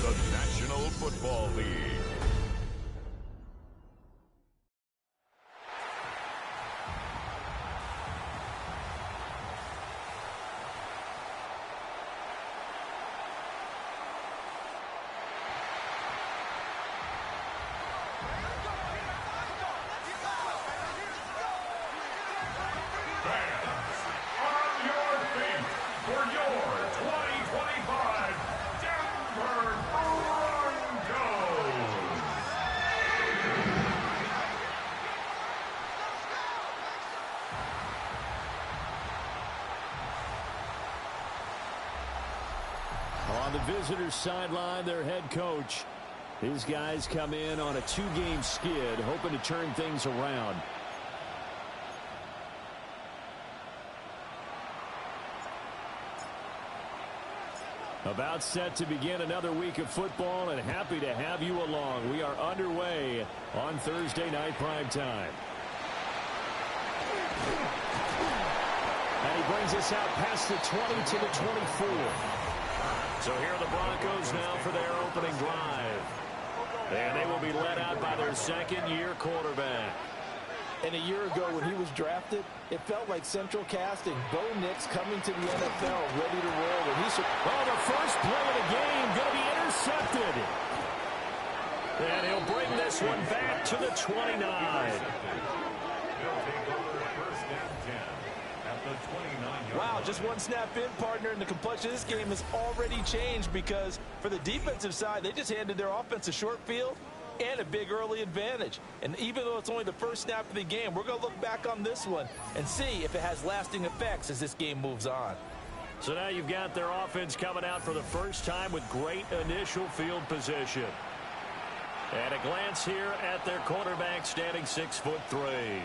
the National Football League. On the visitors' sideline, their head coach. His guys come in on a 2-game skid, hoping to turn things around. About set to begin another week of football, and happy to have you along. We are underway on Thursday night primetime. And he brings us out past the 20 to the 24. So here are the Broncos now for their opening drive. And they will be led out by their second-year quarterback. And a year ago when he was drafted, it felt like central casting. Bo Nix coming to the NFL, ready to roll. And the first play of the game going to be intercepted. And he'll bring this one back to the 29. Wow, just one snap in, partner, and the complexion of this game has already changed because for the defensive side, they just handed their offense a short field and a big early advantage. And even though it's only the first snap of the game, we're going to look back on this one and see if it has lasting effects as this game moves on. So now you've got their offense coming out for the first time with great initial field position. And a glance here at their quarterback standing 6'3".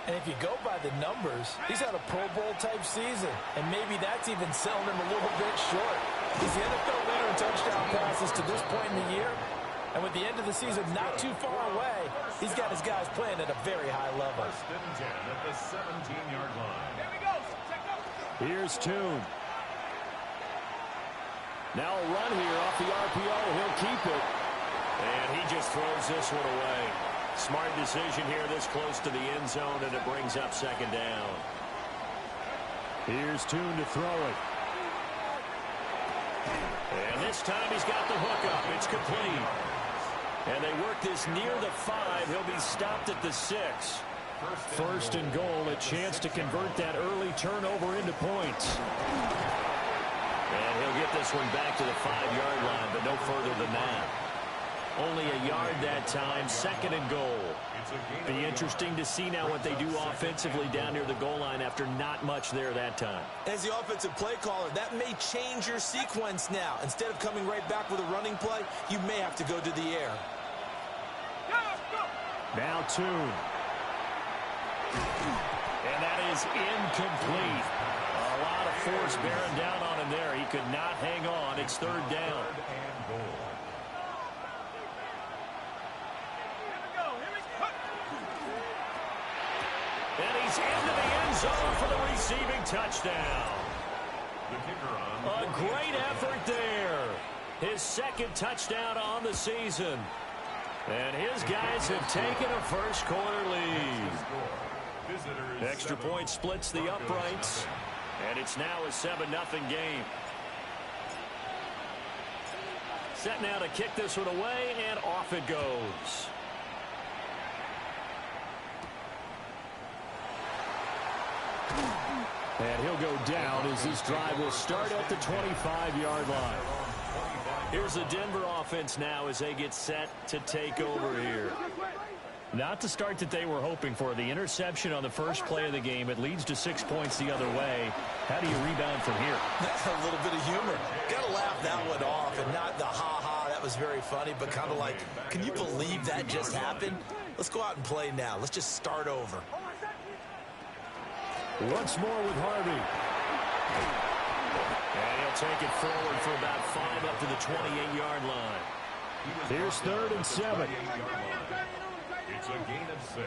And if you go by the numbers, he's had a Pro Bowl-type season, and maybe that's even selling him a little bit short. He's the NFL leader in touchdown passes to this point in the year, and with the end of the season not too far away, he's got his guys playing at a very high level. First and 10 at the 17-yard line. Here we go. Check out. Here's Tune. Now a run here off the RPO. He'll keep it. And he just throws this one away. Smart decision here this close to the end zone, and it brings up second down. Here's Tune to throw it. And this time he's got the hook up. It's complete. And they work this near the 5. He'll be stopped at the 6. First and goal, a chance to convert that early turnover into points. And he'll get this one back to the 5-yard line, but no further than that. Only a yard that time, second and goal. Be interesting to see now what they do offensively down near the goal line after not much there that time. As the offensive play caller, that may change your sequence now. Instead of coming right back with a running play, you may have to go to the air. Now Tune. And that is incomplete. A lot of force bearing down on him there. He could not hang on. It's third down. And he's into the end zone for the receiving touchdown. A great effort there. His second touchdown on the season. And his guys have taken a first-quarter lead. Extra point splits the uprights. And it's now a 7-0 game. Set now to kick this one away, and off it goes. And he'll go down as this drive will start at the 25-yard line. Here's the Denver offense now as they get set to take over here. Not the start that they were hoping for. The interception on the first play of the game. It leads to 6 points the other way. How do you rebound from here? That's a little bit of humor. Got to laugh that one off and not the ha-ha. That was very funny, but kind of like, can you believe that just happened? Let's go out and play now. Let's just start over. Once more with Harvey. And he'll take it forward for about 5 up to the 28-yard line. Here's 3rd and 7. It's a gain of 6.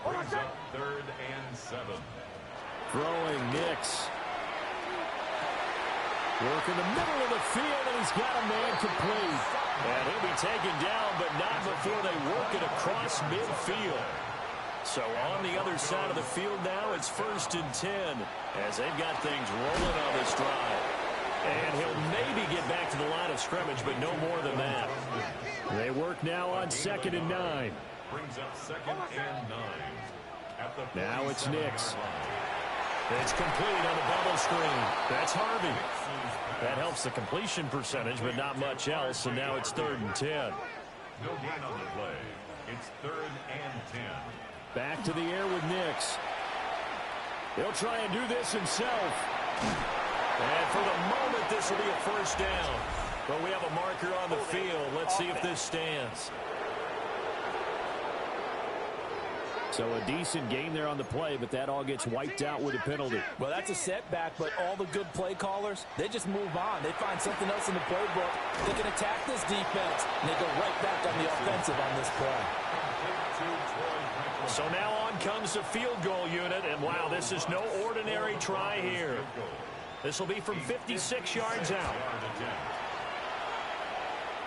Brings up 3rd and 7. Throwing Nix. Work in the middle of the field, and he's got a man complete. And he'll be taken down, but not before they work it across midfield. So on the other side of the field now, it's 1st and 10 as they've got things rolling on this drive. And he'll maybe get back to the line of scrimmage, but no more than that. They work now on 2nd and 9. Brings up 2nd and 9. Now it's Nix. It's complete on the bubble screen. That's Harvey. That helps the completion percentage, but not much else, and now it's 3rd and 10. No gain on the play. It's 3rd and 10. Back to the air with Nix. He'll try and do this himself. And for the moment, this will be a 1st down. But we have a marker on the field. Let's see if this stands. So a decent game there on the play, but that all gets wiped out with a penalty. Well, that's a setback, but all the good play callers, they just move on. They find something else in the playbook. They can attack this defense, and they go right back on the offensive on this play. So now on comes the field goal unit, and wow, this is no ordinary try here. This will be from 56 yards out.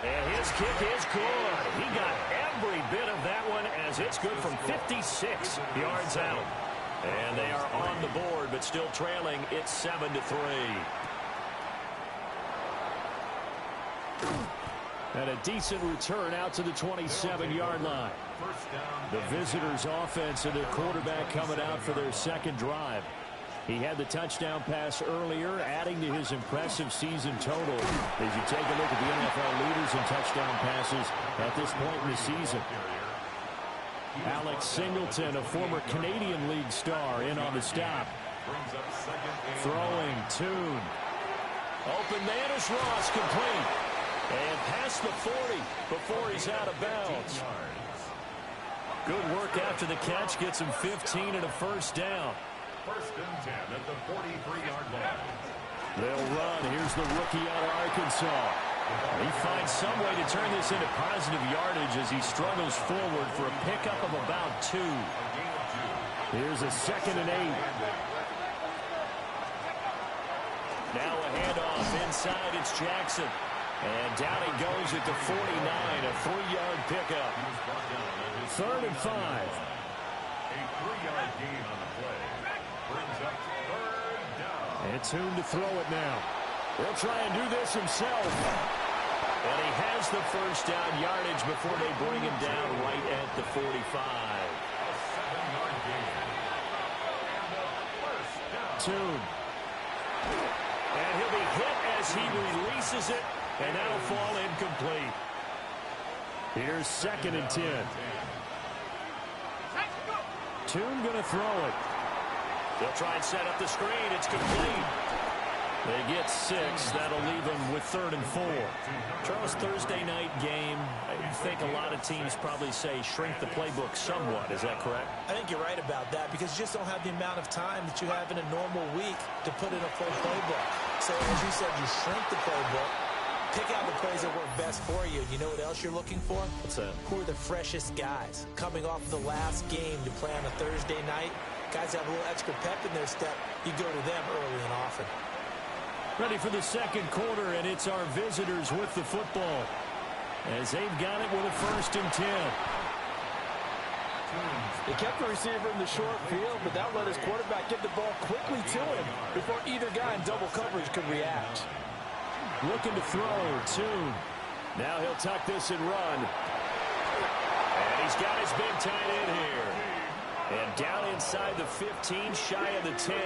And his kick is good. He got every bit of that one as it's good from 56 yards out. And they are on the board, but still trailing. It's 7-3. And a decent return out to the 27-yard line. The visitors' offense and their quarterback coming out for their 2nd drive. He had the touchdown pass earlier, adding to his impressive season total as you take a look at the NFL leaders in touchdown passes at this point in the season. Alex Singleton, a former Canadian League star, in on the stop. Throwing, Tune. Open man is Ross, complete. And past the 40 before he's out of bounds. Good work after the catch, gets him 15 and a 1st down. 1st and 10 at the 43-yard line. They'll run. Here's the rookie out of Arkansas. He finds some way to turn this into positive yardage as he struggles forward for a pickup of about 2. Here's a 2nd and 8. Now a handoff inside. It's Jackson. And down he goes at the 49, a 3-yard pickup. 3rd and 5. A 3-yard gain on the play. Brings up 3rd down. And Tune to throw it now. He'll try and do this himself. And he has the 1st down yardage before they bring him down right at the 45. A 7-yard gain. And a 1st down. Tune. And he'll be hit as he releases it. And that'll fall incomplete. Here's 2nd and 10. Tune going to throw it. They'll try and set up the screen. It's complete. They get 6. That'll leave them with 3rd and 4. Charles, Thursday night game, I think a lot of teams probably say shrink the playbook somewhat. Is that correct? I think you're right about that because you just don't have the amount of time that you have in a normal week to put in a full playbook. So as you said, you shrink the playbook, pick out the plays that work best for you. You know what else you're looking for? What's that? Who are the freshest guys coming off the last game to play on a Thursday night? Guys have a little extra pep in their step. You go to them early and often. Ready for the 2nd quarter, and it's our visitors with the football as they've got it with a 1st and 10. They kept the receiver in the short field, but that let his quarterback get the ball quickly to him before either guy in double coverage could react. Looking to throw, Tune. Now he'll tuck this and run. And he's got his big tight end here. And down inside the 15, shy of the 10.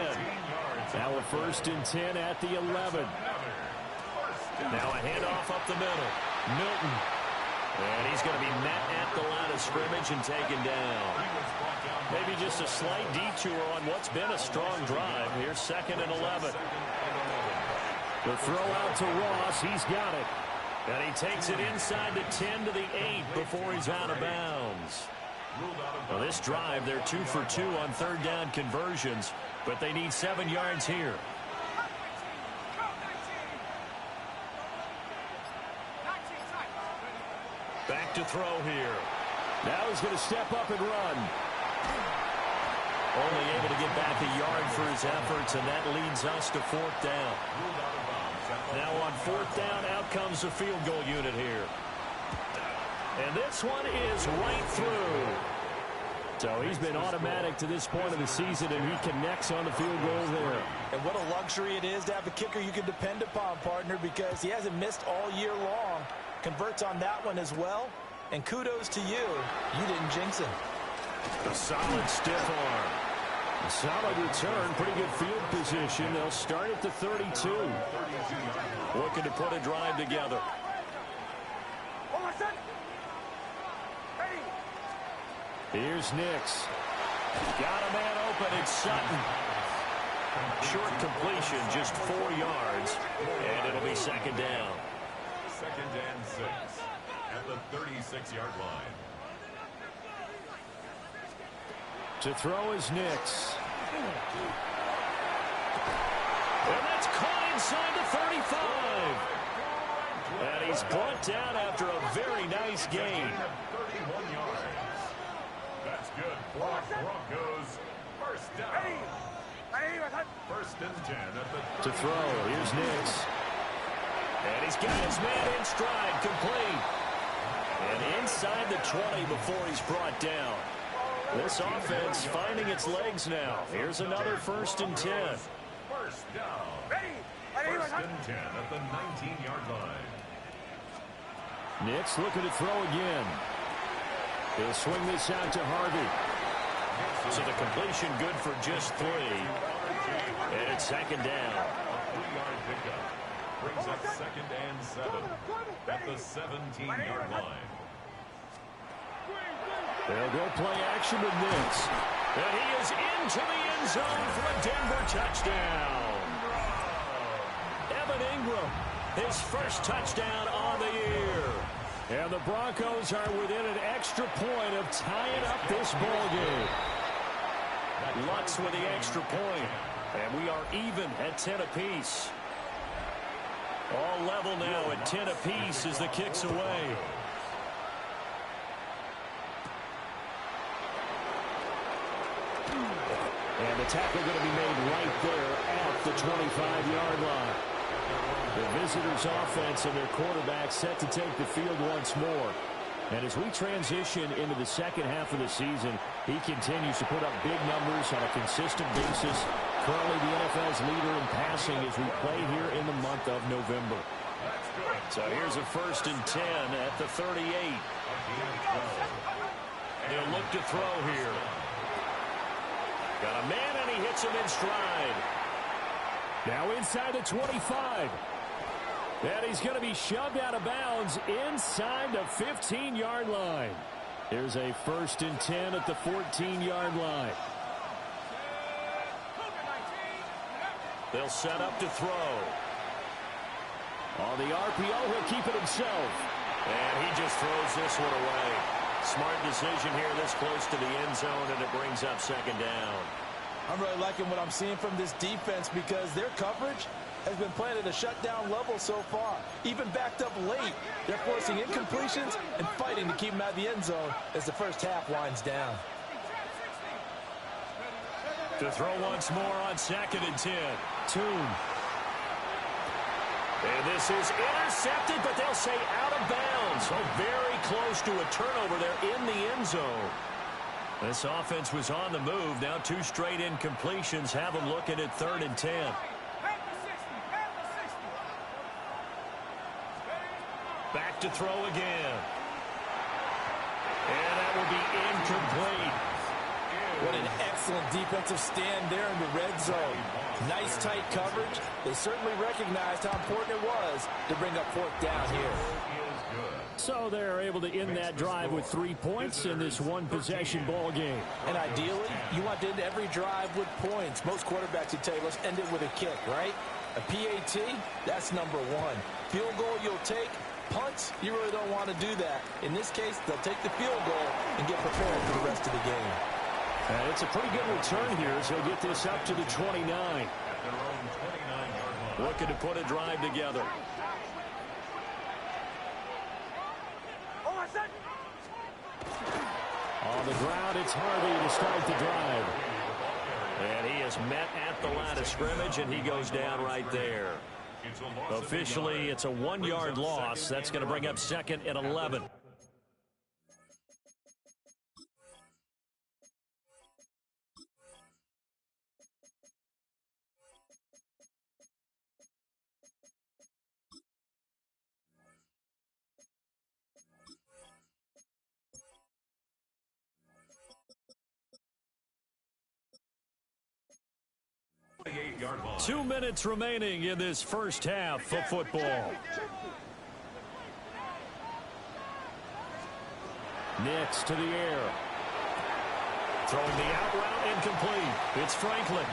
Now a 1st and 10 at the 11. Now a handoff up the middle. Milton. And he's going to be met at the line of scrimmage and taken down. Maybe just a slight detour on what's been a strong drive. Here's 2nd and 11. The throw out to Ross. He's got it. And he takes it inside the 10 to the 8 before he's out of bounds. Well, this drive, they're 2 for 2 on 3rd down conversions, but they need 7 yards here. Back to throw here. Now he's going to step up and run. Only able to get back a yard for his efforts, and that leads us to 4th down. Now on fourth down, out comes the field goal unit here. And this one is right through. So he's been automatic to this point of the season, and he connects on the field goal there. And what a luxury it is to have a kicker you can depend upon, partner, because he hasn't missed all year long. Converts on that one as well. And kudos to you. You didn't jinx him. A solid stiff arm. A solid return. Pretty good field position. They'll start at the 32. Looking to put a drive together. Here's Nix. Got a man open. It's Sutton. Short completion, just 4 yards. And it'll be second down. 2nd and 6 at the 36-yard line. To throw is Nix. And that's caught inside the 35. And he's brought down after a very nice gain. 31 yards. That's good for the Broncos. First down. 1st and 10 at the 30. To throw, here's Nix. And he's got his man in stride, complete. And inside the 20 before he's brought down. This offense finding its legs now. Here's another 1st and 10. First down. 1st and 10 at the 19-yard line. Nix looking to throw again. He'll swing this out to Harvey. So the completion good for just 3. And it's second down. A 3-yard pickup. Brings up 2nd and 7 at the 17-yard line. They'll go play action with Nix. And he is into the end zone for a Denver touchdown. Evan Ingram, his first touchdown on the year. And the Broncos are within an extra point of tying up this ball game. Lutz with the extra point. And we are even at 10 apiece. All level now at 10 apiece as the kick's away. And the tackle going to be made right there at the 25-yard line. The visitors' offense and their quarterback set to take the field once more. And as we transition into the second half of the season, he continues to put up big numbers on a consistent basis. Currently the NFL's leader in passing as we play here in the month of November. So here's a 1st and 10 at the 38. He'll look to throw here. Got a man, and he hits him in stride. Now inside the 25. And he's going to be shoved out of bounds inside the 15-yard line. Here's a 1st and 10 at the 14-yard line. They'll set up to throw. On the RPO, he'll keep it himself. And he just throws this one away. Smart decision here this close to the end zone, and it brings up second down. I'm really liking what I'm seeing from this defense because their coverage has been playing at a shutdown level so far. Even backed up late, they're forcing incompletions and fighting to keep them out of the end zone as the first half winds down. To throw once more on 2nd and 10. Toon. And this is intercepted, but they'll say out of bounds. So very close to a turnover there in the end zone. This offense was on the move. Now 2 straight incompletions have them looking at 3rd and 10. Back to throw again. And that will be incomplete. What an excellent defensive stand there in the red zone. Nice tight coverage. They certainly recognized how important it was to bring up 4th down here. So they're able to end that drive with 3 points in this one-possession ball game. And ideally, you want to end every drive with points. Most quarterbacks would tell you, let's end it with a kick, right? A PAT, that's number 1. Field goal you'll take. Punts, you really don't want to do that. In this case, they'll take the field goal and get prepared for the rest of the game. And it's a pretty good return here, so he'll get this up to the 29. Looking to put a drive together. On the ground, it's Harvey to start the drive. And he is met at the line of scrimmage, and he goes down right there. Officially, it's a 1-yard loss. That's going to bring up second and 11. 2 minutes remaining in this first half of football. Nix to the air. Throwing the out route incomplete. It's Franklin.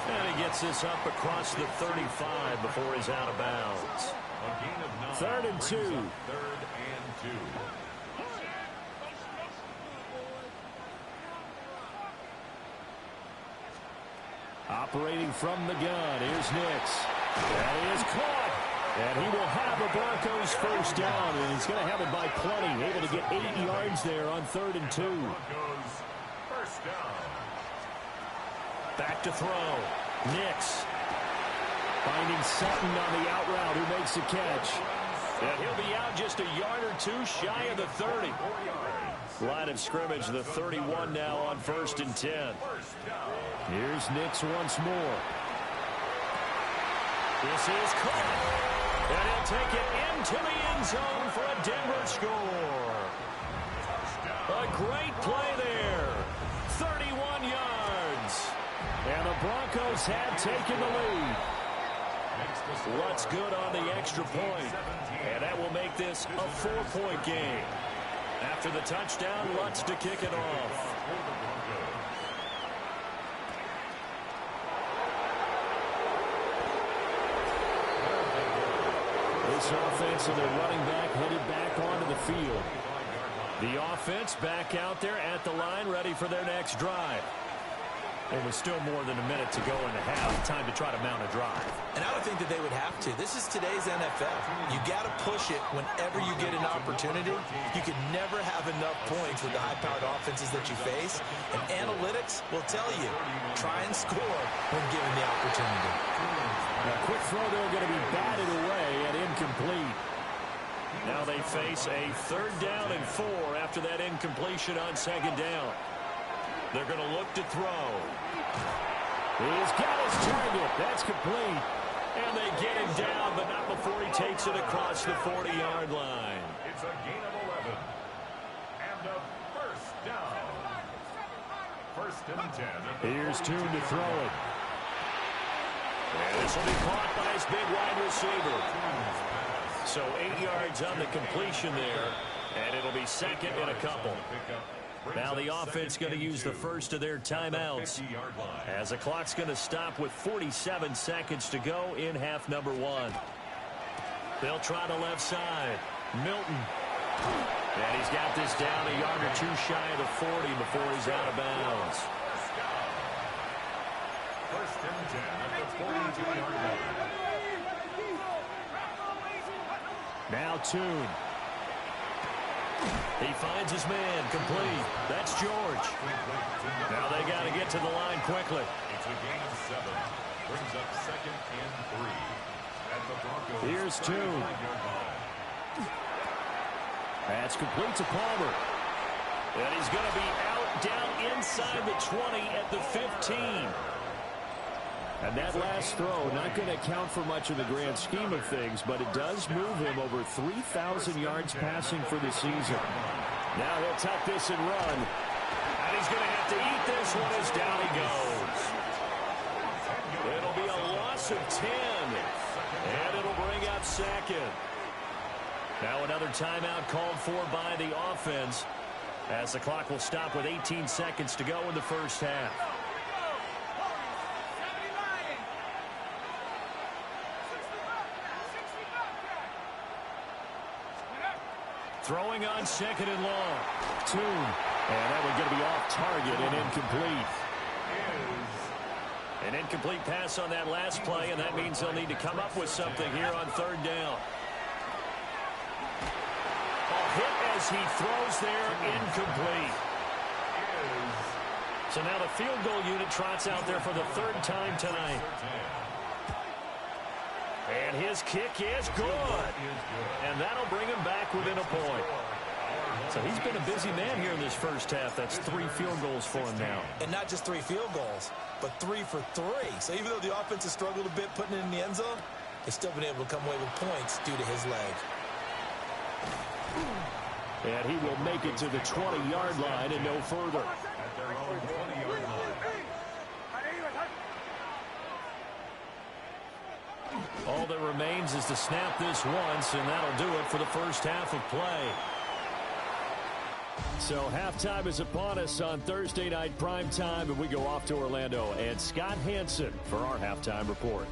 And he gets this up across the 35 before he's out of bounds. 3rd and 2. Operating from the gun, here's Nix. And he is caught. And he will have the Broncos first down, and he's going to have it by plenty. Able to get 8 yards there on 3rd and 2. Back to throw. Nix. Finding Sutton on the out route, who makes the catch. And he'll be out just a yard or two shy of the 30. Line of scrimmage, the 31 now on 1st and 10. Here's Nix once more. This is caught. And he'll take it into the end zone for a Denver score. A great play there. 31 yards. And the Broncos have taken the lead. Lutz good on the extra point. And that will make this a 4-point game. After the touchdown, Lutz to kick it off. This offense and their running back headed back onto the field. The offense back out there at the line, ready for their next drive. And with still more than a minute to go in the half, time to try to mount a drive. And I would think that they would have to. This is today's NFL. You got to push it whenever you get an opportunity. You can never have enough points with the high-powered offenses that you face. And analytics will tell you, try and score when given the opportunity. A quick throw there going to be batted away and incomplete. Now they face a 3rd down and 4 after that incompletion on 2nd down. They're going to look to throw. He's got his target. That's complete. And they get him down, but not before he takes it across the 40-yard line. It's a gain of 11. And a first down. 1st and 10. Here's Tune to throw it. And this will be caught by his big wide receiver. So 8 yards on the completion there. And it'll be 2nd and a couple. Now the offense going to use the first of their timeouts as the clock's going to stop with 47 seconds to go in half number 1. They'll try the left side. Milton. And he's got this down a yard or two shy of the 40 before he's out of bounds. 1st and 10 at the 42-yard line. Now Tune. He finds his man, complete. That's George. Now they got to get to the line quickly. It's a gain of 7. Brings up 2nd and 3. At the Broncos. Here's Tune. That's complete to Palmer. And he's going to be out down inside the 20 at the 15. And that last throw, not going to count for much in the grand scheme of things, but it does move him over 3,000 yards passing for the season. Now he'll tuck this and run. And he's going to have to eat this one as down he goes. It'll be a loss of 10. And it'll bring up 2nd. Now another timeout called for by the offense as the clock will stop with 18 seconds to go in the first half. Throwing on 2nd and long. Tune. And that one going to be off target and incomplete. An incomplete pass on that last play, and that means they'll need to come up with something here on 3rd down. A hit as he throws there, incomplete. So now the field goal unit trots out there for the 3rd time tonight. And his kick is good. And that'll bring him back within a point. So he's been a busy man here in this first half. That's 3 field goals for him now. And not just 3 field goals, but 3 for 3. So even though the offense has struggled a bit putting it in the end zone, they've still been able to come away with points due to his leg. And he will make it to the 20-yard line and no further. At their own 20-yard line. All that remains is to snap this once, and that'll do it for the first half of play. So halftime is upon us on Thursday night primetime, and we go off to Orlando. And Scott Hanson for our halftime report.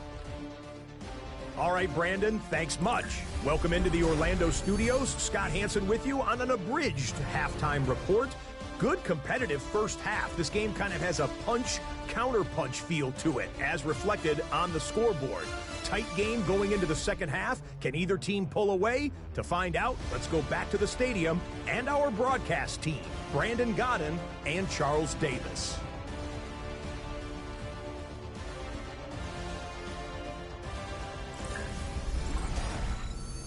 All right, Brandon, thanks much. Welcome into the Orlando studios. Scott Hanson with you on an abridged halftime report. Good competitive first half. This game kind of has a punch-counterpunch feel to it, as reflected on the scoreboard. Tight game going into the second half. Can either team pull away? To find out, let's go back to the stadium and our broadcast team, Brandon Godden and Charles Davis.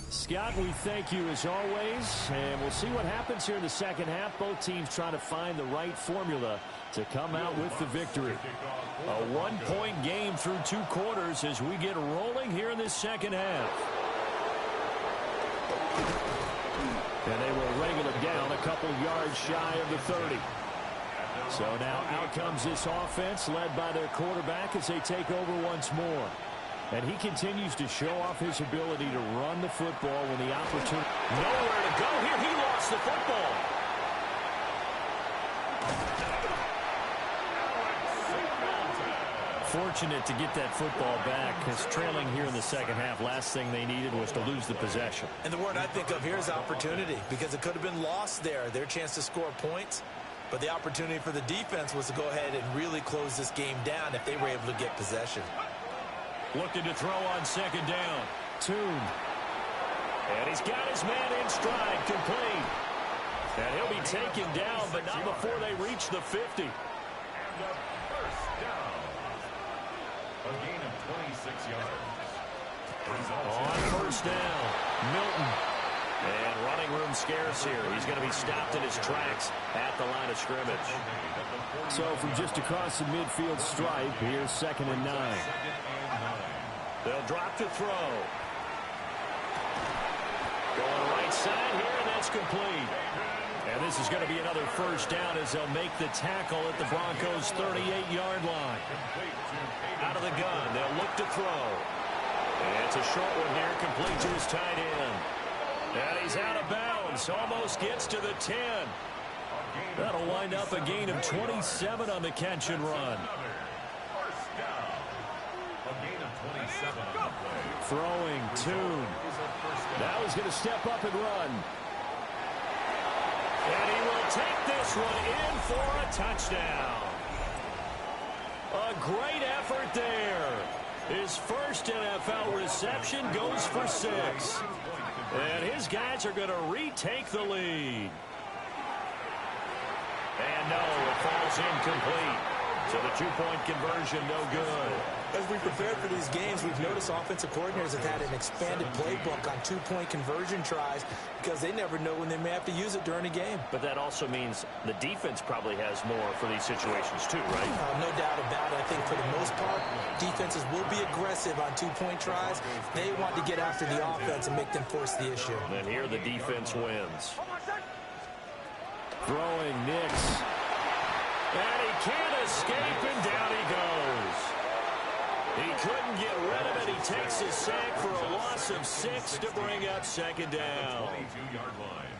Scott, we thank you as always, and we'll see what happens here in the second half. Both teams trying to find the right formula to come out with the victory. A one-point game through 2 quarters as we get rolling here in this second half. And they will wrangle it down a couple yards shy of the 30. So now out comes this offense led by their quarterback as they take over once more. And he continues to show off his ability to run the football when the opportunity... Nowhere to go here. He lost the football. Fortunate to get that football back, because trailing here in the second half, last thing they needed was to lose the possession. And the word I think of here is opportunity, because it could have been lost there, their chance to score points. But the opportunity for the defense was to go ahead and really close this game down if they were able to get possession. Looking to throw on second down. Tune. And he's got his man in stride, complete. And he'll be taken down, but not before they reach the 50. And a first down. A gain of 26 yards. On first down, Milton. And running room scarce here. He's going to be stopped in his tracks at the line of scrimmage. So from just across the midfield stripe, here's 2nd and 9. They'll drop to throw. Going right side here, and that's complete. And this is going to be another first down as they'll make the tackle at the Broncos' 38-yard line. Out of the gun, they'll look to throw. And it's a short one here, complete to his tight end. And he's out of bounds, almost gets to the 10. That'll wind up a gain of 27 on the catch and run. Throwing, Tune. Now he's going to step up and run. And he will take this one in for a touchdown. A great effort there. His first NFL reception goes for 6. And his guys are going to retake the lead. And no, it falls incomplete. So the 2-point conversion, no good. As we prepared for these games, we've noticed offensive coordinators have had an expanded playbook on 2-point conversion tries because they never know when they may have to use it during a game. But that also means the defense probably has more for these situations too, right? No doubt about it. I think for the most part, defenses will be aggressive on 2-point tries. They want to get after the offense and make them force the issue. And here the defense wins. Throwing Nix. And he can't escape, and down he goes. He couldn't get rid of it. He takes a sack for a loss of 6 to bring up 2nd down. 22-yard line.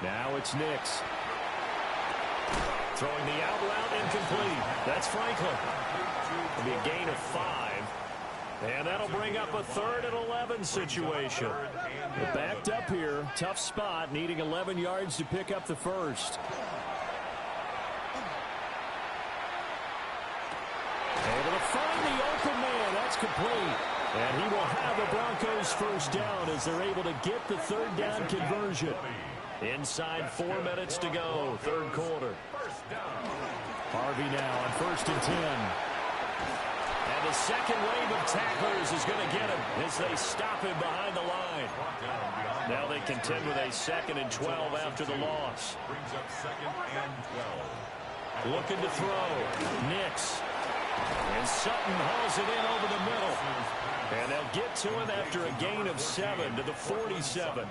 Now it's Nix. Throwing the out route, incomplete. That's Franklin. It'll be a gain of 5. And that'll bring up a 3rd and 11 situation. They're backed up here. Tough spot, needing 11 yards to pick up the first. Able to find the open man. That's complete. And he will have the Broncos first down as they're able to get the 3rd down conversion. Inside 4 minutes to go, 3rd quarter. First down. Harvey now on 1st and 10. And the second wave of tacklers is going to get him as they stop him behind the line. Now they contend with a 2nd and 12 after the loss. Brings up 2nd and 12. Looking to throw. Nix. And Sutton hauls it in over the middle. And they'll get to him after a gain of 7 to the 47.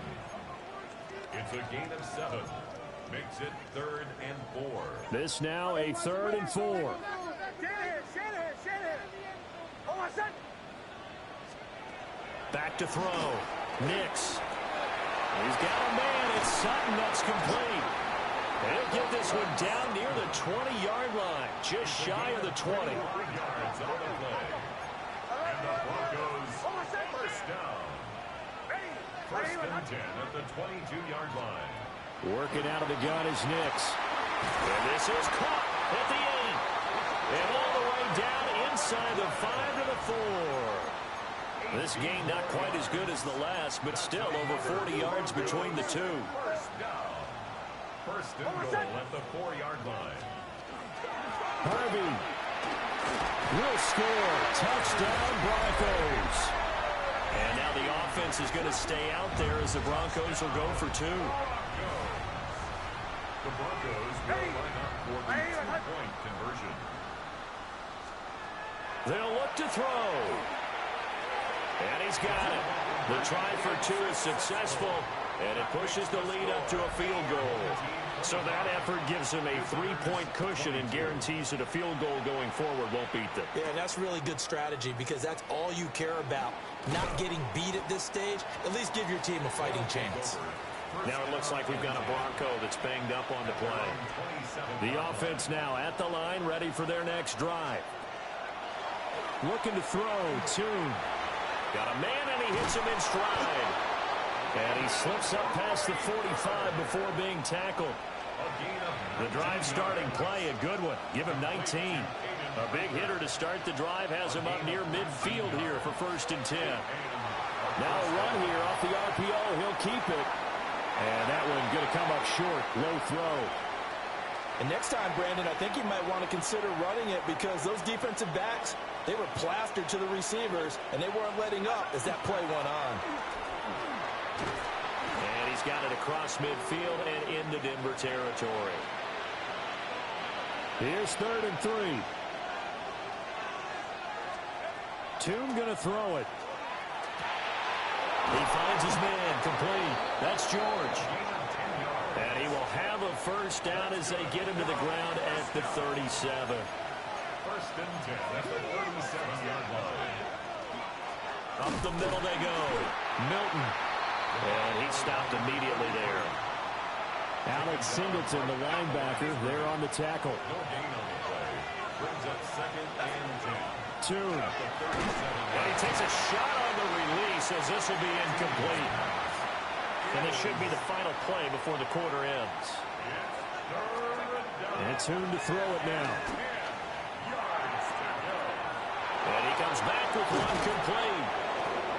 It's a gain of 7. Makes it 3rd and 4. This now a 3rd and 4. Back to throw. Nix. He's got a man. It's Sutton. That's complete. They'll get this one down near the 20-yard line. Just shy of the 20. 3 yards on the play. And the Broncos first down. 1st and 10 at the 22-yard line. Working out of the gun is Nix. And this is caught at the 8. And all the way down inside the 5 to the 4. This game not quite as good as the last, but still over 40 yards between the two. First down. 1st and goal at the 4-yard line. Harvey will score. Touchdown, Broncos. And now the offense is going to stay out there as the Broncos will go for 2. The Broncos will line up for the 2-point conversion. They'll look to throw. And he's got it. The try for 2 is successful, and it pushes the lead up to a field goal. So that effort gives him a 3-point cushion and guarantees that a field goal going forward won't beat them. Yeah, and that's really good strategy because that's all you care about. Not getting beat at this stage. At least give your team a fighting chance. Now it looks like we've got a Bronco that's banged up on the play. The offense now at the line, ready for their next drive. Looking to throw, Tune. Got a man, and he hits him in stride. And he slips up past the 45 before being tackled. The drive starting play, a good one. Give him 19. A big hitter to start the drive has him up near midfield here for 1st and 10. Now a run here off the RPO. He'll keep it. And that one going to come up short. Low throw. And next time, Brandon, I think you might want to consider running it because those defensive backs, they were plastered to the receivers, and they weren't letting up as that play went on. And he's got it across midfield and into Denver territory. Here's 3rd and 3. Tune going to throw it. He finds his man, complete. That's George. And he will have a first down as they get him to the ground at the 37. 1st and 10 at the 37-yard line. Up the middle they go. Milton. And he stopped immediately there. Alex Singleton, the linebacker, there on the tackle. No gain on the play. Brings up 2nd and 10. Tune. And he takes a shot on the release as this will be incomplete. And this should be the final play before the quarter ends. And Tune to throw it now. And he comes back with one complete.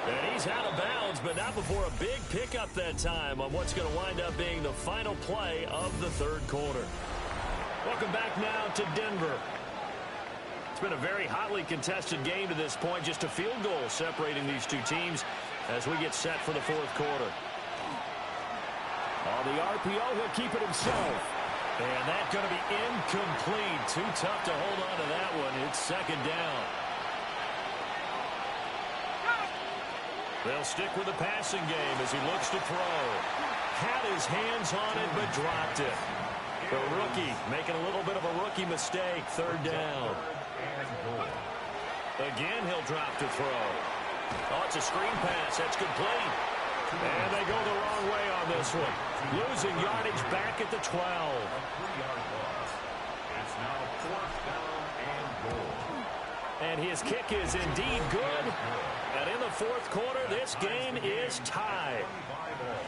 And he's out of bounds, but not before a big pickup that time on what's going to wind up being the final play of the 3rd quarter. Welcome back now to Denver. It's been a very hotly contested game to this point. Just a field goal separating these two teams as we get set for the 4th quarter. On the RPO, he'll keep it himself. And that's going to be incomplete. Too tough to hold on to that one. It's 2nd down. They'll stick with the passing game as he looks to throw. Had his hands on it, but dropped it. The rookie making a little bit of a rookie mistake. 3rd down. Again, he'll drop to throw. Oh, it's a screen pass. That's complete. And they go the wrong way on this one. Losing yardage back at the 12. A 3-yard loss. It's now 4th down and goal. And his kick is indeed good. And in the 4th quarter, this game is tied.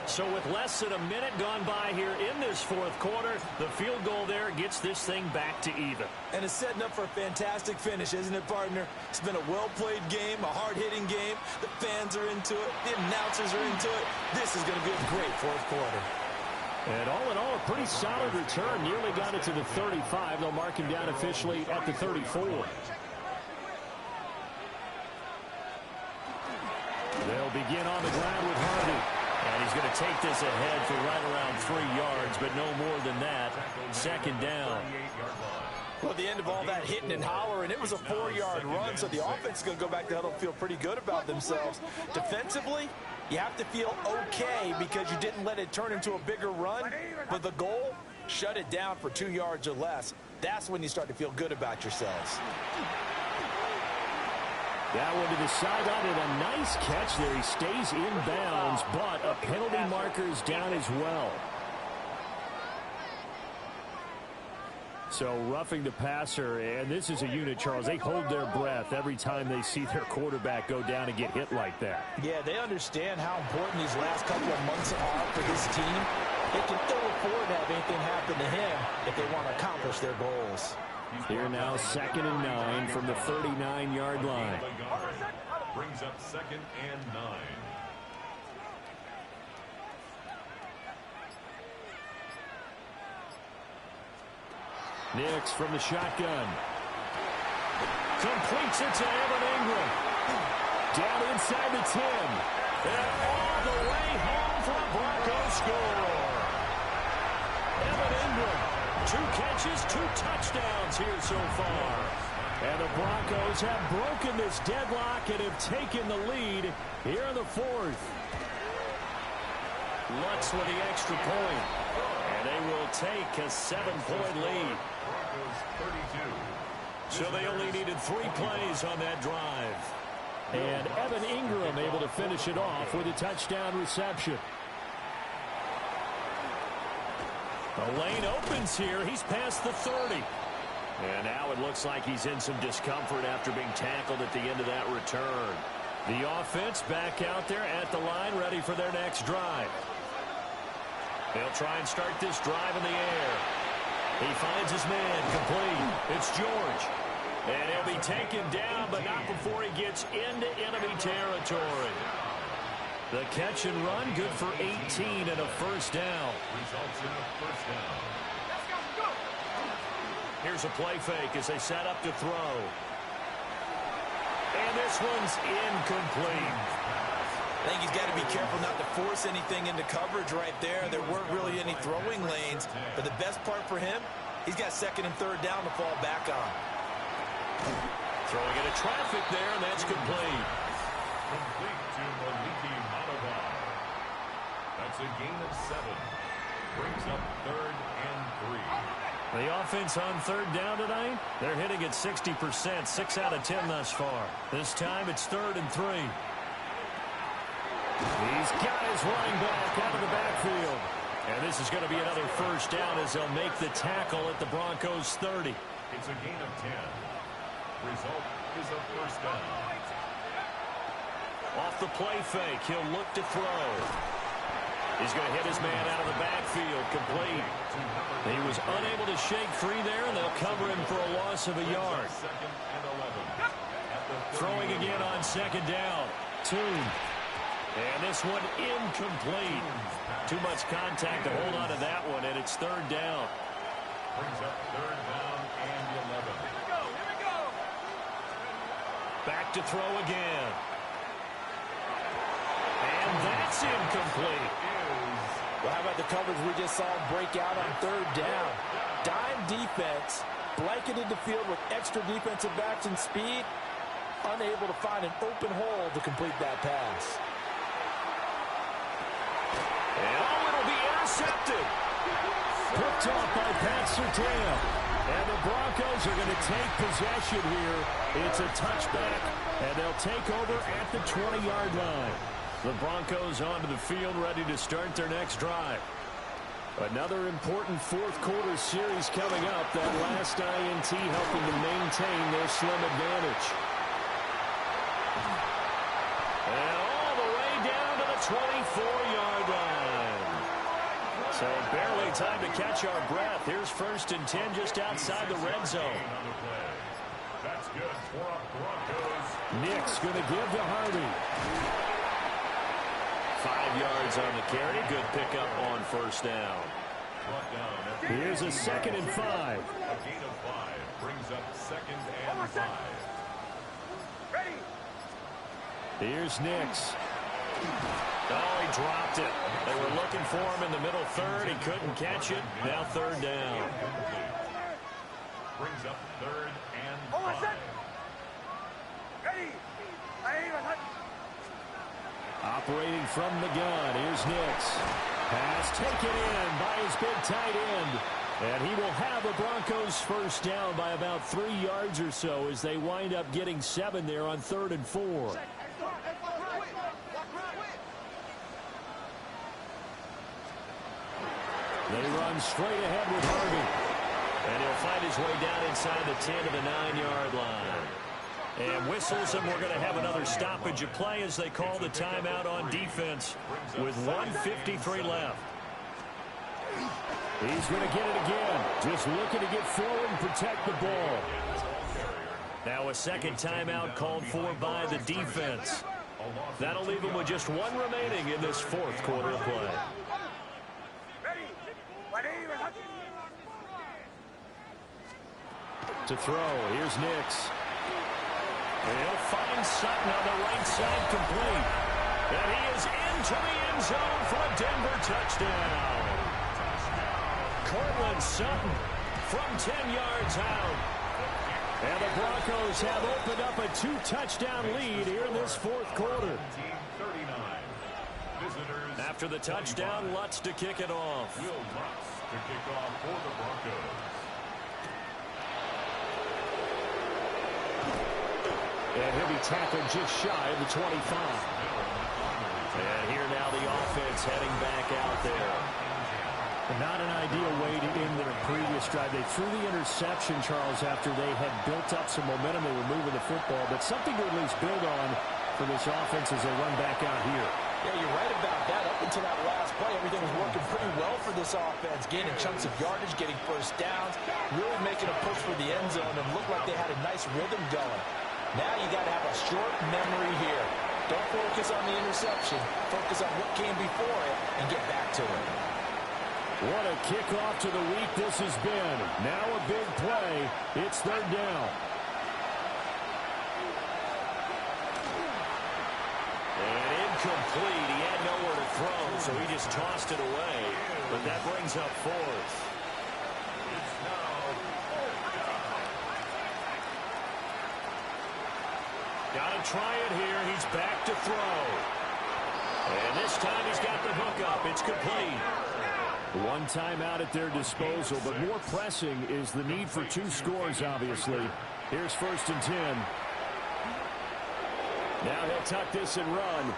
So with less than a minute gone by here in this 4th quarter, the field goal there gets this thing back to even. And it's setting up for a fantastic finish, isn't it, partner? It's been a well-played game, a hard-hitting game. The fans are into it. The announcers are into it. This is going to be a great 4th quarter. And all in all, a pretty solid return. Nearly got it to the 35. They'll mark him down officially at the 34. They'll begin on the ground with Harvey. And he's going to take this ahead for right around 3 yards, but no more than that. Second down. Well, at the end of all that hitting and hollering, it was a 4-yard run, so the offense is going to go back to huddle and feel pretty good about themselves. Defensively, you have to feel okay because you didn't let it turn into a bigger run. But the goal, shut it down for 2 yards or less. That's when you start to feel good about yourselves. That one to the sideline, and a nice catch there. He stays in bounds, but a penalty marker is down as well. So roughing the passer, and this is a unit, Charles. They hold their breath every time they see their quarterback go down and get hit like that. Yeah, they understand how important these last couple of months are for this team. They can ill afford to have anything happen to him if they want to accomplish their goals. Here now, 2nd and 9 from the 39-yard line. Brings up 2nd and 9. Nix from the shotgun. Completes it to Evan Ingram. Down inside the 10. And all the way home for a Broncos score. Evan Ingram, 2 catches, 2 touchdowns here so far. And the Broncos have broken this deadlock and have taken the lead here in the 4th. Lutz with the extra point. And they will take a 7-point lead. So they only needed 3 plays on that drive. And Evan Ingram able to finish it off with a touchdown reception. The lane opens here. He's past the 30. And now it looks like he's in some discomfort after being tackled at the end of that return. The offense back out there at the line, ready for their next drive. They'll try and start this drive in the air. He finds his man, complete. It's George. And he'll be taken down, but not before he gets into enemy territory. The catch and run, good for 18 and a first down. Results in a first down. Here's a play fake as they set up to throw. And this one's incomplete. I think he's got to be careful not to force anything into coverage right there. There weren't really any throwing lanes. But the best part for him, he's got 2nd and 3rd down to fall back on. Throwing into traffic there, and that's complete. Complete to Maliki Maloba. That's a gain of 7. Brings up 3rd and 3. The offense on 3rd down tonight, they're hitting at 60%, 6 out of 10 thus far. This time it's 3rd and 3. These guys running back out of the backfield. And this is going to be another first down as they'll make the tackle at the Broncos' 30. It's a gain of 10. Result is a first down. Off the play fake, he'll look to throw. He's going to hit his man out of the backfield, complete. He was unable to shake free there, and they'll cover him for a loss of a yard. 2nd and 11. Throwing again on 2nd down. Toon. And this one incomplete. Too much contact to hold on to that one, and it's 3rd down. Brings up 3rd down and 11. Here we go. Back to throw again. And that's incomplete. Well, how about the coverage we just saw break out on 3rd down? Dime defense, blanketed the field with extra defensive backs and speed, unable to find an open hole to complete that pass. And it'll be intercepted. Picked off by Pat Surtain. And the Broncos are going to take possession here. It's a touchback, and they'll take over at the 20-yard line. The Broncos onto the field, ready to start their next drive. Another important 4th quarter series coming up. That last INT helping to maintain their slim advantage. And all the way down to the 24-yard line. So barely time to catch our breath. Here's 1st and 10 just outside the red zone. That's good for Broncos. Nick's going to give to Harvey. 5 yards on the carry. Good pickup on first down. Here's a 2nd and 5. A gain of 5 brings up 2nd and 5. Here's Nix. Oh, he dropped it. They were looking for him in the middle third. He couldn't catch it. Now 3rd down. Brings up 3rd and 5. Operating from the gun. Here's Nix. Pass taken in by his big tight end. And he will have the Broncos first down by about 3 yards or so as they wind up getting 7 there on 3rd and 4. They run straight ahead with Harvey. And he'll find his way down inside the 10 to the 9-yard line. And whistles, and we're going to have another stoppage of play as they call the timeout on defense with 1:53 left. He's going to get it again. Just looking to get forward and protect the ball. Now a second timeout called for by the defense. That'll leave them with just 1 remaining in this 4th quarter of play. To throw, here's Nix. He'll find Sutton on the right side, complete. And he is into the end zone for a Denver touchdown. Cortland Sutton from 10 yards out. And the Broncos have opened up a 2-touchdown lead here in this 4th quarter. After the touchdown, Lutz to kick it off. Will Lutz to kick off for the Broncos. And he'll be tackled just shy of the 25. And here now the offense heading back out there. Not an ideal way to end their previous drive. They threw the interception, Charles, after they had built up some momentum. They were moving the football, but something to at least build on for this offense as they run back out here. Yeah, you're right about that. Up until that last play, everything was working pretty well for this offense. Gaining chunks of yardage, getting first downs, really making a push for the end zone, and looked like they had a nice rhythm going. Now you got to have a short memory here. Don't focus on the interception. Focus on what came before it and get back to it. What a kickoff to the week this has been. Now a big play. It's 3rd down. And incomplete. He had nowhere to throw, so he just tossed it away. But that brings up 4th. Got to try it here. He's back to throw. And this time he's got the hook up. It's complete. 1 timeout at their disposal, but more pressing is the need for 2 scores, obviously. Here's 1st and 10. Now he'll tuck this and run.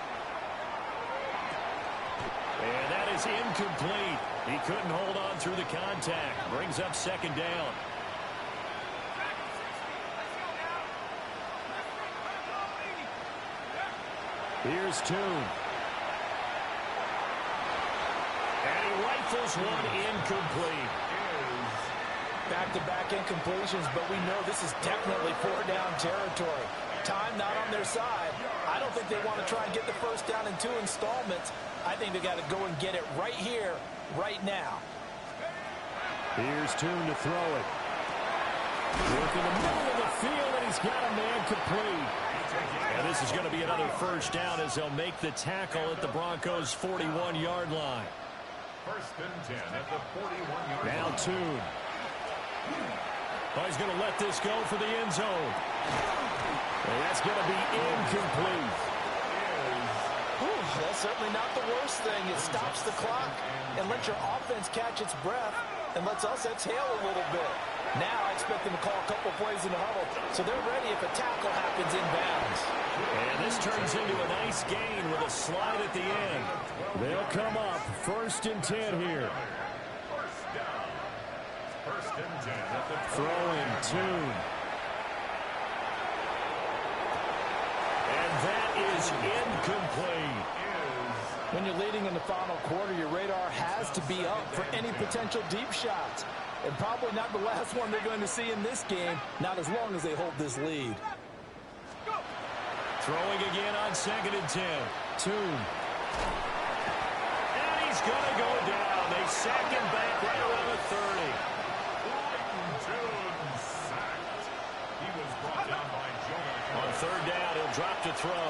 And that is incomplete. He couldn't hold on through the contact. Brings up 2nd down. Here's Tune. And he rifles one incomplete. Back-to-back incompletions, but we know this is definitely 4-down territory. Time not on their side. I don't think they want to try and get the first down in 2 installments. I think they got to go and get it right here, right now. Here's Tune to throw it. Work in the middle of the field, and he's got a man complete. And this is going to be another first down as they'll make the tackle at the Broncos' 41-yard line. 1st and 10 at the 41-yard line. Now Tune. Oh, he's going to let this go for the end zone. And that's going to be incomplete. That's certainly not the worst thing. It stops the clock and lets your offense catch its breath and lets us exhale a little bit. Now I expect them to call a couple plays in the huddle, so they're ready if a tackle happens inbounds. And this turns into a nice gain with a slide at the end. They'll come up 1st and 10 here. First and 10 at the Throwing Tune. And that is incomplete. When you're leading in the final quarter, your radar has to be up for any potential deep shots. And probably not the last one they're going to see in this game, not as long as they hold this lead. Throwing again on 2nd and 10. Tune. he's going to go down. They sack him back right around the 30. Clayton Tune sacked. He was brought down by Jonah. On third down, he'll drop to throw.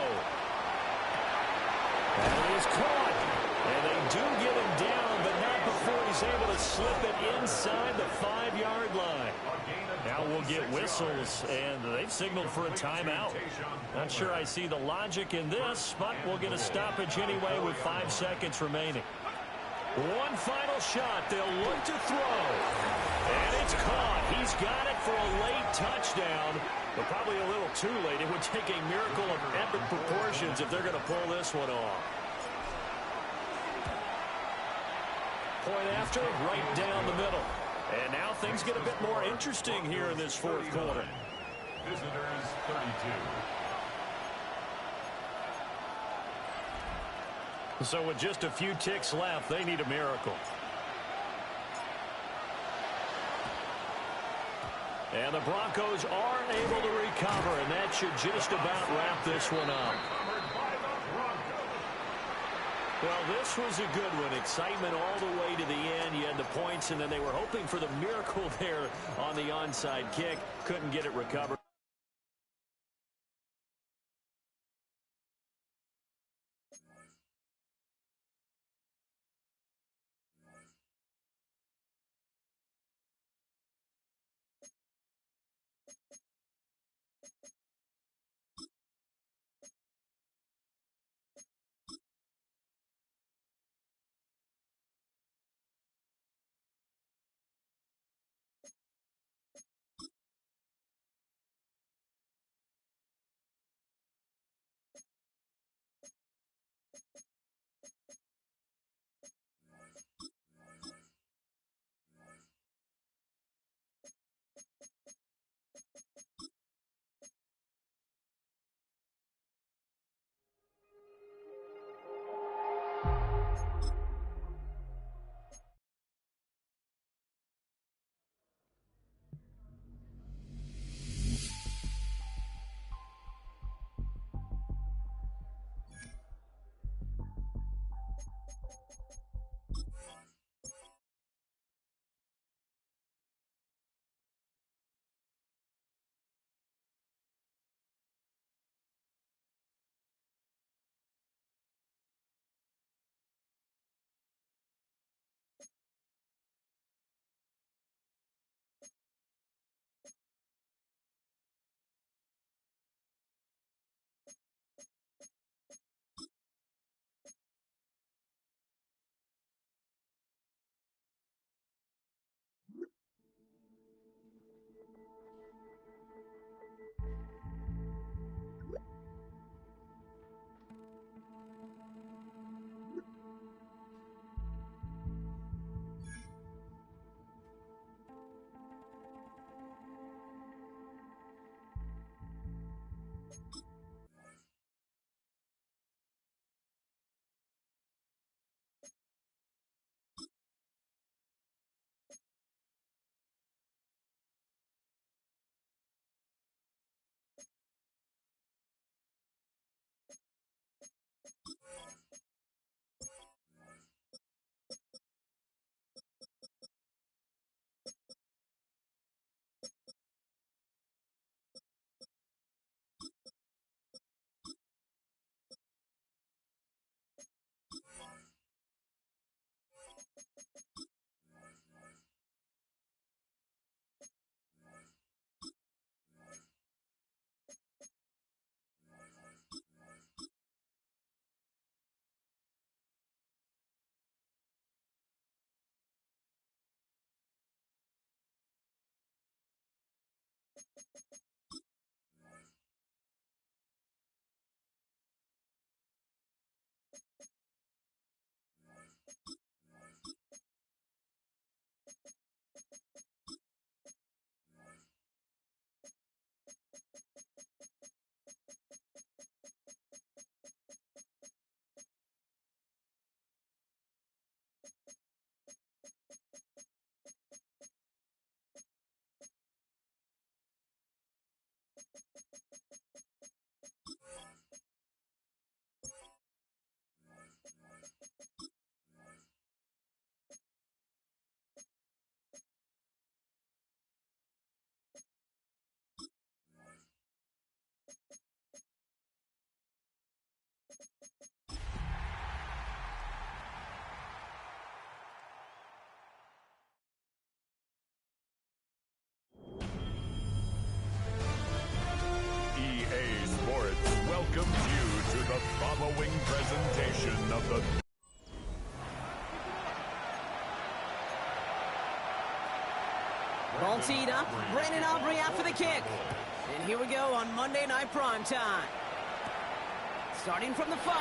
And it is caught. And they do get him down, but not before he's able to slip it inside the 5-yard line. Now we'll get whistles, and they've signaled for a timeout. Not sure I see the logic in this, but we'll get a stoppage anyway with 5 seconds remaining. One final shot. They'll look to throw. And it's caught. He's got it for a late touchdown, but probably a little too late. It would take a miracle of epic proportions if they're going to pull this one off. Point after, right down the middle. And now things get a bit more interesting here in this fourth quarter. Visitors 32. So with just a few ticks left, they need a miracle. And the Broncos aren't able to recover, and that should just about wrap this one up. Well, this was a good one. Excitement all the way to the end. You had the points, and then they were hoping for the miracle there on the onside kick. Couldn't get it recovered. glowing presentation of the... Ball teed up. Brandon Aubrey out for the kick. And here we go on Monday Night Prime Time. Starting from the 5.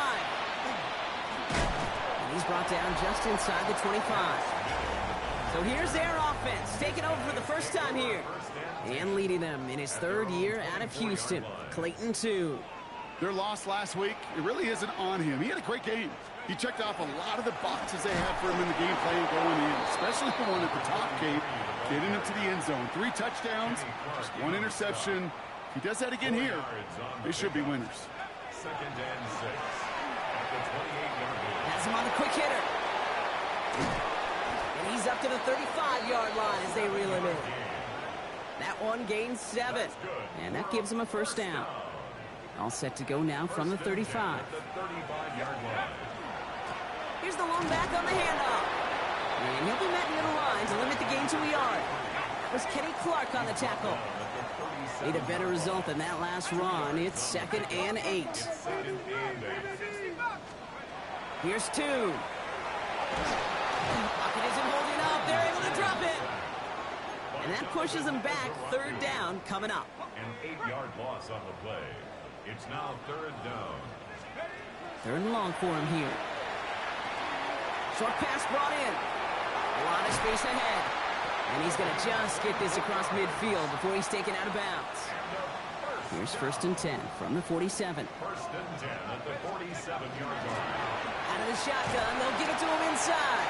And he's brought down just inside the 25. So here's their offense, taking over for the first time here. And leading them in his 3rd year out of Houston, Clayton Tune. Their loss last week, it really isn't on him. He had a great game. He checked off a lot of the boxes they had for him in the game plan going in, especially the one at the top, Kate, getting him to the end zone. 3 touchdowns, just 1 interception. If he does that again here, they should be winners. 2nd and 6 at the 28-yard line. Has him on the quick hitter. And he's up to the 35-yard line as they reel him in. That one gains 7. And that gives him a first down. All set to go now from the 35. Here's the long back on the handoff. And he'll be met near the line to limit the gain to a yard. That was Kenny Clark on the tackle. Need a better result than that last run. It's 2nd and 8. Here's 2. Pocket isn't holding up. They're able to drop it. And that pushes them back. 3rd down coming up. An 8-yard loss on the play. It's now 3rd down. 3rd and long for him here. Short pass brought in. A lot of space ahead. And he's going to just get this across midfield before he's taken out of bounds. Here's 1st and 10 from the 47. 1st and 10 at the 47-yard line. Out of the shotgun, they'll give it to him inside.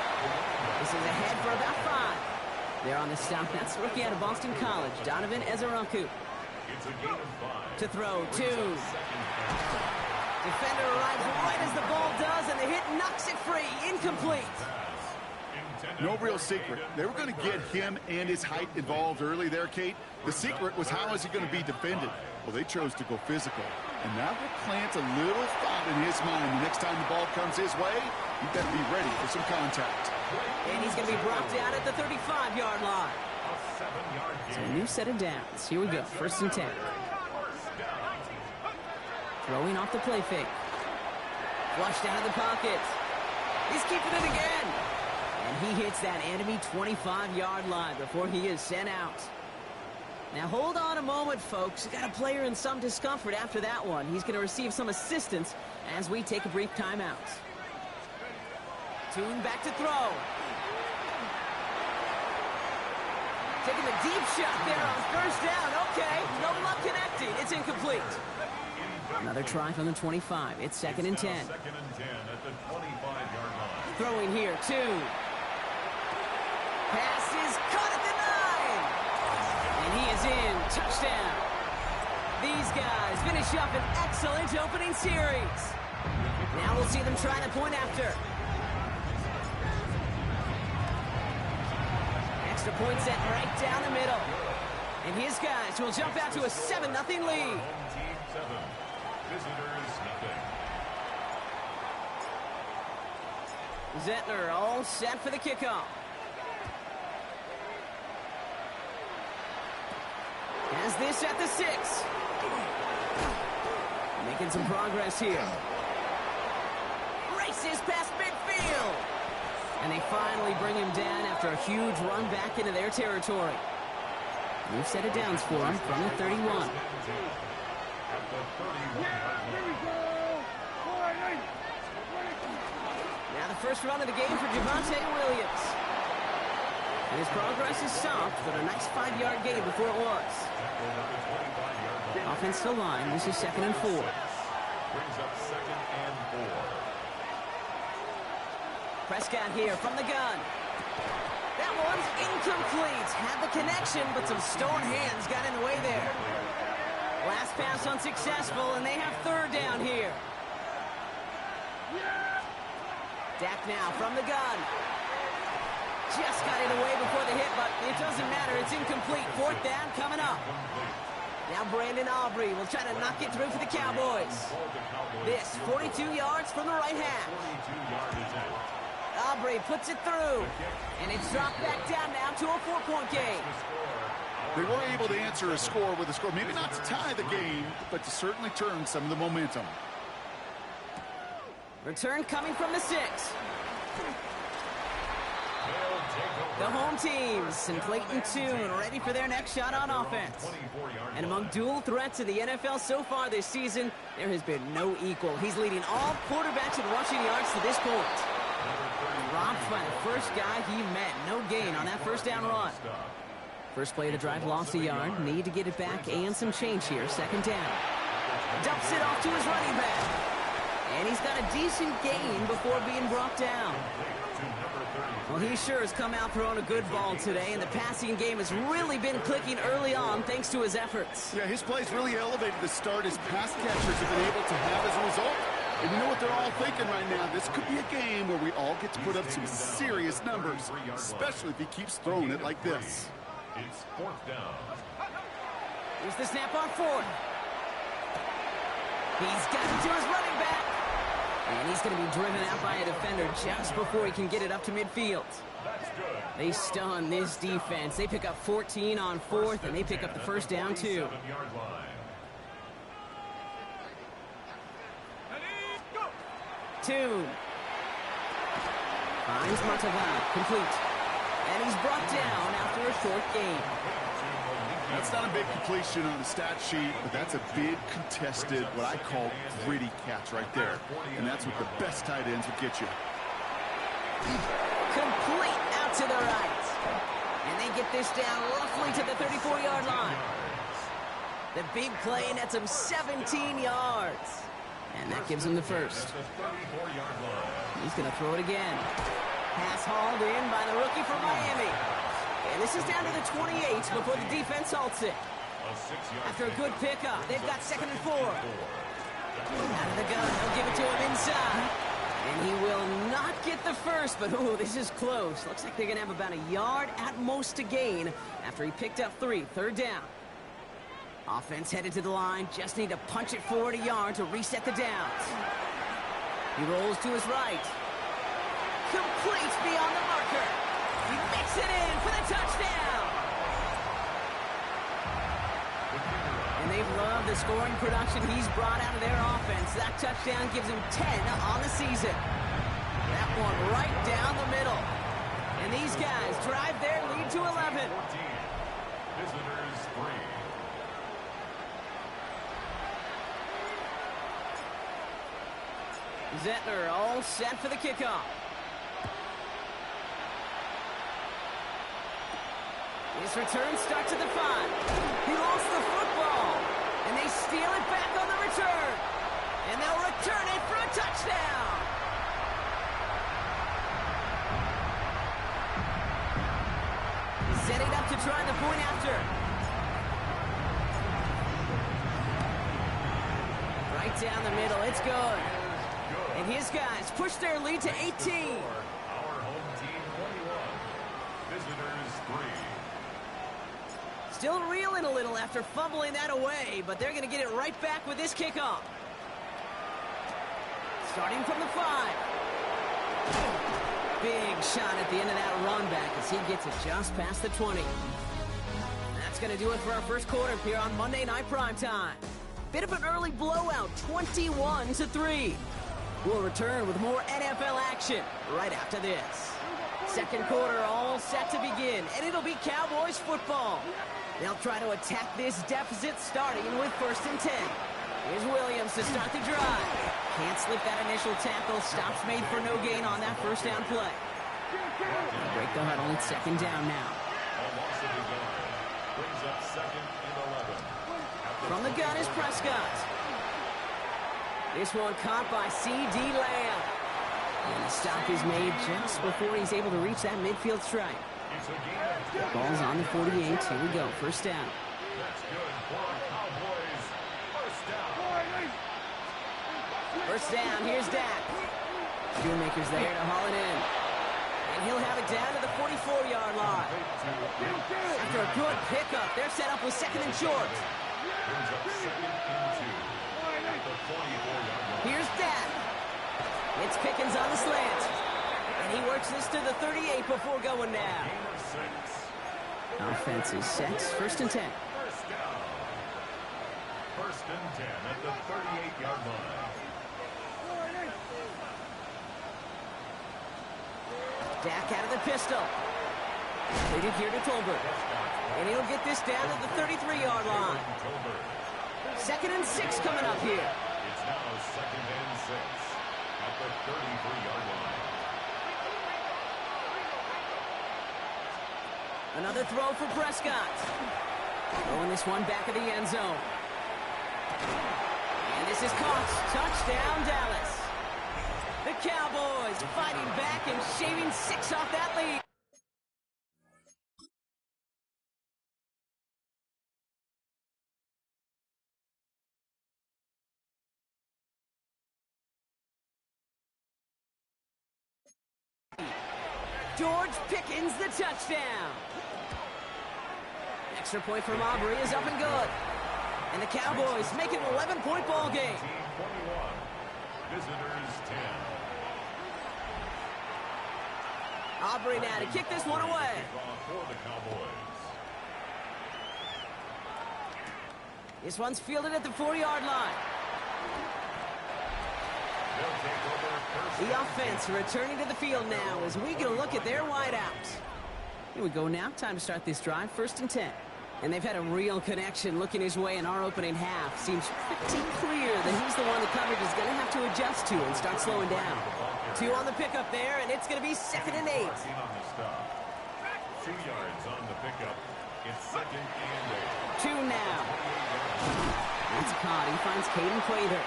This is ahead for about 5. They're on the stop. That's rookie out of Boston College, Donovan Ezeraku. It's a gain of 5. To throw, 2. Defender arrives right as the ball does, and the hit knocks it free. Incomplete. No real secret. They were going to get him and his height involved early there, Kate. The secret was how is he going to be defended? Well, they chose to go physical. And that will plant a little thought in his mind. The next time the ball comes his way, he better be ready for some contact. And he's going to be brought down at the 35-yard line. So a new set of downs. Here we go. 1st and 10. Throwing off the play fake. Flushed out of the pocket. He's keeping it again. And he hits that enemy 25-yard line before he is sent out. Now hold on a moment, folks. We got a player in some discomfort after that one. He's going to receive some assistance as we take a brief timeout. Tune back to throw. Taking the deep shot there on 1st down. Okay, no luck connecting. It's incomplete. Another try from the 25. It's 2nd and 10. 2nd and 10 at the 25-yard line. Throwing here, 2. Pass is caught at the 9. And he is in. Touchdown. These guys finish up an excellent opening series. Now we'll see them try the point after. Extra point set right down the middle. And his guys will jump out to a 7-0 lead. Home team 7. Visitors nothing. Zettler all set for the kickoff. Has this at the 6. Making some progress here. Races past midfield. And they finally bring him down after a huge run back into their territory. New set of downs for him from the 31. Now the first run of the game for Javonte Williams. And his progress is stopped, but a nice 5-yard gain before it was. Offense to line. This is 2nd and 4. Brings up 2nd and 4. Prescott here from the gun. That one's incomplete. Had the connection, but some stone hands got in the way there. Last pass unsuccessful, and they have 3rd down here. Dak now from the gun. Just got it away before the hit, but it doesn't matter. It's incomplete. 4th down coming up. Now Brandon Aubrey will try to knock it through for the Cowboys. This 42 yards from the right half. Aubrey puts it through, and it's dropped back down now to a 4-point game. They were able to answer a score with a score, maybe not to tie the game, but to certainly turn some of the momentum. Return coming from the 6. The home teams and Clayton Tune ready for their next shot on offense. And among dual threats in the NFL so far this season, there has been no equal. He's leading all quarterbacks in rushing yards to this point. Dropped by the first guy he met. No gain on that first down run. First play of the drive lost a yard. Need to get it back and some change here. Second down. Dumps it off to his running back. And he's got a decent gain before being brought down. Well, he sure has come out throwing a good ball today, and the passing game has really been clicking early on thanks to his efforts. Yeah, his plays really elevated the start his pass catchers have been able to have as a result. And you know what they're all thinking right now? This could be a game where we all get to put up some serious numbers, especially if he keeps throwing it like this. It's 4th down. Here's the snap on 4th. He's got it to his running back. And he's going to be driven out by a defender just before he can get it up to midfield. They stun this defense. They pick up 14 on 4th, and they pick up the first down, too. Tune. Finds Montalvan. Complete. And he's brought down after a short gain. That's not a big completion on the stat sheet, but that's a big contested, what I call gritty catch right there. And that's what the best tight ends will get you. Complete out to the right. And they get this down roughly to the 34-yard line. The big play nets him 17 yards. And that gives him the first. He's going to throw it again. Pass hauled in by the rookie from Miami. And this is down to the 28 before the defense halts it. After a good pickup, they've got 2nd and 4. Out of the gun, they'll give it to him inside. And he will not get the first, but ooh, this is close. Looks like they're going to have about a yard at most to gain after he picked up 3. 3rd down. Offense headed to the line. Just need to punch it forward a yard to reset the downs. He rolls to his right. Complete beyond the marker. He makes it in for the touchdown. And they've loved the scoring production he's brought out of their offense. That touchdown gives him 10 on the season. That one right down the middle. And these guys drive their lead to 11. Visitors 3. Zettler all set for the kickoff. His return starts at the 5. He lost the football. And they steal it back on the return. And they'll return it for a touchdown. Setting up to try the point after. Right down the middle. It's good. And his guys push their lead to 18. Our home team 21. Visitors 3. Still reeling a little after fumbling that away, but they're going to get it right back with this kickoff. Starting from the 5. Big shot at the end of that run back as he gets it just past the 20. That's going to do it for our first quarter here on Monday Night Primetime. Bit of an early blowout, 21-3. We'll return with more NFL action right after this. Second quarter all set to begin, and it'll be Cowboys football. They'll try to attack this deficit starting with 1st and 10. Here's Williams to start the drive. Can't slip that initial tackle. Stops made for no gain on that first down play. Break the huddle. It's 2nd down now. Brings up 2nd and 11. From the gun is Prescott. This one caught by C.D. Lamb. And the stop is made just before he's able to reach that midfield strike. Ball's on the 48. Here we go. First down. That's good for Cowboys. First down. First down. Here's Dak. Shoemaker's there to haul it in. And he'll have it down to the 44-yard line. After a good pickup, they're set up with 2nd and short. Brings up 2nd and 2. At the 44-yard line. Here's Dak. It's Pickens on the slant. And he works this to the 38 before going down. Offense is set. 1st and 10. First down. 1st and 10 at the 38-yard line. Back out of the pistol. Leading here to Tolbert. And he'll get this down to the 33-yard line. 2nd and 6 coming up here. It's now 2nd and 6 at the 33-yard line. Another throw for Prescott. Throwing this one back of the end zone. And this is caught. Touchdown, Dallas. The Cowboys fighting back and shaving 6 off that lead. George Pickens, the touchdown. Extra point from Aubrey is up and good. And the Cowboys make it an 11-point ball game. 21. Visitors 10. Aubrey now to kick this one away. For the Cowboys. This one's fielded at the 4-yard line. They'll take over first. The offense returning to the field now as we get a look at their wideouts. Here we go now. Time to start this drive. 1st and 10. And they've had a real connection looking his way in our opening half. Seems pretty clear that he's the one the coverage is going to have to adjust to and start slowing down. 2 on the pickup there, and it's going to be 2nd and 8. 2 yards on the pickup. It's 2nd and 8. 2 now. It's caught. He finds Caden Prather.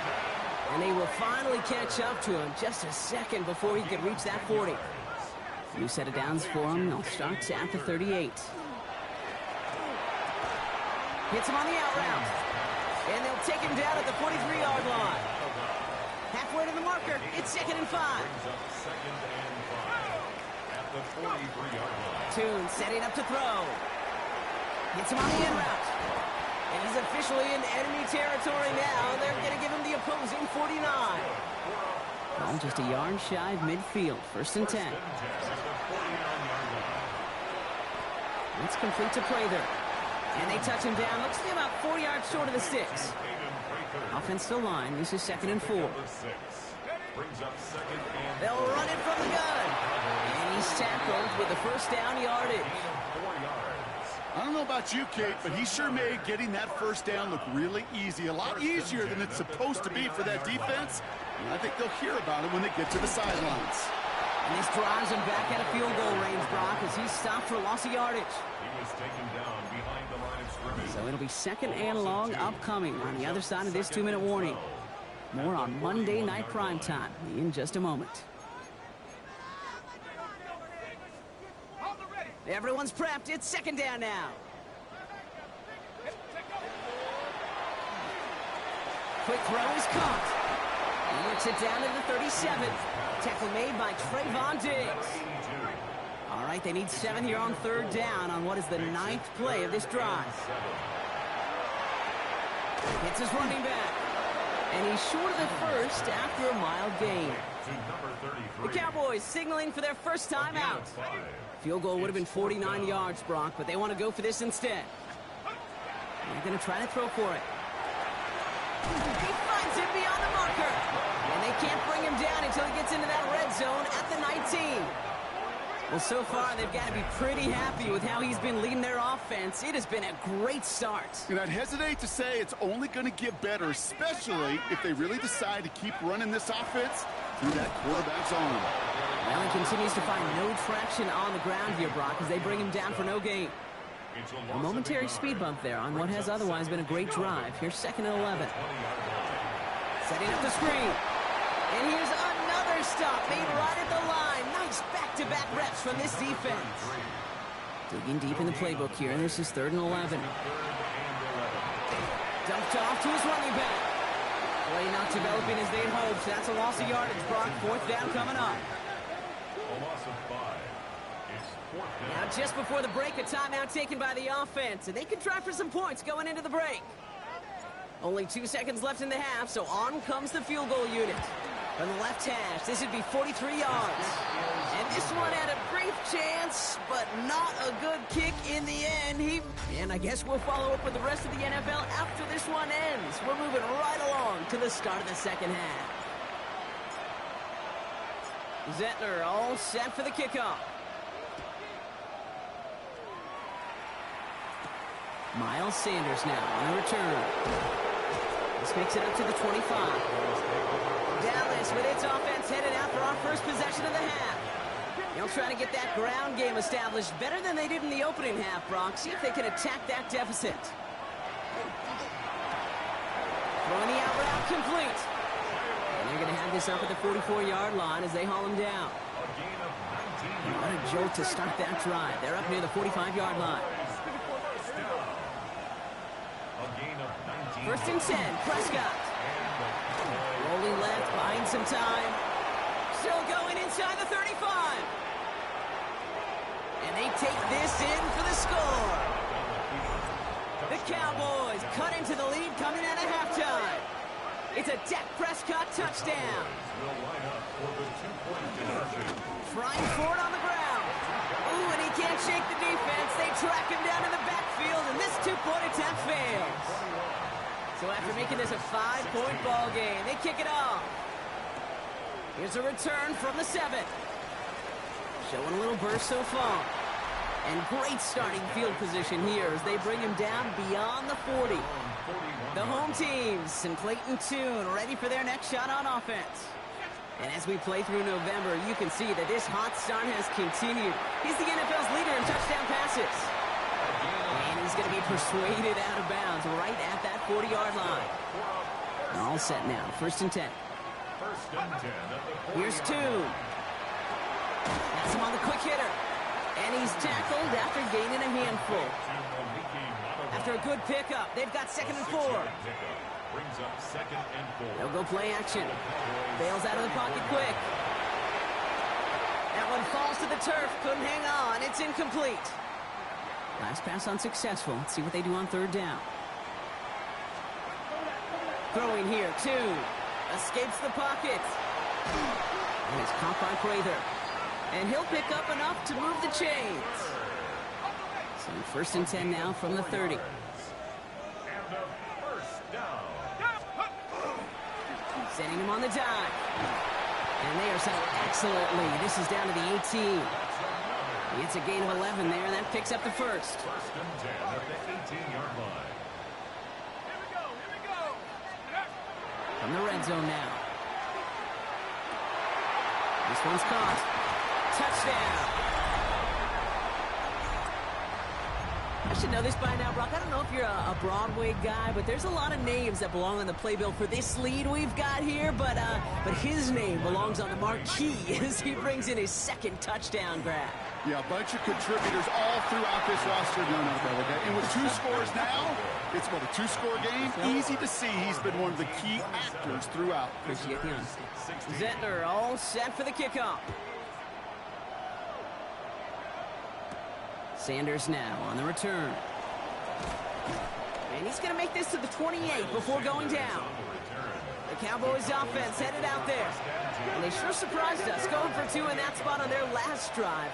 And they will finally catch up to him just a second before he could reach that 40. New set of downs for him. They'll start at the 38. Hits him on the out route. And they'll take him down at the 43-yard line. Halfway to the marker. It's 2nd and 5. Brings up 2nd and 5 at the 43-yard line. Tune setting up to throw. Hits him on the in route. And he's officially in enemy territory now. They're going to give him the opposing 49. Well, just a yard shy of midfield. 1st and 10. It's complete to Prather. And they touch him down. Looks to be about 4 yards short of the 6. Offensive line. This is 2nd and 4. They'll run it from the gun. And he's tackled with the 1st down yardage. I don't know about you, Kate, but he sure made getting that 1st down look really easy. A lot easier than it's supposed to be for that defense. And I think they'll hear about it when they get to the sidelines. And this drives him back at a field goal range, Brock, as he's stopped for loss of yardage. He was taken down behind the line of scrimmage. So it'll be 2nd and long upcoming on the other side of this 2-minute warning. More on Monday Night Primetime in just a moment. Everyone's prepped. It's 2nd down now. Quick throw is caught. He works it down to the 37. Tackle made by Trayvon Diggs. All right, they need 7 here on 3rd down on what is the 9th play of this drive. Hits his running back. And he's short of the 1st after a mild gain. The Cowboys signaling for their 1st time out. Field goal would have been 49 yards, Brock, but they want to go for this instead. They're going to try to throw for it. He finds it beyond the marker. And they can't bring him down until he gets into that red zone at the 19. Well, so far, they've got to be pretty happy with how he's been leading their offense. It has been a great start. And I'd hesitate to say it's only going to get better, especially if they really decide to keep running this offense through that quarterback's arm. Well, he continues to find no traction on the ground here, Brock, as they bring him down for no gain. A momentary speed bump there on what has otherwise been a great drive. Here's 2nd and 11. Setting up the screen. And here's another stop made right at the line. Nice back-to-back reps from this defense. Digging deep in the playbook here, and this is 3rd and 11. Dumped off to his running back. Play not developing as they'd hoped. So that's a loss of yardage, Brock. 4th down coming up. A loss of 5. It's 4th down. Now, just before the break, a timeout taken by the offense, and they can try for some points going into the break. Only 2 seconds left in the half, so on comes the field goal unit. From the left hash, this would be 43 yards. And this one had a brief chance, but not a good kick in the end. And I guess we'll follow up with the rest of the NFL after this one ends. We're moving right along to the start of the 2nd half. Zettler all set for the kickoff. Miles Sanders now on the return. This makes it up to the 25. Dallas with its offense headed out for our first possession of the half. They'll try to get that ground game established better than they did in the opening half, Brock. See if they can attack that deficit. Throwing the out route complete. And they're going to have this up at the 44-yard line as they haul him down. What a jolt to start that drive. They're up near the 45-yard line. First and 10, Prescott. Rolling left, buying some time. Still going inside the 35. And they take this in for the score. The Cowboys cut into the lead coming out of halftime. It's a Dak Prescott touchdown. Frying Ford on the ground. Ooh, and he can't shake the defense. They track him down in the backfield, and this two-point attempt fails. So after making this a 5-point ball game, they kick it off. Here's a return from the 7. Showing a little burst so far. And great starting field position here as they bring him down beyond the 40. The home team, St. Clayton Tune, ready for their next shot on offense. And as we play through November, you can see that this hot start has continued. He's the NFL's leader in touchdown passes. And he's going to be persuaded out of bounds right at that 40-yard line. All set now, first and 10. Here's Tune. That's him on the quick hitter. And he's tackled after gaining a handful. After a good pickup, they've got 2nd and 4. They'll go play action. Bails out of the pocket quick. That one falls to the turf. Couldn't hang on. It's incomplete. Last pass unsuccessful. Let's see what they do on 3rd down. Throwing here, Tune. Escapes the pocket. And it's caught by Prather. And he'll pick up enough to move the chains. So first and 10 now from the 30. Sending him on the dive. And they are set excellently. This is down to the 18. It's a gain of 11 there, and that picks up the first. First and 10 at the 18-yard line. Here we go. From the red zone now. This one's caught. Touchdown. I should know this by now, Brock. I don't know if you're a Broadway guy, but there's a lot of names that belong on the playbill for this lead we've got here, but his name belongs on the marquee as he brings in his 2nd touchdown grab. Yeah, a bunch of contributors all throughout this roster. No, brother. And with 2 scores now, it's what, a 2-score game? Easy to see he's been one of the key actors throughout. Appreciate the honesty. Zettler all set for the kickoff. Sanders now on the return. And he's going to make this to the 28 before going down. The Cowboys offense headed out there. And they sure surprised us going for 2 in that spot on their last drive.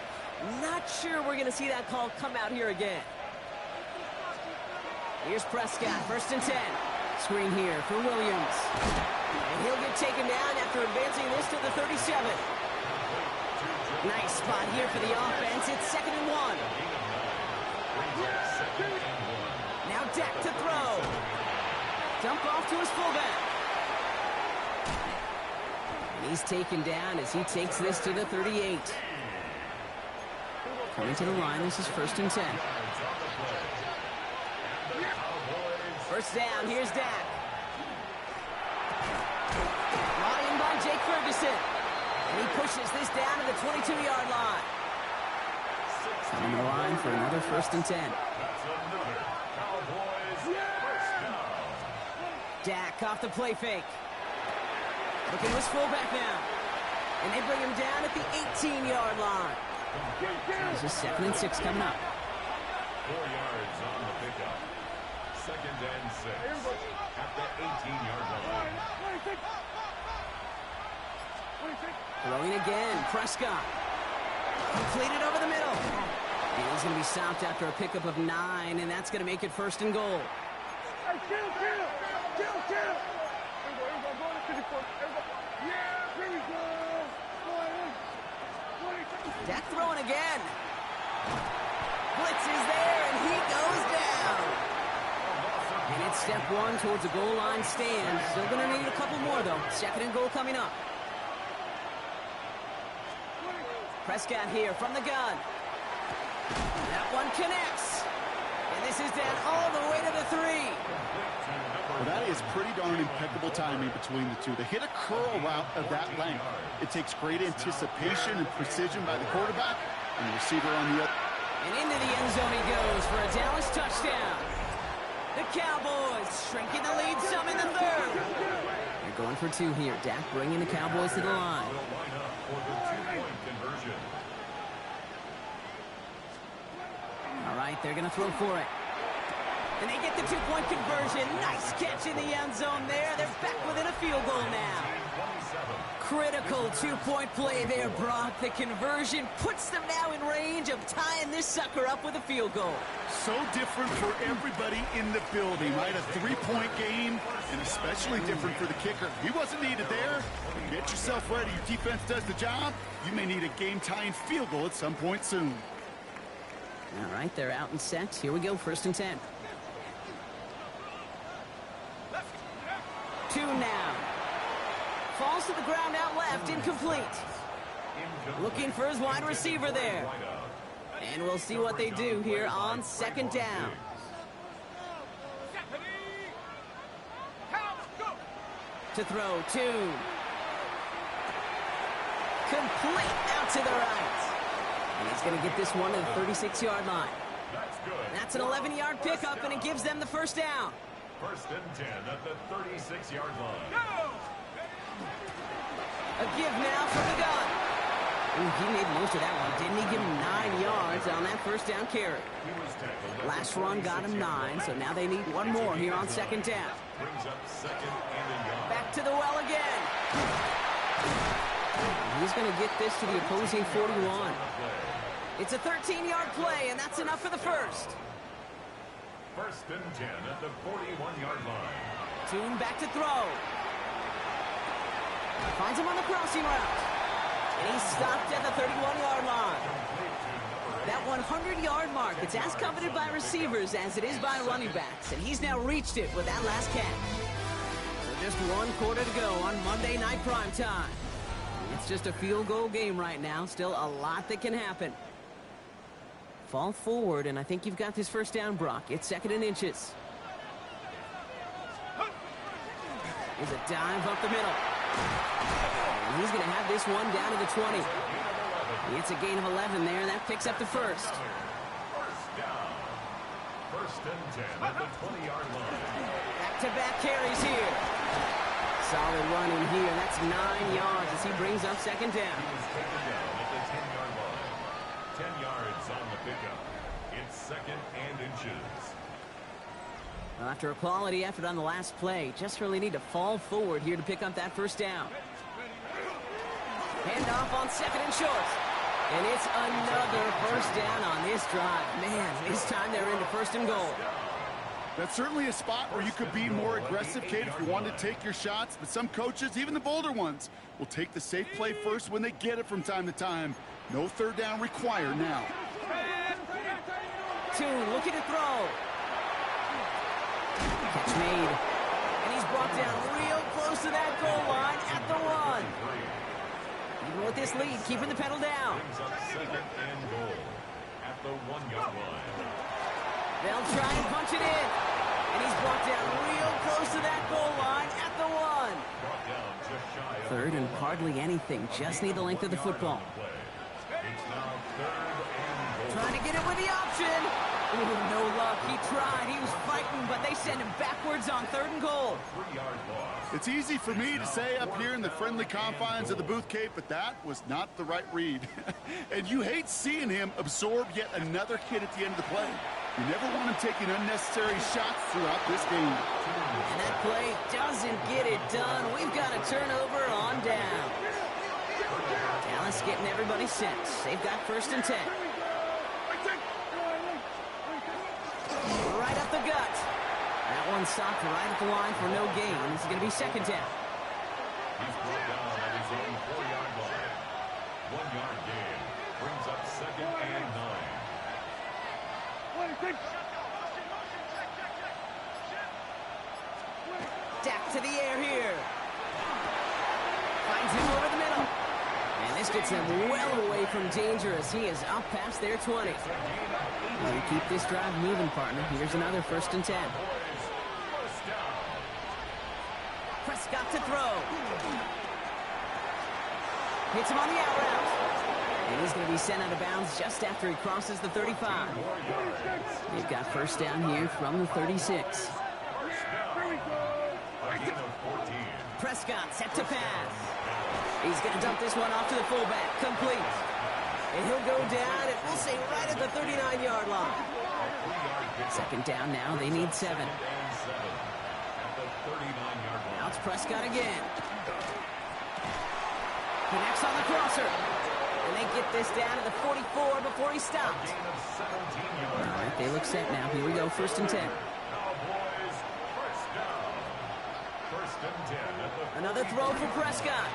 Not sure we're going to see that call come out here again. Here's Prescott, first and 10. Screen here for Williams. And he'll get taken down after advancing this to the 37. Nice spot here for the offense. It's 2nd and 1. Now Dak to throw. Dump off to his fullback. And he's taken down as he takes this to the 38. Coming to the line, this is first and 10. First down, here's Dak. Brought in by Jake Ferguson. And he pushes this down to the 22-yard line. Coming to the line for another first and 10. Dak off the play fake. Looking to his fullback now. And they bring him down at the 18-yard line. This is 2nd and 6 coming up. 4 yards on the pickup. 2nd and 6 at the 18-yard line. Throwing again, Prescott. Completed over the middle. And he's going to be stopped after a pickup of 9, and that's going to make it first and goal. Dak throwing again. Blitz is there, and he goes down. And it's step one towards a goal line stand. Still going to need a couple more, though. Second and goal coming up. Prescott here from the gun. That one connects. And this is down all the way to the 3. Well, that is pretty darn impeccable timing between the two. They hit a curl route of that length. It takes great anticipation and precision by the quarterback and the receiver on the other. And into the end zone he goes for a Dallas touchdown. The Cowboys shrinking the lead some in the third. They're going for 2 here. Dak bringing the Cowboys to the line. All right, they're going to throw for it. And they get the 2-point conversion. Nice catch in the end zone there. They're back within a field goal now. Critical 2-point play there, Brock. The conversion puts them now in range of tying this sucker up with a field goal. So different for everybody in the building, right? A 3-point game, and especially different for the kicker. He wasn't needed there. Get yourself ready. Your defense does the job. You may need a game-tying field goal at some point soon. All right, they're out and set. Here we go, 1st and 10. 2 now. Falls to the ground out left, incomplete. Looking for his wide receiver there. And we'll see what they do here on 2nd down. To throw, 2. Complete out to the right. And he's going to get this one to the 36-yard line. That's an 11-yard pickup, and it gives them the 1st down. 1st and 10 at the 36-yard line. A give now from the gun. Ooh, he made most of that one, didn't he? Give him 9 yards on that 1st down carry. Last run got him 9, so now they need one more here on 2nd down. Back to the well again. He's going to get this to the opposing 41. It's a 13-yard play, and that's enough for the 1st. 1st and 10 at the 41-yard line. Tune back to throw. Finds him on the crossing route. And he's stopped at the 31-yard line. That 100-yard mark, it's as coveted by receivers as it is by running backs. And he's now reached it with that last catch. So just 1 quarter to go on Monday Night Prime Time. It's just a field goal game right now. Still a lot that can happen. Fall forward, and I think you've got this 1st down, Brock. It's 2nd and inches. There's a dive up the middle. And he's going to have this one down to the 20. It's a gain of 11 there, and that picks up the 1st. 1st down. 1st and 10 at the 20-yard line. Back-to-back carries here. Solid run in here. That's 9 yards as he brings up 2nd down. He was taken down at the 10-yard line. 10 yards on the pickup. It's 2nd and inches. Well, after a quality effort on the last play, just really need to fall forward here to pick up that 1st down. Handoff on 2nd and short. And it's another 1st down on this drive. Man, this time they're into 1st and goal. That's certainly a spot where you could be more aggressive, Kate, if you wanted to take your shots. But some coaches, even the bolder ones, will take the safe play first when they get it from time to time. No 3rd down required now. Tune looking to throw. Catch made. And he's brought down real close to that goal line at the 1. Even with this lead, keeping the pedal down. Brings up 2nd and goal at the 1-yard line. They'll try and punch it in. And he's brought down real close to that goal line at the 1. Brought down just shy of 3rd and hardly anything. Just need the length of the football. It's now 3rd and goal. Trying to get it with the option. Ooh, no luck. He tried. He was fighting, but they send him backwards on 3rd and goal. 3-yard loss. It's easy for me to say up here in the friendly confines of the booth, Kate, but that was not the right read. And you hate seeing him absorb yet another hit at the end of the play. You never want him taking unnecessary shots throughout this game. And that play doesn't get it done. We've got a turnover on down. Dallas getting everybody set. They've got 1st and 10. Right up the gut. That one stopped right at the line for no gain. This is going to be 2nd down. He's brought down at his own 4-yard line. 1-yard gain. Brings up 2nd and 9. Dak to the air here. Finds him over the middle. And this gets him well away from danger as he is up past their 20. Well, keep this drive moving, partner. Here's another 1st and 10. Prescott to throw. Hits him on the out route. And he's going to be sent out of bounds just after he crosses the 35. They've got 1st down here from the 36. Prescott set to pass. He's going to dump this one off to the fullback. Complete. And he'll go down, and we'll say right at the 39-yard line. 2nd down now. They need 7. Now it's Prescott again. Connects on the crosser. And they get this down to the 44 before he stopped. All right, they look set now. Here we go, 1st and 10. Another throw for Prescott.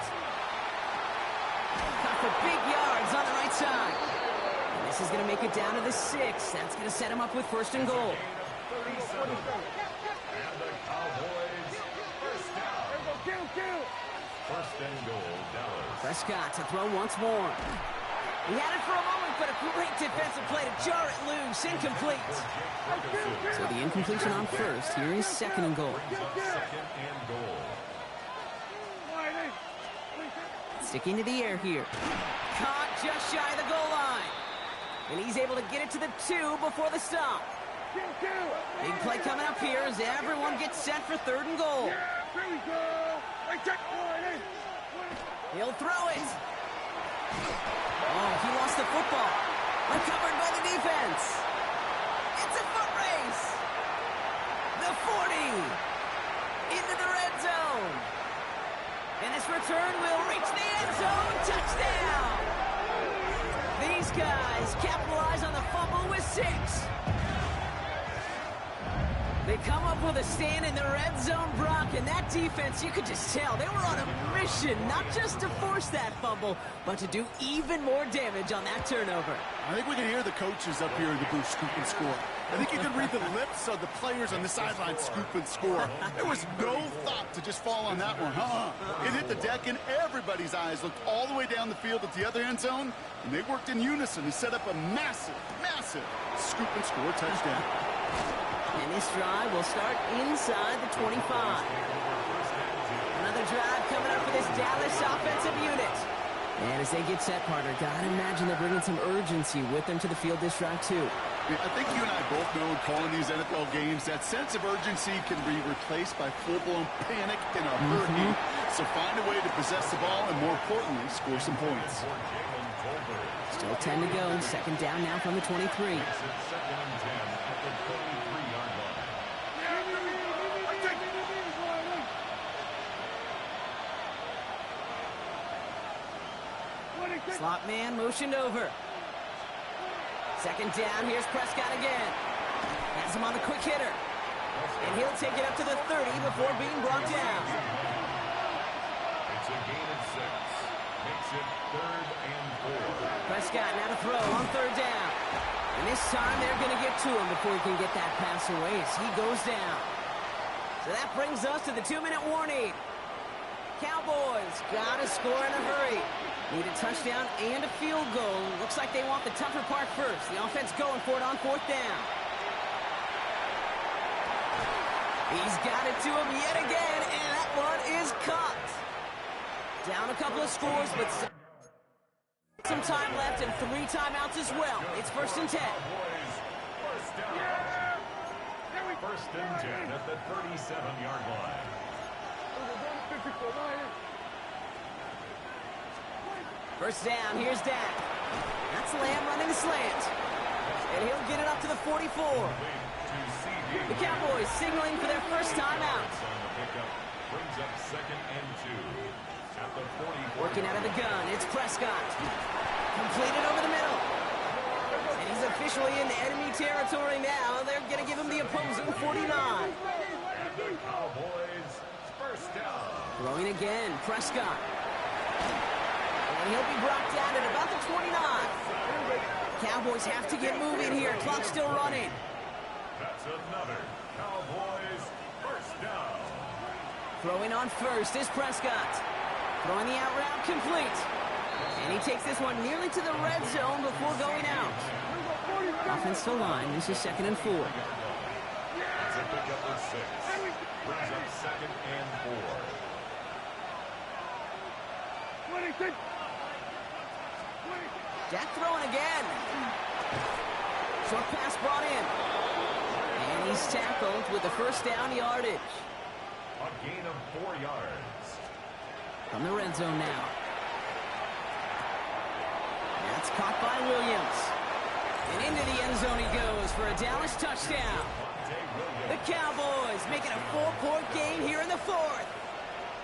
Caught for big yards on the right side. And this is going to make it down to the 6. That's going to set him up with 1st and goal. Prescott to throw once more. He had it for a moment, but a great defensive play to jar it loose. Incomplete. So the incompletion on 1st. Here is 2nd and goal. Sticking to the air here. Caught just shy of the goal line. And he's able to get it to the 2 before the stop. Big play coming up here as everyone gets set for 3rd and goal. He'll throw it. Oh, he lost the football. Recovered by the defense. It's a foot race. The 40. Into the red zone. And this return will reach the end zone. Touchdown. These guys capitalize on the fumble with 6. They come up with a stand in the red zone, Brock, and that defense, you could just tell, they were on a mission, not just to force that fumble, but to do even more damage on that turnover. I think we can hear the coaches up here in the booth scoop and score. I think you can read the lips of the players on the sideline scoop and score. There was no thought to just fall on that one, It hit the deck, and everybody's eyes looked all the way down the field at the other end zone, and they worked in unison to set up a massive, massive scoop and score touchdown. And this drive will start inside the 25. Another drive coming up for this Dallas offensive unit. And as they get set, partner, gotta imagine they're bringing some urgency with them to the field this drive, too. I think you and I both know in calling these NFL games that sense of urgency can be replaced by full-blown panic in a hurry. So find a way to possess the ball and, more importantly, score some points. Still 10 to go. 2nd down now from the 23. Slot man motioned over. 2nd down. Here's Prescott again. Has him on the quick hitter. And he'll take it up to the 30 before being brought down. It's a gain of 6. Makes it 3rd and 4. Prescott now to throw on 3rd down. And this time they're going to get to him before he can get that pass away as he goes down. So that brings us to the 2-minute warning. Cowboys got to score in a hurry. Need a touchdown and a field goal. Looks like they want the tougher part first. The offense going for it on 4th down. He's got it to him yet again, and that one is caught. Down a couple of scores, but some time left and 3 timeouts as well. It's 1st and 10. First and 10 at the 37-yard line. First down, here's Dak. That's Lamb running the slant. And he'll get it up to the 44. The Cowboys signaling for their first timeout. Brings up 2nd and 2. At the 44. Working out of the gun, it's Prescott. Completed over the middle. And he's officially in enemy territory now. They're going to give him the opposing 49. And the Cowboys first down. Throwing again, Prescott. And he'll be brought down at about the 29. Cowboys have to get moving here. Clock's still running. That's another Cowboys first down. Throwing on first is Prescott. Throwing the out route complete. And he takes this one nearly to the red zone before going out. Offensive line, this is 2nd and 4. It's a pick up with 6. Brings up 2nd and 4. Dak throwing again. Short pass brought in. And he's tackled with the first down yardage. A gain of 4 yards. From the red zone now. That's caught by Williams. And into the end zone he goes for a Dallas touchdown. The Cowboys making a 4-point game here in the 4th.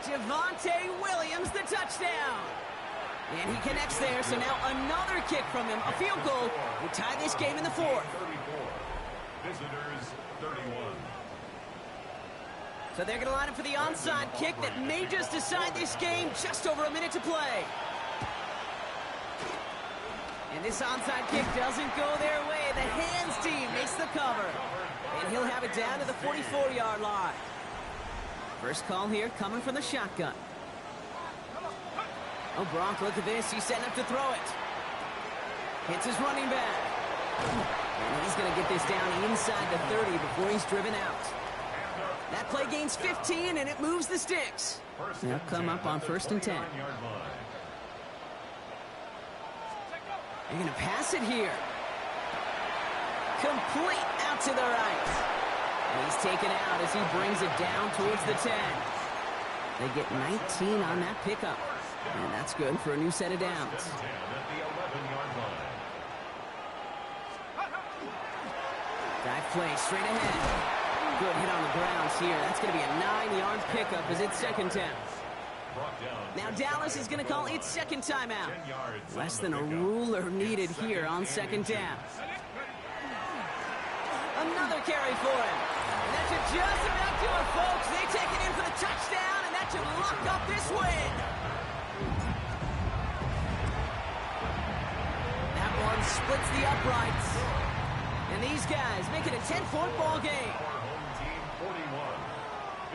Javonte Williams, the touchdown. And he connects there, so now another kick from him. A field goal would tie this game in the 4th. 34. Visitors 31. So they're going to line up for the onside kick that may just decide this game. Just over a minute to play. And this onside kick doesn't go their way. The hands team makes the cover. And he'll have it down to the 44-yard line. First call here coming from the shotgun. Oh, Gronk, look at this. He's setting up to throw it. Hits his running back. And he's going to get this down inside the 30 before he's driven out. That play gains 15, and it moves the sticks. They'll come up on 1st and 10. They're going to pass it here. Complete out to the right. And he's taken out as he brings it down towards the 10. They get 19 on that pickup. And that's good for a new set of downs. Dive play straight ahead. Good hit on the grounds here. That's going to be a 9-yard pickup as it's 2nd down. Now Dallas is going to call its 2nd timeout. Less than a ruler needed here on 2nd down. Another carry for him. And that should just about do it, folks. They take it in for the touchdown, and that should lock up this win. That one splits the uprights. And these guys make it a 10-point ball game. Home team 41.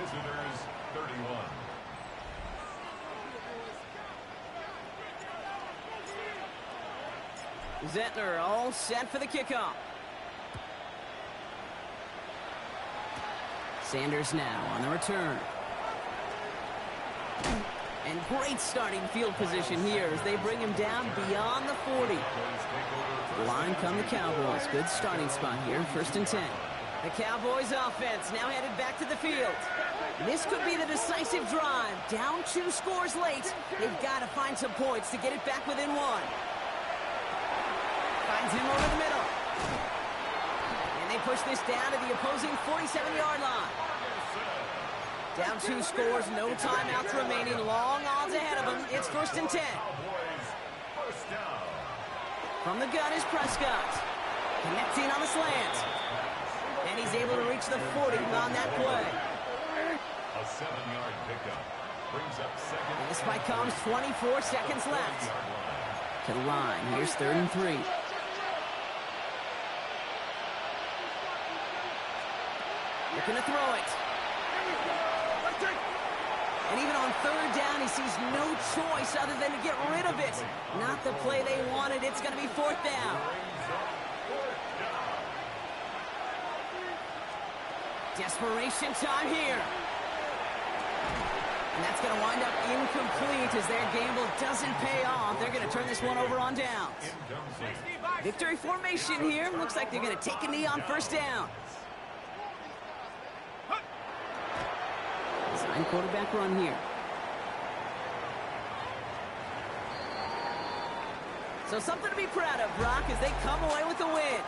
Visitors 31. Zettler all set for the kickoff. Sanders now on the return. And great starting field position here as they bring him down beyond the 40. Line come the Cowboys. Good starting spot here, 1st and 10. The Cowboys offense now headed back to the field. This could be the decisive drive. Down 2 scores late. They've got to find some points to get it back within 1. Finds him over the middle. And they push this down to the opposing 47-yard line. Down 2 scores, no timeouts remaining. Long odds ahead of them. It's 1st and 10. From the gun is Prescott. Connecting on the slant. And he's able to reach the 40 on that play. A 7-yard pickup. Brings up 2nd. And this fight comes 24 seconds left. To the line. Here's 3rd and 3. Looking to throw it. And even on 3rd down, he sees no choice other than to get rid of it. Not the play they wanted. It's going to be 4th down. Desperation time here. And that's going to wind up incomplete as their gamble doesn't pay off. They're going to turn this one over on downs. Victory formation here. Looks like they're going to take a knee on 1st down. Design quarterback run here. So something to be proud of, Brock, as they come away with the win.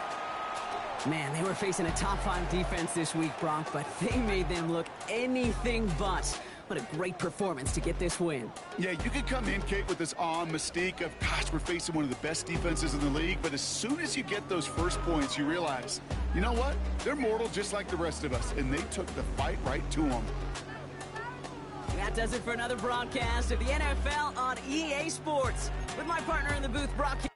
Man, they were facing a top 5 defense this week, Brock, but they made them look anything but. What a great performance to get this win. Yeah, you could come in, Kate, with this awe and mystique of, gosh, we're facing one of the best defenses in the league, but as soon as you get those first points, you realize, you know what? They're mortal just like the rest of us, and they took the fight right to them. That does it for another broadcast of the NFL on EA Sports. With my partner in the booth, broadcast.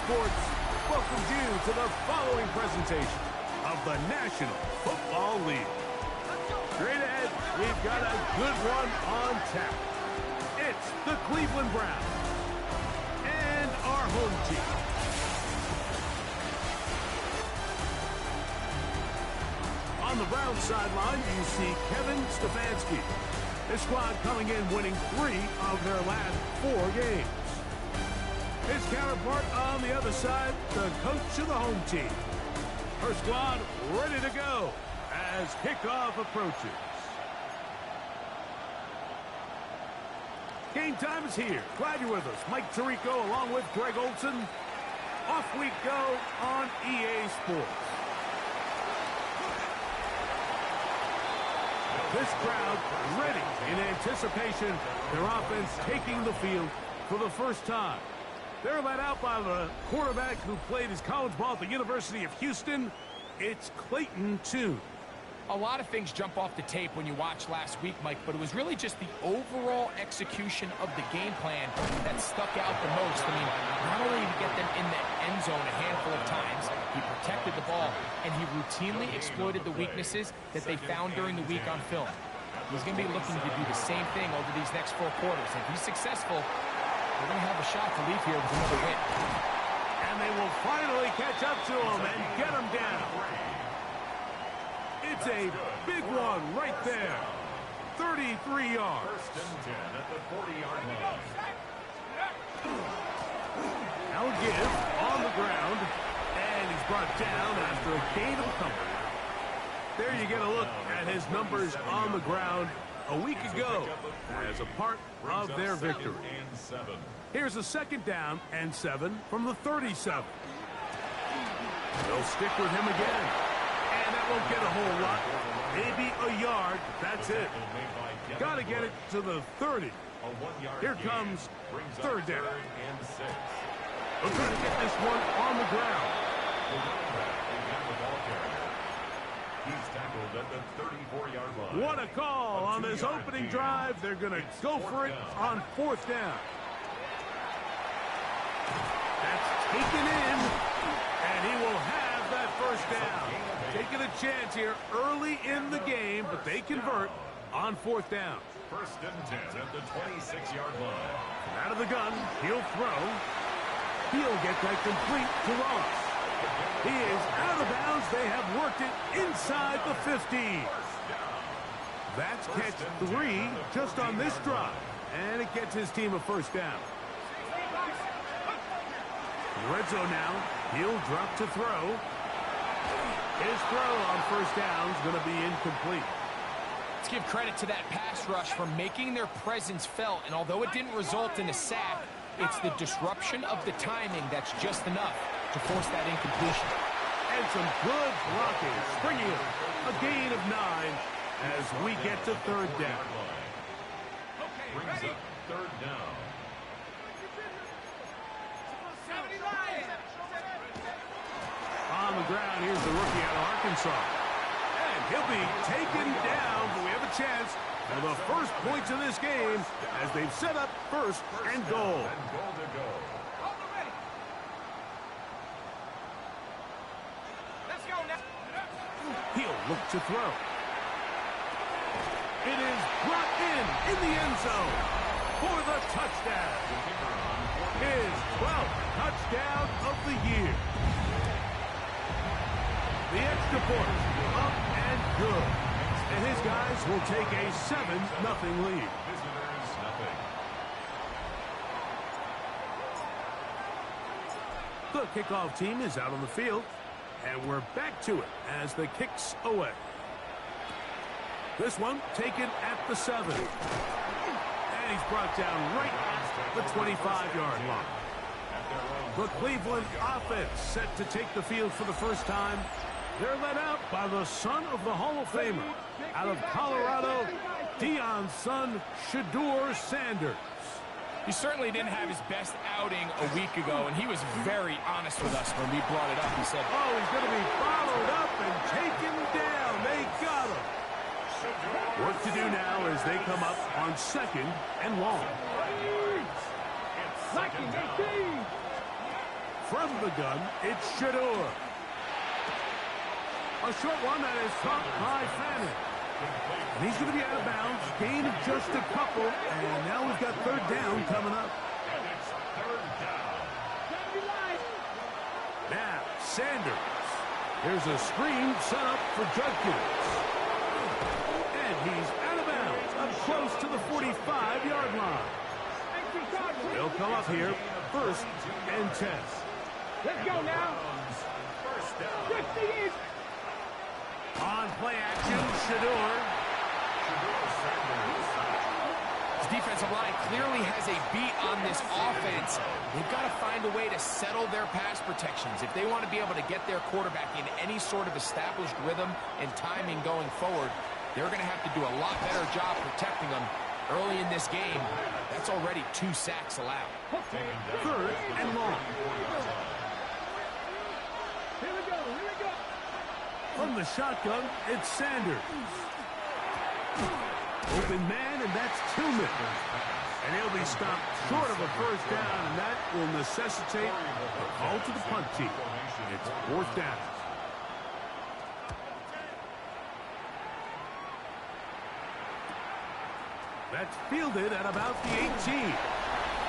Sports welcomes you to the following presentation of the National Football League. Straight ahead, we've got a good one on tap. It's the Cleveland Browns and our home team. On the Browns sideline, you see Kevin Stefanski. His squad coming in winning 3 of their last 4 games. His counterpart on the other side, the coach of the home team. Her squad ready to go as kickoff approaches. Game time is here. Glad you're with us. Mike Tirico along with Greg Olson. Off we go on EA Sports. This crowd ready in anticipation. Their offense taking the field for the first time. They're led out by the quarterback who played his college ball at the University of Houston. It's Clayton Tune. A lot of things jump off the tape when you watch last week, Mike, but it was really just the overall execution of the game plan that stuck out the most. I mean, not only did he get them in the end zone a handful of times, he protected the ball, and he routinely exploited the weaknesses that they found during the week on film. He's going to be looking to do the same thing over these next 4 quarters. If he's successful, they're going to have a shot to leave here with another win. And they will finally catch up to him and get him down. It's a big one right there. 33 yards. First and 10 at the 40-yard line. Now give on the ground, and he's brought down after a gain of a couple. There you get a look at his numbers on the ground a week ago as a part of their victory. Here's a 2nd down and 7 from the 37. They'll stick with him again. And that won't get a whole lot. Maybe a yard. That's it. Got to get it to the 30. Here comes 3rd down. They'll try to get this one on the ground. He's tackled at the 34-yard line. What a call on this opening drive. They're going to go for it on 4th down. That's taken in, and he will have that 1st down. Taking a chance here early in the game, but they convert on 4th down. First and 10 at the 26-yard line. Out of the gun, he'll throw. He'll get that complete to Ross. He is out of bounds. They have worked it inside the 50. That's catch 3 just on this drive. And it gets his team a 1st down. In the red zone now, he'll drop to throw. His throw on 1st down is going to be incomplete. Let's give credit to that pass rush for making their presence felt, and although it didn't result in a sack, it's the disruption of the timing that's just enough to force that incompletion. And some good blocking, springing it. A gain of 9 as we get to 3rd down. Brings up 3rd down. On the ground, here's the rookie out of Arkansas. And he'll be taken down, but we have a chance for the first points of this game as they've set up 1st and goal. He'll look to throw. It is brought in the end zone for the touchdown. His 12th touchdown of the year. The extra point up and good. And his guys will take a 7-0 lead. Visitors, nothing. The kickoff team is out on the field. And we're back to it as the kick's away. This one taken at the 7. And he's brought down right at the 25-yard line. The Cleveland offense set to take the field for the first time. They're led out by the son of the Hall of Famer. Out of Colorado, Deion's son, Shedeur Sanders. He certainly didn't have his best outing a week ago, and he was very honest with us when we brought it up. He said, oh, he's going to be followed up and taken down. They got him. Work to do now as they come up on 2nd and long. From the gun, it's Shedeur. A short one that is caught by Fannin. And he's going to be out of bounds. Gain of just a couple. And now we've got third down coming up. Now, Sanders. Here's a screen set up for Judkins. And he's out of bounds, up close to the 45-yard line. They'll come up here, 1st and 10. Let's go now. On play action, Shedeur. His defensive line clearly has a beat on this offense. They've got to find a way to settle their pass protections. If they want to be able to get their quarterback in any sort of established rhythm and timing going forward, they're going to have to do a lot better job protecting them early in this game. That's already 2 sacks allowed. 3rd and long. Here we go. From the shotgun, it's Sanders. Open man, and that's Tillman. And he'll be stopped short of a first down, and that will necessitate a call to the punt team. It's 4th down. That's fielded at about the 18.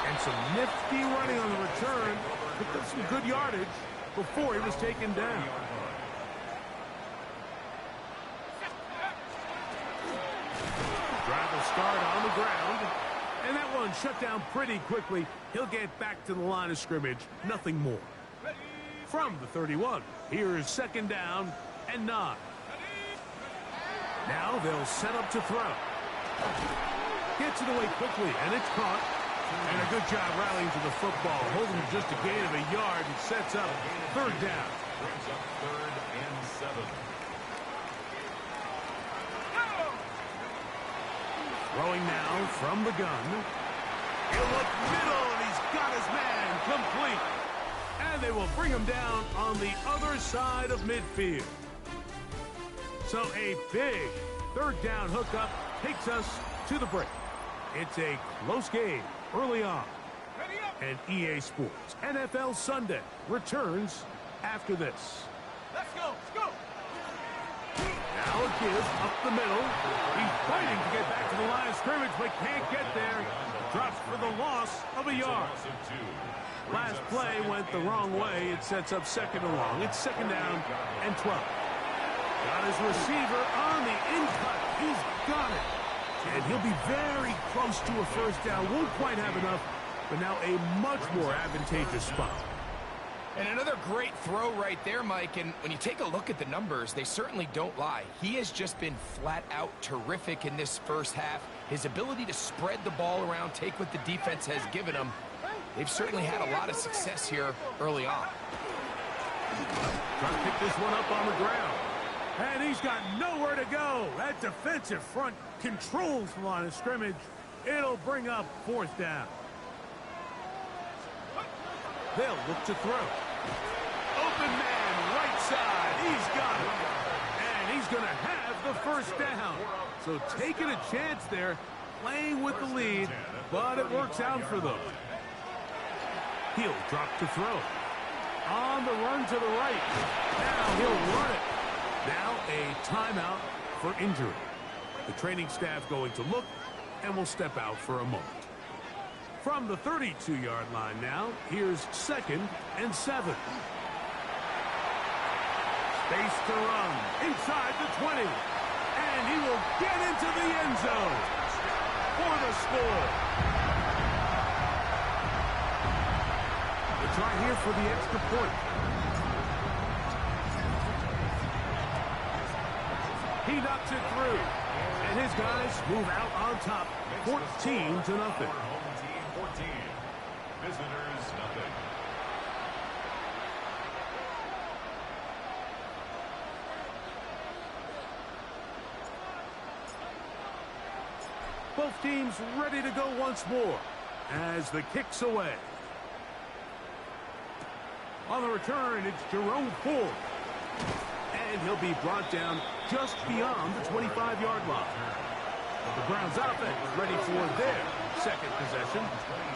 And some nifty running on the return. Picked up some good yardage before he was taken down. Drive will start on the ground. And that one shut down pretty quickly. He'll get back to the line of scrimmage. Nothing more. From the 31, here is 2nd down and 9. Now they'll set up to throw. Gets it away quickly, and it's caught. And a good job rallying to the football, holding just a gain of a yard, and sets up 3rd down. Brings up 3rd and 7. Throwing now from the gun. He'll look middle, and he's got his man complete. And they will bring him down on the other side of midfield. So a big 3rd down hookup takes us to the break. It's a close game early on. And EA Sports NFL Sunday returns after this. Let's go. Now a give up the middle. He's fighting to get back to the line of scrimmage, but can't get there. Drops for the loss of a yard. Last play went the wrong way. It sets up 2nd and long. It's 2nd down and 12. Got his receiver on the in-cut. He's got it. And he'll be very close to a first down. Won't quite have enough, but now a much more advantageous spot. And another great throw right there, Mike. And when you take a look at the numbers, they certainly don't lie. He has just been flat out terrific in this first half. His ability to spread the ball around, take what the defense has given him. They've certainly had a lot of success here early on. Trying to pick this one up on the ground. And he's got nowhere to go. That defensive front controls the line of scrimmage. It'll bring up 4th down. They'll look to throw. Open man, right side. He's got it. And he's going to have the first down. So taking a chance there, playing with the lead, but it works out for them. He'll drop to throw. On the run to the right. Now he'll run it. Now a timeout for injury. The training staff going to look and will step out for a moment. From the 32-yard line now, here's 2nd and 7. Space to run inside the 20. And he will get into the end zone for the score. The try here for the extra point. He knocks it through. And his guys move out on top, 14-0. 14. Visitors, nothing. Both teams ready to go once more as the kick's away. On the return, it's Jerome Ford. And he'll be brought down just beyond the 25-yard line. The Browns offense ready for their second possession.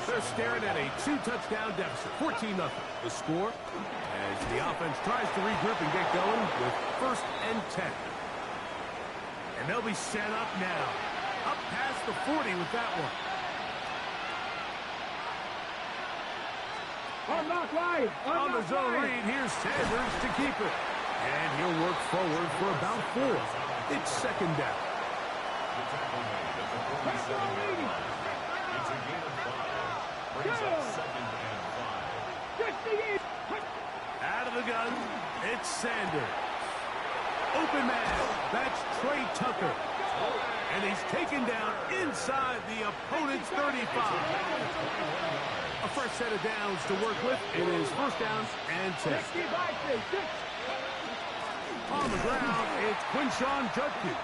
They're staring at a 2-touchdown deficit, 14-0. The score as the offense tries to regroup and get going with 1st and 10. And they'll be set up now. Up past the 40 with that one. On the zone read, here's Sanders to keep it. And he'll work forward for about 4. It's 2nd down. Out of the gun, it's Sanders. Open man, that's Trey Tucker. And he's taken down inside the opponent's 35. A fresh set of downs to work with. It is 1st down and 10. On the ground, it's Quinshon Judkins.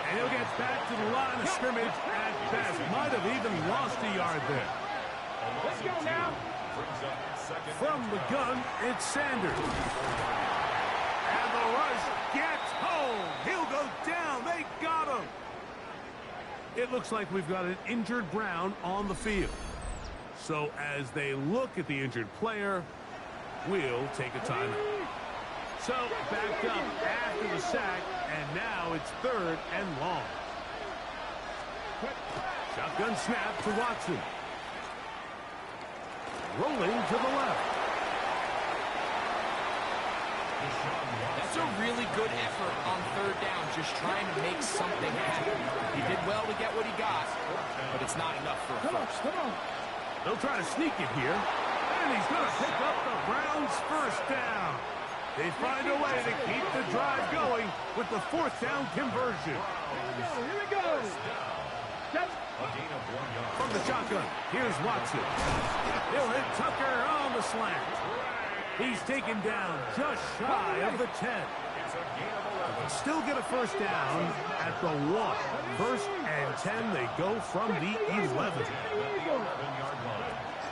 And he'll get back to the line of scrimmage at best. Might have even lost a yard there. Let's go now. From the gun, it's Sanders. And the rush gets home. He'll go down. They got him. It looks like we've got an injured Brown on the field. So as they look at the injured player, we'll take a timeout. So backed up after the sack, and now it's 3rd and long. Shotgun snap to Watson. Rolling to the left. That's a really good effort on 3rd down, just trying to make something happen. He did well to get what he got, but it's not enough for a first. They'll try to sneak it here, and he's going to pick up the Browns' 1st down. They find a way to keep the drive going with the 4th down conversion. Here we go. From the shotgun, here's Watson. He'll hit Tucker on the slant. He's taken down just shy of the 10. Still get a 1st down at the 1. 1st and 10, they go from the 11.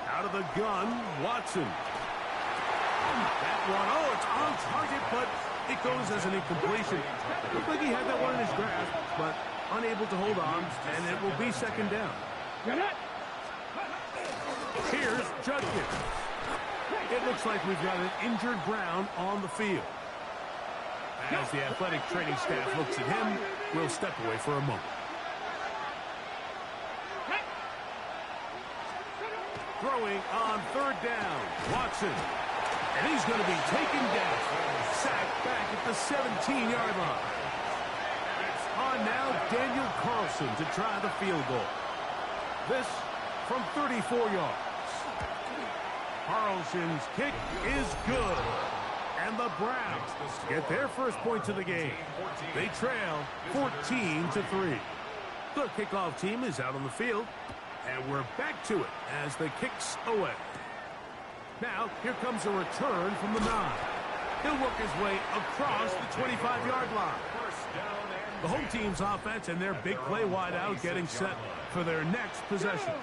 Out of the gun, Watson. That one, it's on target, but it goes as an incompletion. Looked like he had that one in his grasp, but unable to hold on, and it will be 2nd down. Here's Judkins. It looks like we've got an injured Brown on the field. As the athletic training staff looks at him, we'll step away for a moment. Throwing on 3rd down, Watson. And he's going to be taken down. Sacked back at the 17-yard line. On now, Daniel Carlson to try the field goal. This from 34 yards. Carlson's kick is good. And the Browns get their 1st points of the game. They trail 14-3. The kickoff team is out on the field. And we're back to it as the kick's away. Now, here comes a return from the 9. He'll work his way across the 25-yard line. The home team's offense and their big play wideout getting set for their next possession.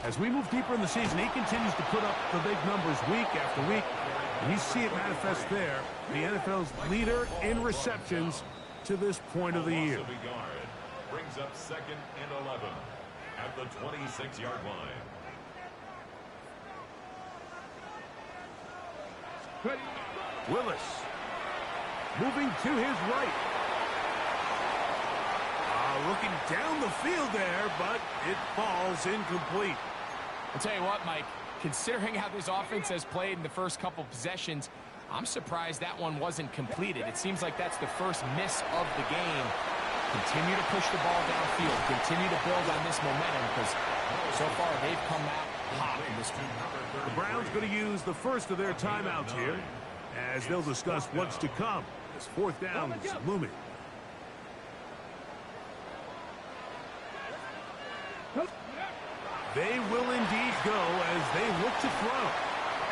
As we move deeper in the season, he continues to put up the big numbers week after week. And you see it manifest there. The NFL's leader in receptions to this point of the year. Brings up 2nd and 11 at the 26-yard line. Willis moving to his right. Looking down the field there, but it falls incomplete. I'll tell you what, Mike, considering how this offense has played in the first couple possessions, I'm surprised that one wasn't completed. It seems like that's the first miss of the game. Continue to push the ball downfield. Continue to build on this momentum because so far they've come out hot in this game. The Browns going to use the first of their timeouts here as they'll discuss what's to come. This 4th down is looming. They will indeed go as they look to throw.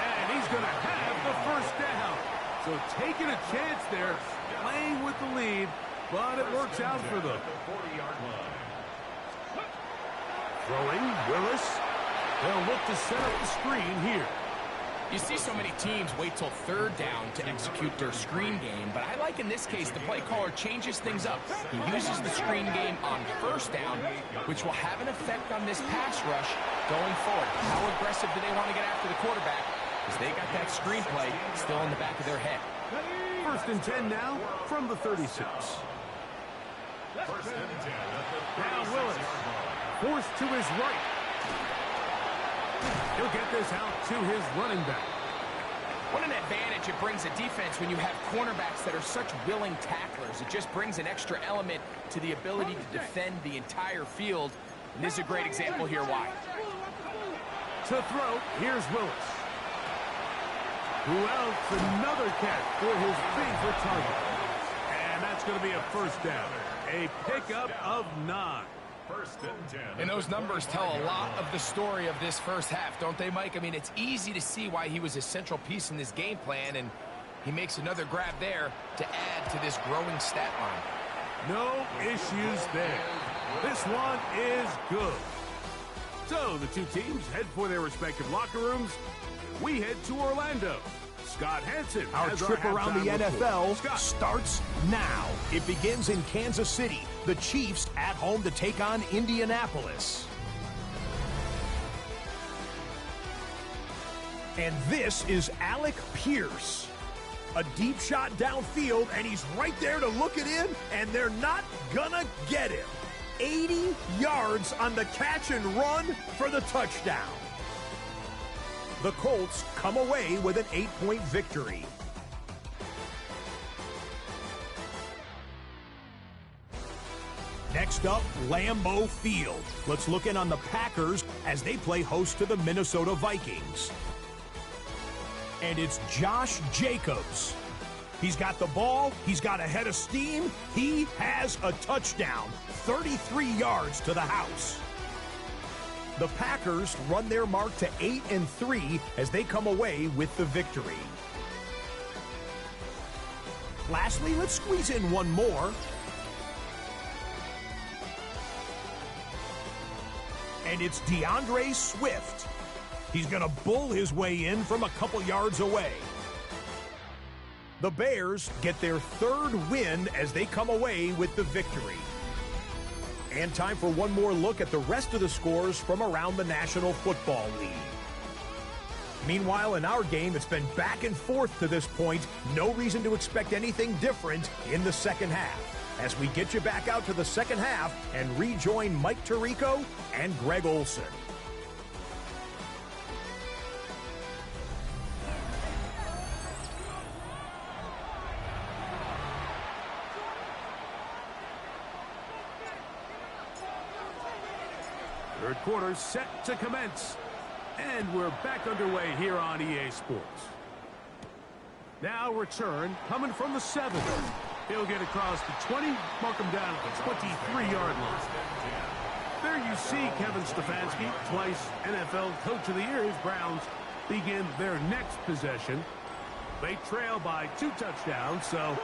And he's going to have the 1st down. So taking a chance there, playing with the lead, but it works out for them. Throwing, Willis. They'll look to set up the screen here. You see so many teams wait till third down to execute their screen game, but I like in this case the play caller changes things up. He uses the screen game on first down, which will have an effect on this pass rush going forward. How aggressive do they want to get after the quarterback? Because they got that screen play still in the back of their head. First and 10 now from the 36. First and 10 at the 36. Now Willis, forced to his right. He'll get this out to his running back. What an advantage it brings a defense when you have cornerbacks that are such willing tacklers. It just brings an extra element to the ability to defend the entire field. And this is a great example here why. To throw, here's Willis. Who else? Another catch for his favorite target. And that's going to be a first down. A pickup of 9. First and 10. And those numbers tell a lot of the story of this first half, don't they, Mike? I mean, it's easy to see why he was a central piece in this game plan, and he makes another grab there to add to this growing stat line. No issues there. This one is good. So the two teams head for their respective locker rooms. We head to Orlando. Scott Hanson. Our trip around the NFL starts now. It begins in Kansas City. The Chiefs at home to take on Indianapolis. And this is Alec Pierce. A deep shot downfield, and he's right there to look it in, and they're not gonna get him. 80 yards on the catch and run for the touchdown. The Colts come away with an 8-point victory. Next up, Lambeau Field. Let's look in on the Packers as they play host to the Minnesota Vikings. And it's Josh Jacobs. He's got the ball. He's got a head of steam. He has a touchdown. 33 yards to the house. The Packers run their mark to 8-3 as they come away with the victory. Lastly, let's squeeze in one more. And it's DeAndre Swift. He's going to bull his way in from a couple yards away. The Bears get their third win as they come away with the victory. And time for one more look at the rest of the scores from around the National Football League. Meanwhile, in our game, it's been back and forth to this point. No reason to expect anything different in the second half. As we get you back out to the second half and rejoin Mike Tirico and Greg Olson. Third quarter set to commence. And we're back underway here on EA Sports. Now return coming from the 7. He'll get across the 20, mark him down at the 23-yard line. There you see Kevin Stefanski, twice NFL Coach of the Year. His Browns begin their next possession. They trail by 2 touchdowns, so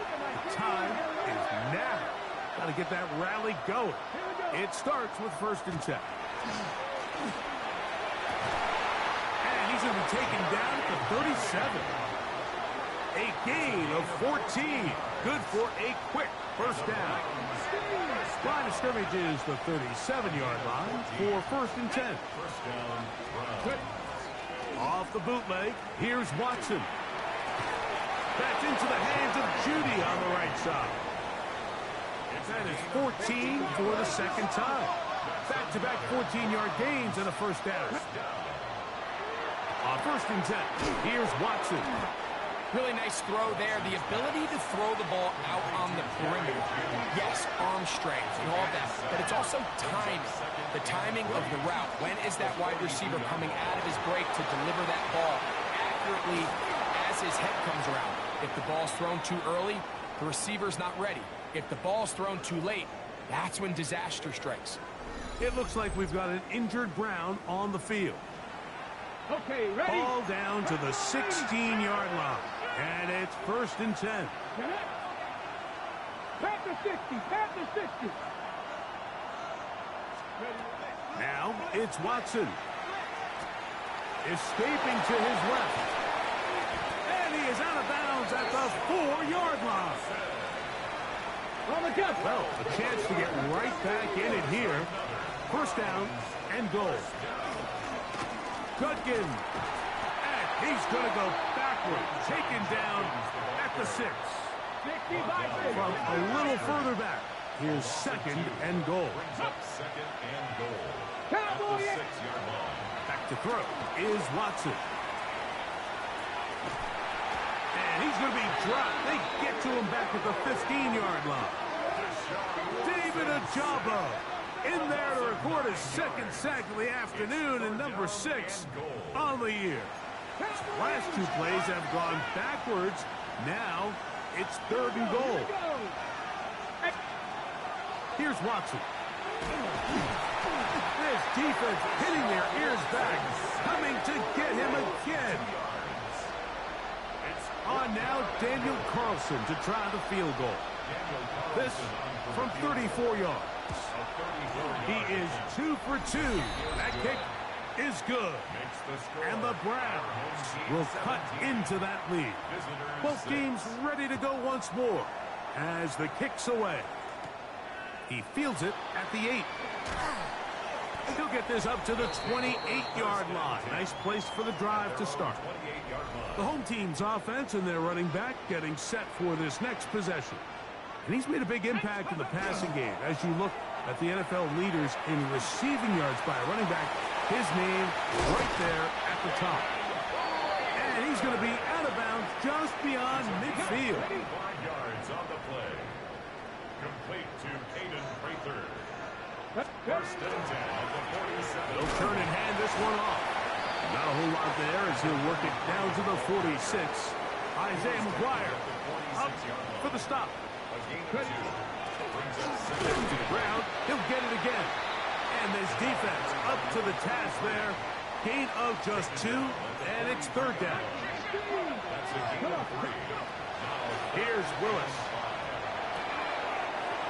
the time is now. Got to get that rally going. It starts with first and 10. And he's going to be taken down at the 37. A gain of 14. Good for a quick first down. Line of scrimmage is the 37-yard line for first and 10. Off the bootleg, here's Watson. That's into the hands of Judy on the right side. That is 14 for the second time. Back-to-back 14-yard gains and a first down. On first and 10, here's Watson. Really nice throw there. The ability to throw the ball out on the perimeter. Yes, arm strength and all that, but it's also timing. The timing of the route. When is that wide receiver coming out of his break to deliver that ball accurately as his head comes around? If the ball's thrown too early, the receiver's not ready. If the ball's thrown too late, that's when disaster strikes. It looks like we've got an injured Brown on the field. Okay, ready? Ball down to the 16-yard line. And it's first and 10. Pat the 60, pat the 60. Now it's Watson. Escaping to his left. And he is out of bounds at the 4-yard line. Well, a chance to get right back in it here. First down and goal. Gutkin. And he's going to go backward. Taken down at the 6. From a little further back, here's second and goal. Second and goal. At the 6-yard line. Back to throw is Watson. And he's going to be dropped. They get to him back at the 15-yard line. David Ojabo in there to record his second sack of the afternoon, and number 6 on the year. Last two plays have gone backwards. Now it's third and goal. Here's Watson. This defense hitting their ears back, coming to get him again. On now, Daniel Carlson to try the field goal. This from 34 yards. He is 2 for 2. That kick is good. And the Browns will cut into that lead. Both teams ready to go once more as the kick's away. He fields it at the 8. He'll get this up to the 28-yard line. Nice place for the drive to start. The home team's offense and their running back getting set for this next possession. And he's made a big impact in the passing game. As you look at the NFL leaders in receiving yards by a running back, his name right there at the top. And he's going to be out of bounds just beyond midfield. 5 yards on the play. Complete to Caden Prather. First and 10 at the 47. He'll turn and hand this one off. Not a whole lot there as he'll work it down to the 46. Isaiah McGuire up for the stop. To the ground. He'll get it again. And this defense up to the task there. Gain of just 2, and it's third down. Here's Willis.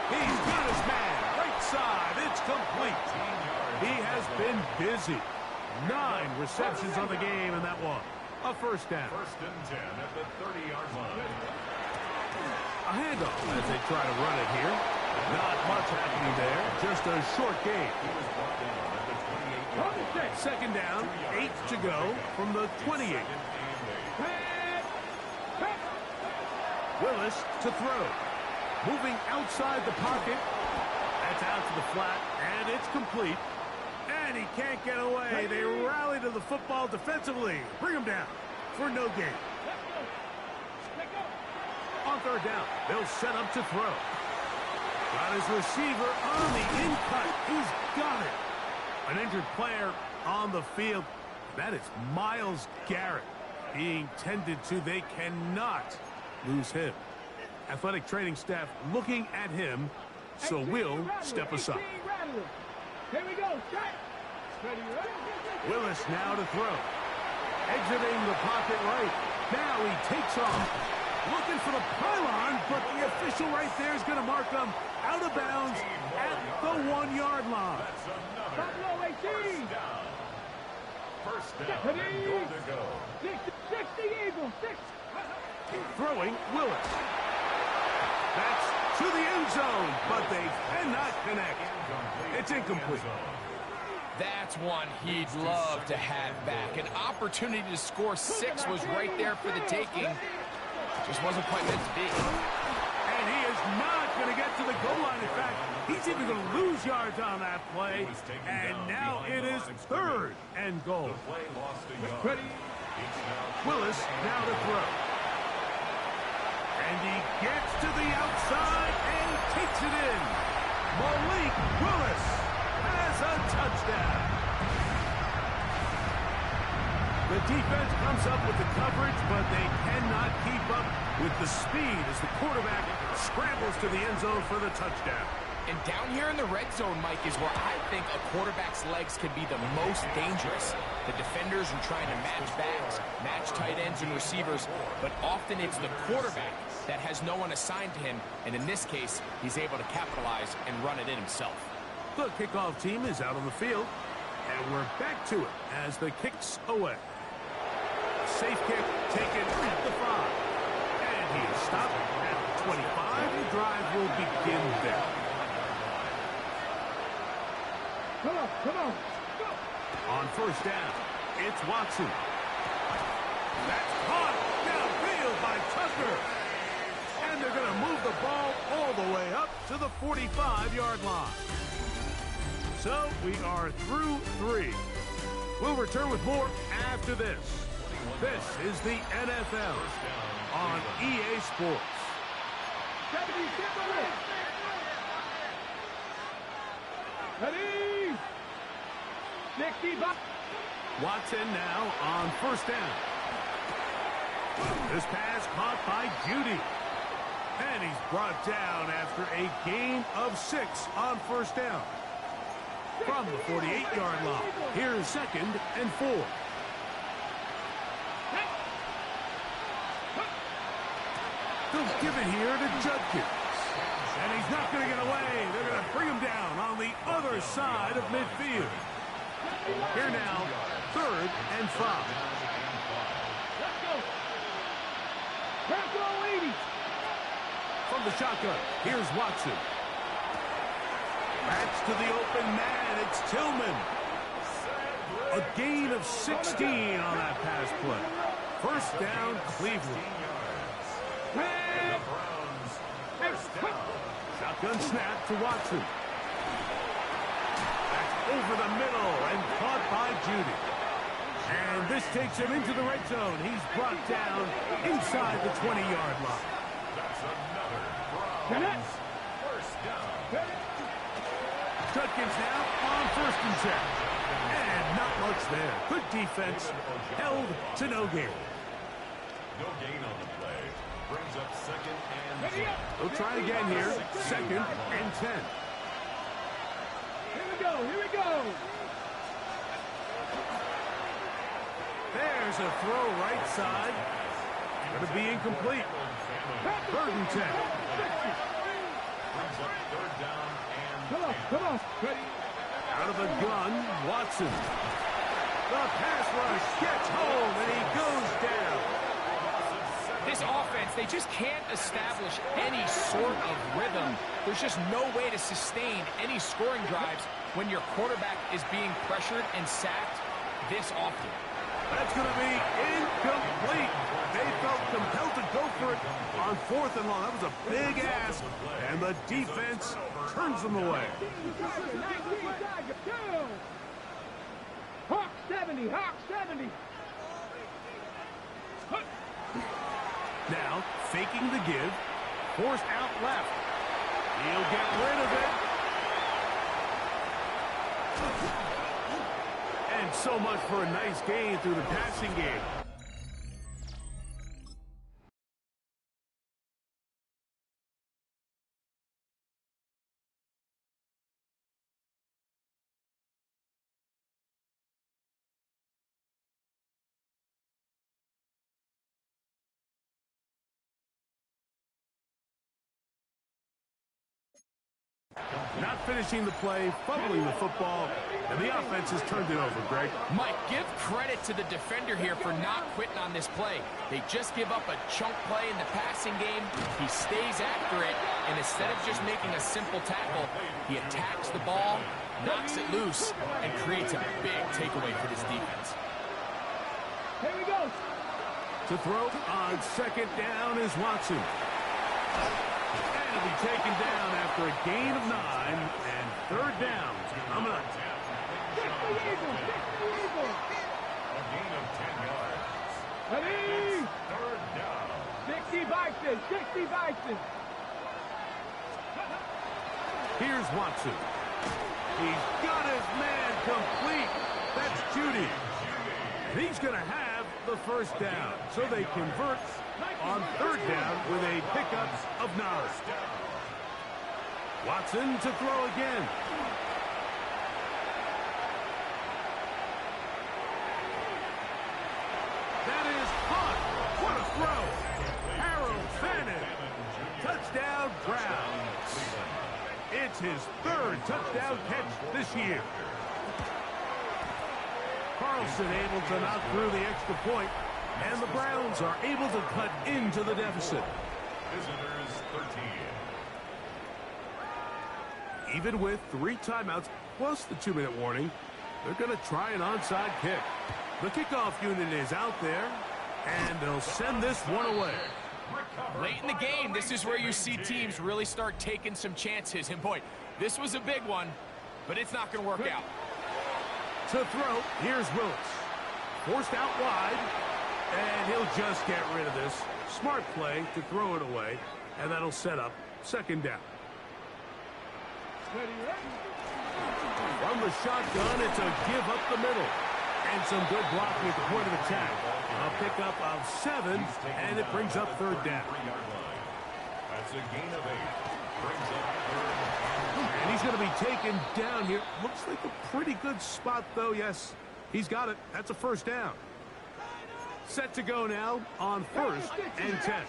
He's got his man. Right side. It's complete. He has been busy. 9 receptions on the game, and that one a first down. First and 10 at the 30-yard line. A handoff as they try to run it here. Not much happening there. Just a short gain. He was brought down at the 28-yard line. Second down, 8 to go from the 28. Willis to throw. Moving outside the pocket. That's out to the flat, and it's complete. And he can't get away. They rally to the football defensively. Bring him down for no gain. On third down, they'll set up to throw. Got his receiver on the in-cut. He's got it. An injured player on the field. That is Myles Garrett being tended to. They cannot lose him. Athletic training staff looking at him, so we'll step aside. Here we go. Willis now to throw. Exiting the pocket right. Now he takes off. Looking for the pylon, but the official right there is going to mark him out of bounds at the 1-yard line. First down and goal to go. 60 Eagles. 6. Throwing Willis. That's to the end zone, but they cannot connect. It's incomplete. That's one he'd love to have back. An opportunity to score 6 was right there for the taking. Just wasn't quite meant to be. And he is not going to get to the goal line. In fact, he's even going to lose yards on that play. And now it is third and goal. Willis now to throw. And he gets to the outside and takes it in. Malik Willis has a touchdown. The defense comes up with the coverage, but they cannot keep up with the speed as the quarterback scrambles to the end zone for the touchdown. And down here in the red zone, Mike, is where I think a quarterback's legs can be the most dangerous. The defenders are trying to match backs, match tight ends and receivers, but often it's the quarterback that has no one assigned to him, and in this case, he's able to capitalize and run it in himself. The kickoff team is out on the field, and we're back to it as the kick's away. safe kick taken at the 5. And he is stopped at the 25. The drive will begin there. Come on, come on. Go. On first down, it's Watson. That's caught downfield by Tucker. And they're going to move the ball all the way up to the 45-yard line. So we are through 3. We'll return with more after this. This is the NFL on EA Sports. Ready? 60. Watson now on first down. This pass caught by Judy. And he's brought down after a gain of 6 on first down. From the 48-yard line, here's 2nd and 4. They'll give it here to Judkins. And he's not going to get away. They're going to bring him down on the other side of midfield. Here now, 3rd and 5. Let's go. Bravo 80. From the shotgun, here's Watson. That's to the open man. It's Tillman. A gain of 16 on that pass play. First down, Cleveland. Shotgun snap to Watson. That's over the middle and caught by Judy. And this takes him into the red zone. He's brought down inside the 20-yard line. That's another Browns first down. Judkins now on 1st and 10. And not much there. Good defense. Held to no gain. No gain on the play. Brings up 2nd and 10. They'll try again here. 2nd and 10. Here we go, here we go. There's a throw right side. Going to be incomplete. 3rd and 10. Brings up 3rd down and Come on, come on. Ready? Out of the gun, Watson. The pass rush gets home, and he goes down. This offense, they just can't establish any sort of rhythm. There's just no way to sustain any scoring drives when your quarterback is being pressured and sacked this often. That's going to be incomplete. They felt compelled to go for it on 4th and long. That was a big ask, and the defense turns them away. Hawk 70, Hawk 70. Now, faking the give, forced out left. He'll get rid of it. And so much for a nice gain through the passing game. Not finishing the play, fumbling the football, and the offense has turned it over, Greg. Mike, give credit to the defender here for not quitting on this play. They just give up a chunk play in the passing game. He stays after it, and instead of just making a simple tackle, he attacks the ball, knocks it loose, and creates a big takeaway for this defense. Here we go. To throw on 2nd down is Watson. And he'll be taken down after a gain of 9, and 3rd down coming up. 60 Eagles, 60 Eagles. a gain of 10 yards. Ready? 3rd down. 60 Bison, 60 Bison. Here's Watson. He's got his man complete. That's Judy. And he's going to have the first down. So they convert on 3rd down with a pickup of 9. Watson to throw again. That is caught. What a throw. Harold Fannin. Touchdown, Browns. It's his 3rd touchdown catch this year. Carlson able to knock through the extra point. And the Browns are able to cut into the deficit. Visitors 13. Even with 3 timeouts plus the 2-minute warning, they're going to try an onside kick. The kickoff unit is out there, and they'll send this one away. Late in the game, this is where you see teams really start taking some chances. And boy, this was a big one, but it's not going to work out. To throw, here's Willis. Forced out wide, and he'll just get rid of this. Smart play to throw it away, and that'll set up 2nd down. From the shotgun, it's a give up the middle. And some good blocking at the point of attack. A pickup of 7, and it brings up 3rd down. That's a gain of 8. Brings up 3rd. And he's going to be taken down here. Looks like a pretty good spot, though. Yes, he's got it. That's a 1st down. Set to go now on 1st and 10.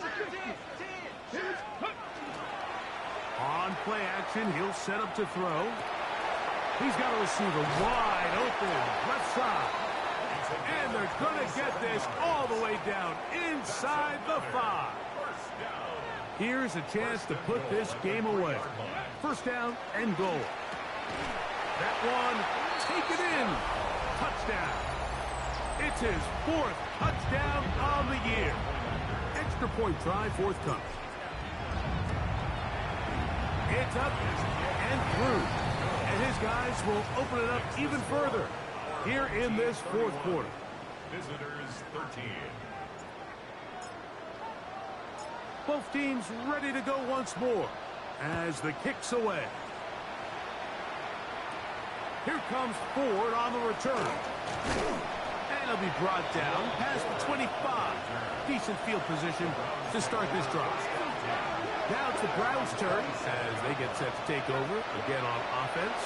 On play action, he'll set up to throw. He's got a receiver wide open, left side. And they're going to get this all the way down inside the 5. Here's a chance to put this game away. 1st down and goal. That one, take it in. Touchdown. It's his 4th touchdown of the year. Extra point try, 4th comes. It's up and through. And his guys will open it up even further here in this 4th quarter. Visitors 13. Both teams ready to go once more as the kick's away. Here comes Ford on the return. And he'll be brought down past the 25. Decent field position to start this drive. Now it's the Browns' turn as they get set to take over again on offense.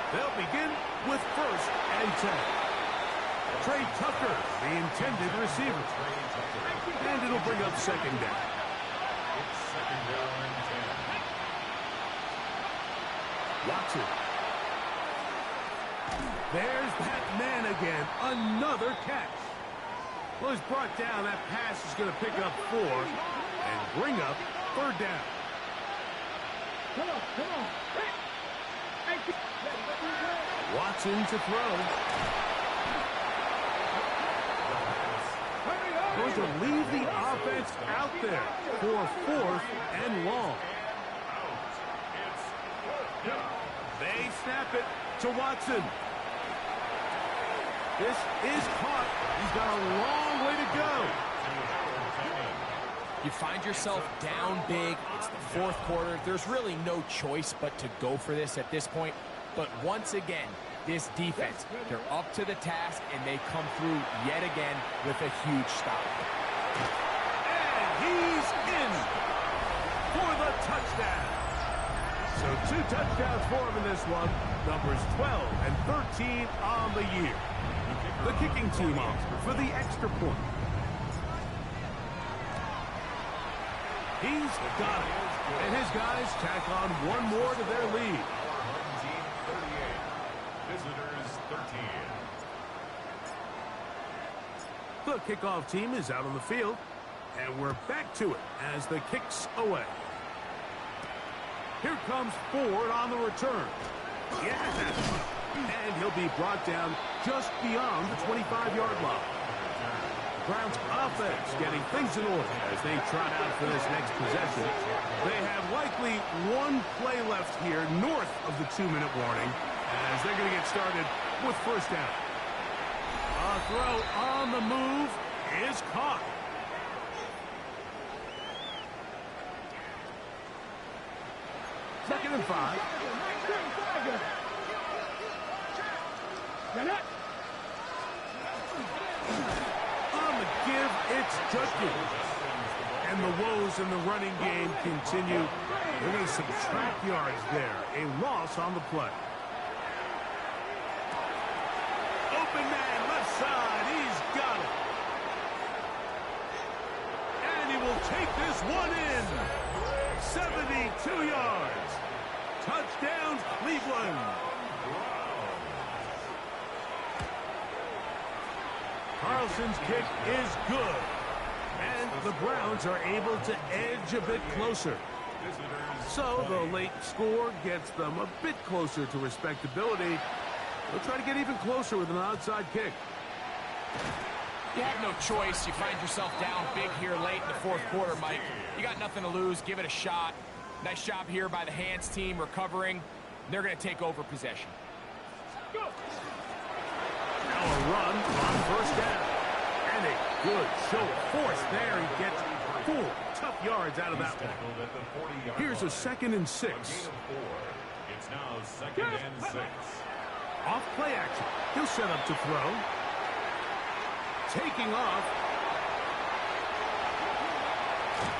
They'll begin with 1st and 10. Trey Tucker, the intended receiver. And it'll bring up 2nd down. It's 2nd down and 10. Watson. There's that man again. Another catch. Well, he's brought down. That pass is going to pick up 4 and bring up 3rd down. Come on. Watson to throw. Going to leave the offense out there for 4th and long. They snap it to Watson. This is caught. He's got a long way to go. You find yourself down big. It's the 4th quarter. There's really no choice but to go for this at this point. But once again, this defense, they're up to the task, and they come through yet again with a huge stop. And he's in for the touchdown. So 2 touchdowns for him in this one. Numbers 12 and 13 on the year. The kicking team off for the extra point. He's got it. And his guys tack on 1 more to their lead. Team 38. Visitors 13. The kickoff team is out on the field. And we're back to it as the kick's away. Here comes Ford on the return. Yeah. And he'll be brought down just beyond the 25-yard line. Browns offense getting things in order as they trot out for this next possession. They have likely 1 play left here north of the 2-minute warning as they're going to get started with 1st down. A throw on the move is caught. Second and 5. On the give, it's Judkins. And the woes in the running game continue. They're going to subtract yards there. A loss on the play. Open man, left side. He's got it. And he will take this one in. 72 yards. Touchdown, Cleveland. Carlson's kick is good. And the Browns are able to edge a bit closer. So the late score gets them a bit closer to respectability. They'll try to get even closer with an outside kick. You have no choice. You find yourself down big here late in the fourth quarter, Mike. You got nothing to lose. Give it a shot. Nice job here by the Hands team recovering. They're going to take over possession. Now a run on first down. And a good show of force there. He gets 4 tough yards out of that one. Here's a 2nd and 6. It's now 2nd and 6. Off play action. He'll set up to throw. Taking off.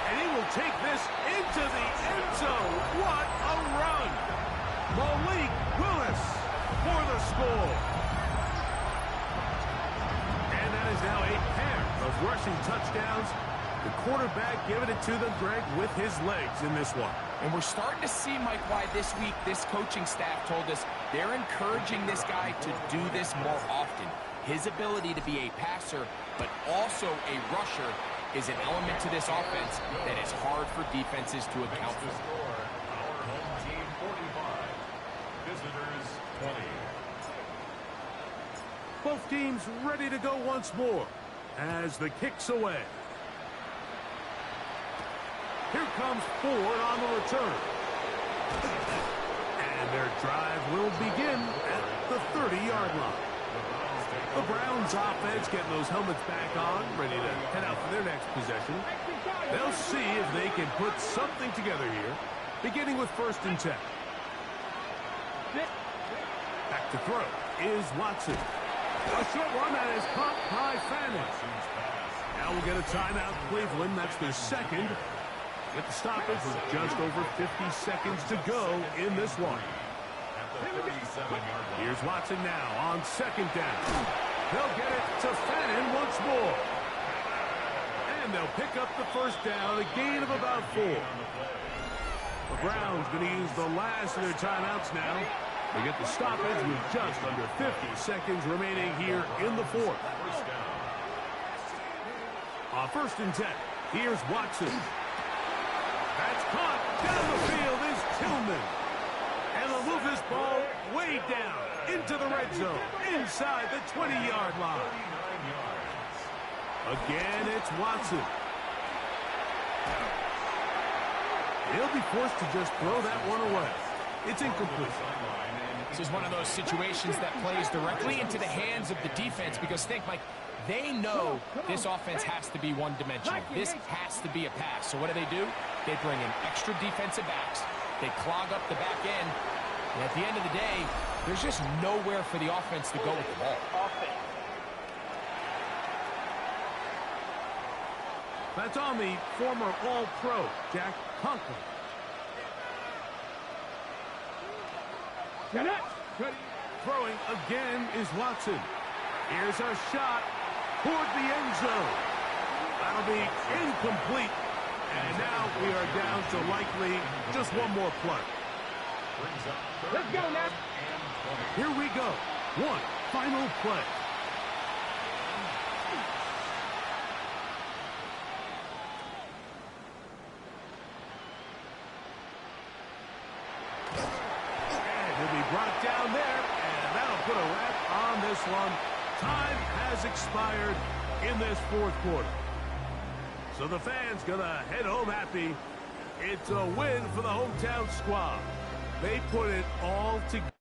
And he will take this into the end zone. What a run. Malik Willis for the score. And that is now a pair of rushing touchdowns. The quarterback giving it to them, Greg, with his legs in this one. And we're starting to see, Mike, why this week this coaching staff told us they're encouraging this guy to do this more often. His ability to be a passer, but also a rusher, is an element to this offense that is hard for defenses to account for. Our home team 45, visitors 20. Both teams ready to go once more as the kick's away. Here comes Ford on the return. And their drive will begin at the 30-yard line. The Browns offense getting those helmets back on, ready to head out for their next possession. They'll see if they can put something together here, beginning with 1st and 10. Back to throw is Watson. A short one that is caught by Fanning. Now we'll get a timeout, Cleveland. That's their 2nd. Get the stoppage with just over 50 seconds to go in this one. Here's Watson now on 2nd down. They'll get it to Fannin once more. And they'll pick up the 1st down, a gain of about 4. The Browns going to use the last of their timeouts now. They get the stoppage with just under 50 seconds remaining here in the 4th. On 1st and 10, here's Watson. That's caught. Down the field is Tillman. And they'll move this ball way down into the red zone, inside the 20-yard line. Again, it's Watson. He'll be forced to just throw that one away. It's incomplete. This is one of those situations that plays directly into the hands of the defense because think, Mike, they know this offense has to be one-dimensional. This has to be a pass. So what do? They bring in extra defensive backs. They clog up the back end. And at the end of the day, there's just nowhere for the offense to go with the ball. That's on the former All-Pro, Jack Conklin. Throwing again is Watson. Here's a shot toward the end zone. That'll be incomplete. And now we are down to likely just one more play. Let's go, Nat. Here we go. One final play. And he'll be brought down there, and that'll put a wrap on this one. Time has expired in this 4th quarter. So the fans gonna head home happy. It's a win for the hometown squad. They put it all together.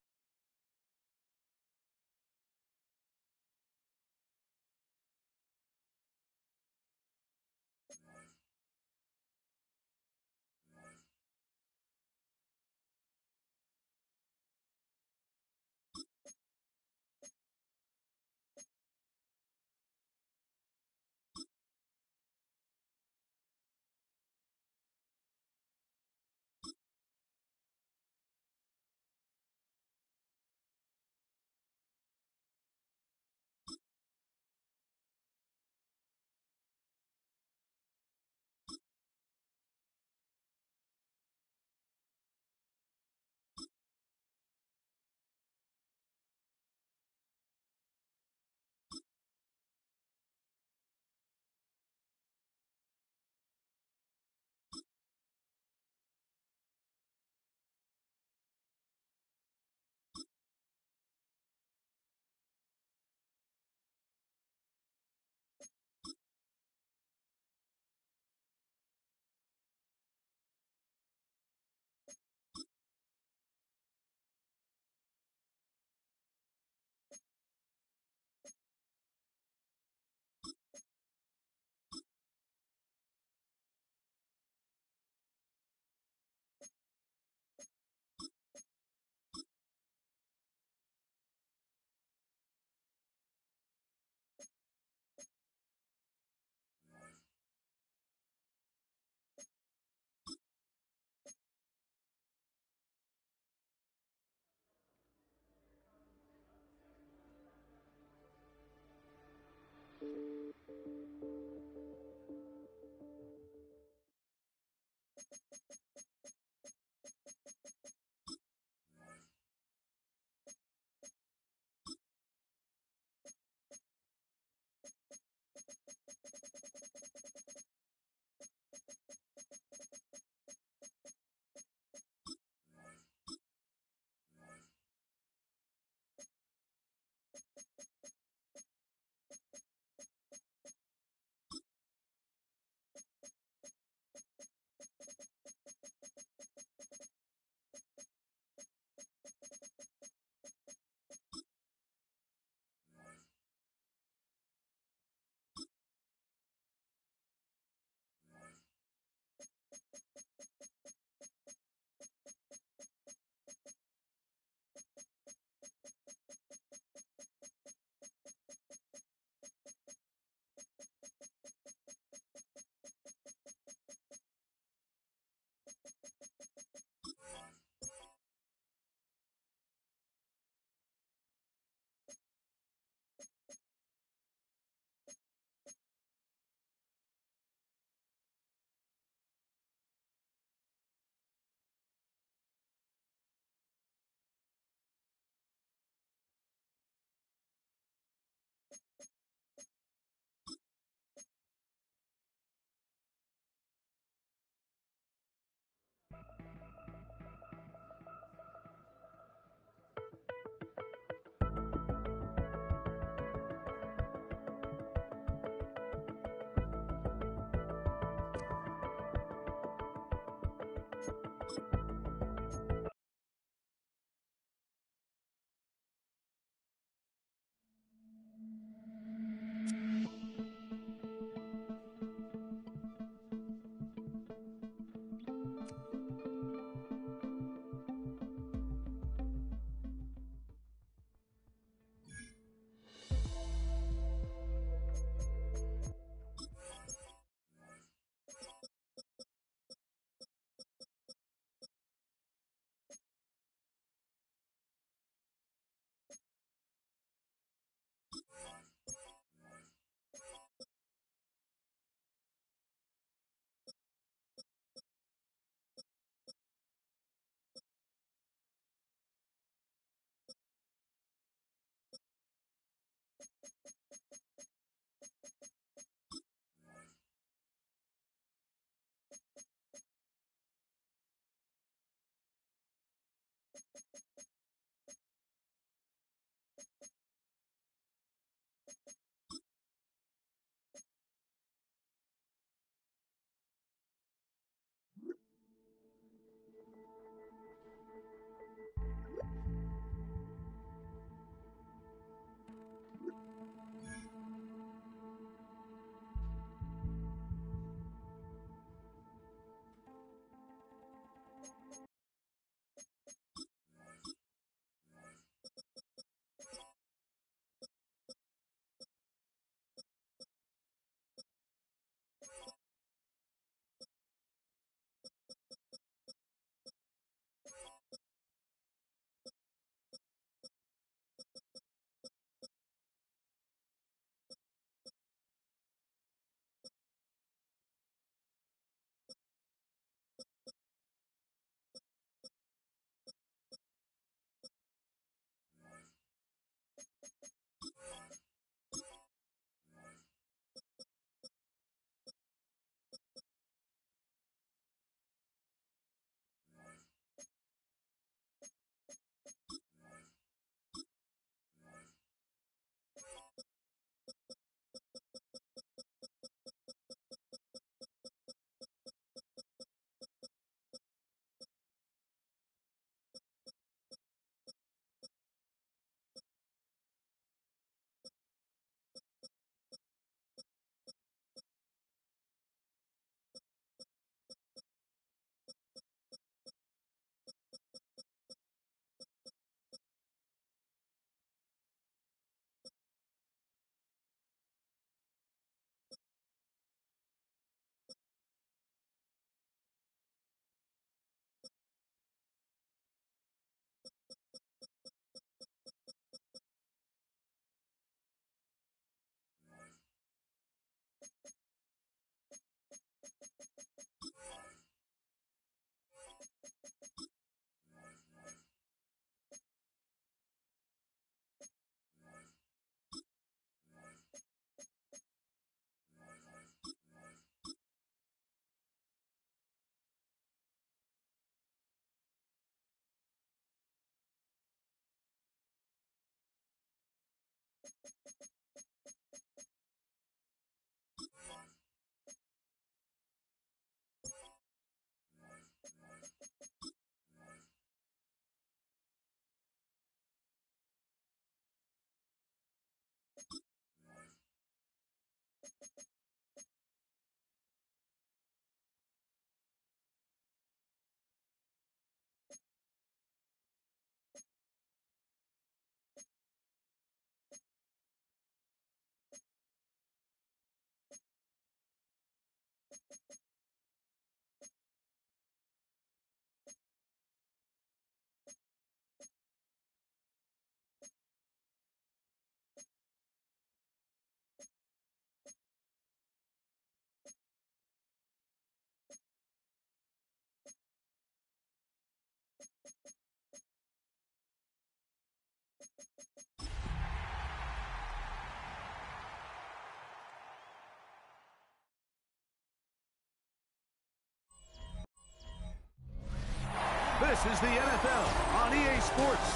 This is the NFL on EA Sports.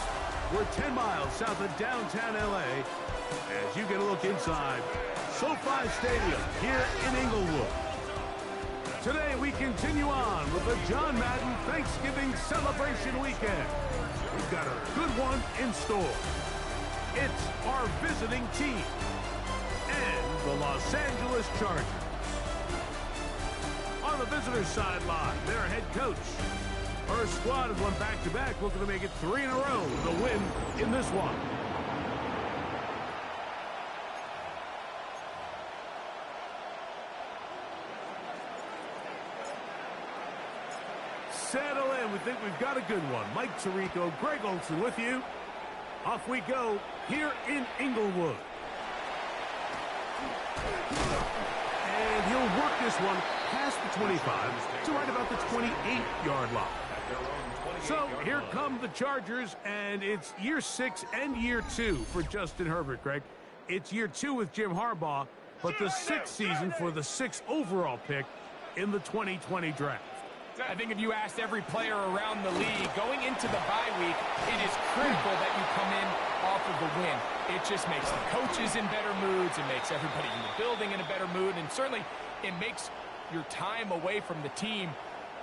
We're 10 miles south of downtown LA as you get a look inside SoFi Stadium here in Inglewood. Today we continue on with the John Madden Thanksgiving Celebration Weekend. We've got a good one in store. It's our visiting team and the Los Angeles Chargers. On the visitor's sideline, their head coach. Her squad has won back-to-back, looking to make it 3 in a row with a win in this one. Settle in. We think we've got a good one. Mike Tirico, Greg Olson with you. Off we go here in Inglewood. And he'll work this one past the 25 to right about the 28-yard line. So here come the Chargers, and it's year 6 and year 2 for Justin Herbert, Greg. It's year 2 with Jim Harbaugh, but the 6th season for the 6th overall pick in the 2020 draft. I think if you asked every player around the league, going into the bye week, it is critical that you come in off of the win. It just makes the coaches in better moods. It makes everybody in the building in a better mood. And certainly it makes your time away from the team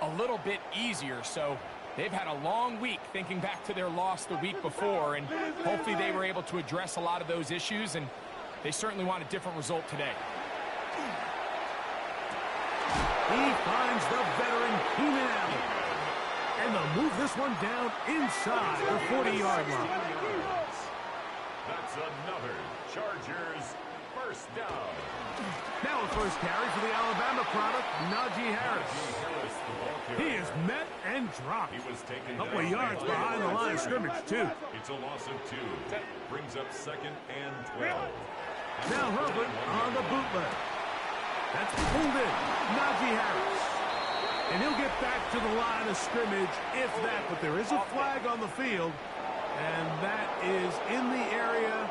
a little bit easier. So they've had a long week thinking back to their loss the week before. And hopefully they were able to address a lot of those issues. And they certainly want a different result today. He finds the veteran Keenan Allen. And they'll move this one down inside the 40-yard line. That's another Chargers first down. Now a first carry for the Alabama product, Najee Harris. He is met and dropped. He was taken a couple of yards behind the line of scrimmage, too. It's a loss of 2. Brings up 2nd and 12. Now Herbert on the bootleg. That's pulled in. Najee Harris. And he'll get back to the line of scrimmage if that. But there is a flag on the field. And that is in the area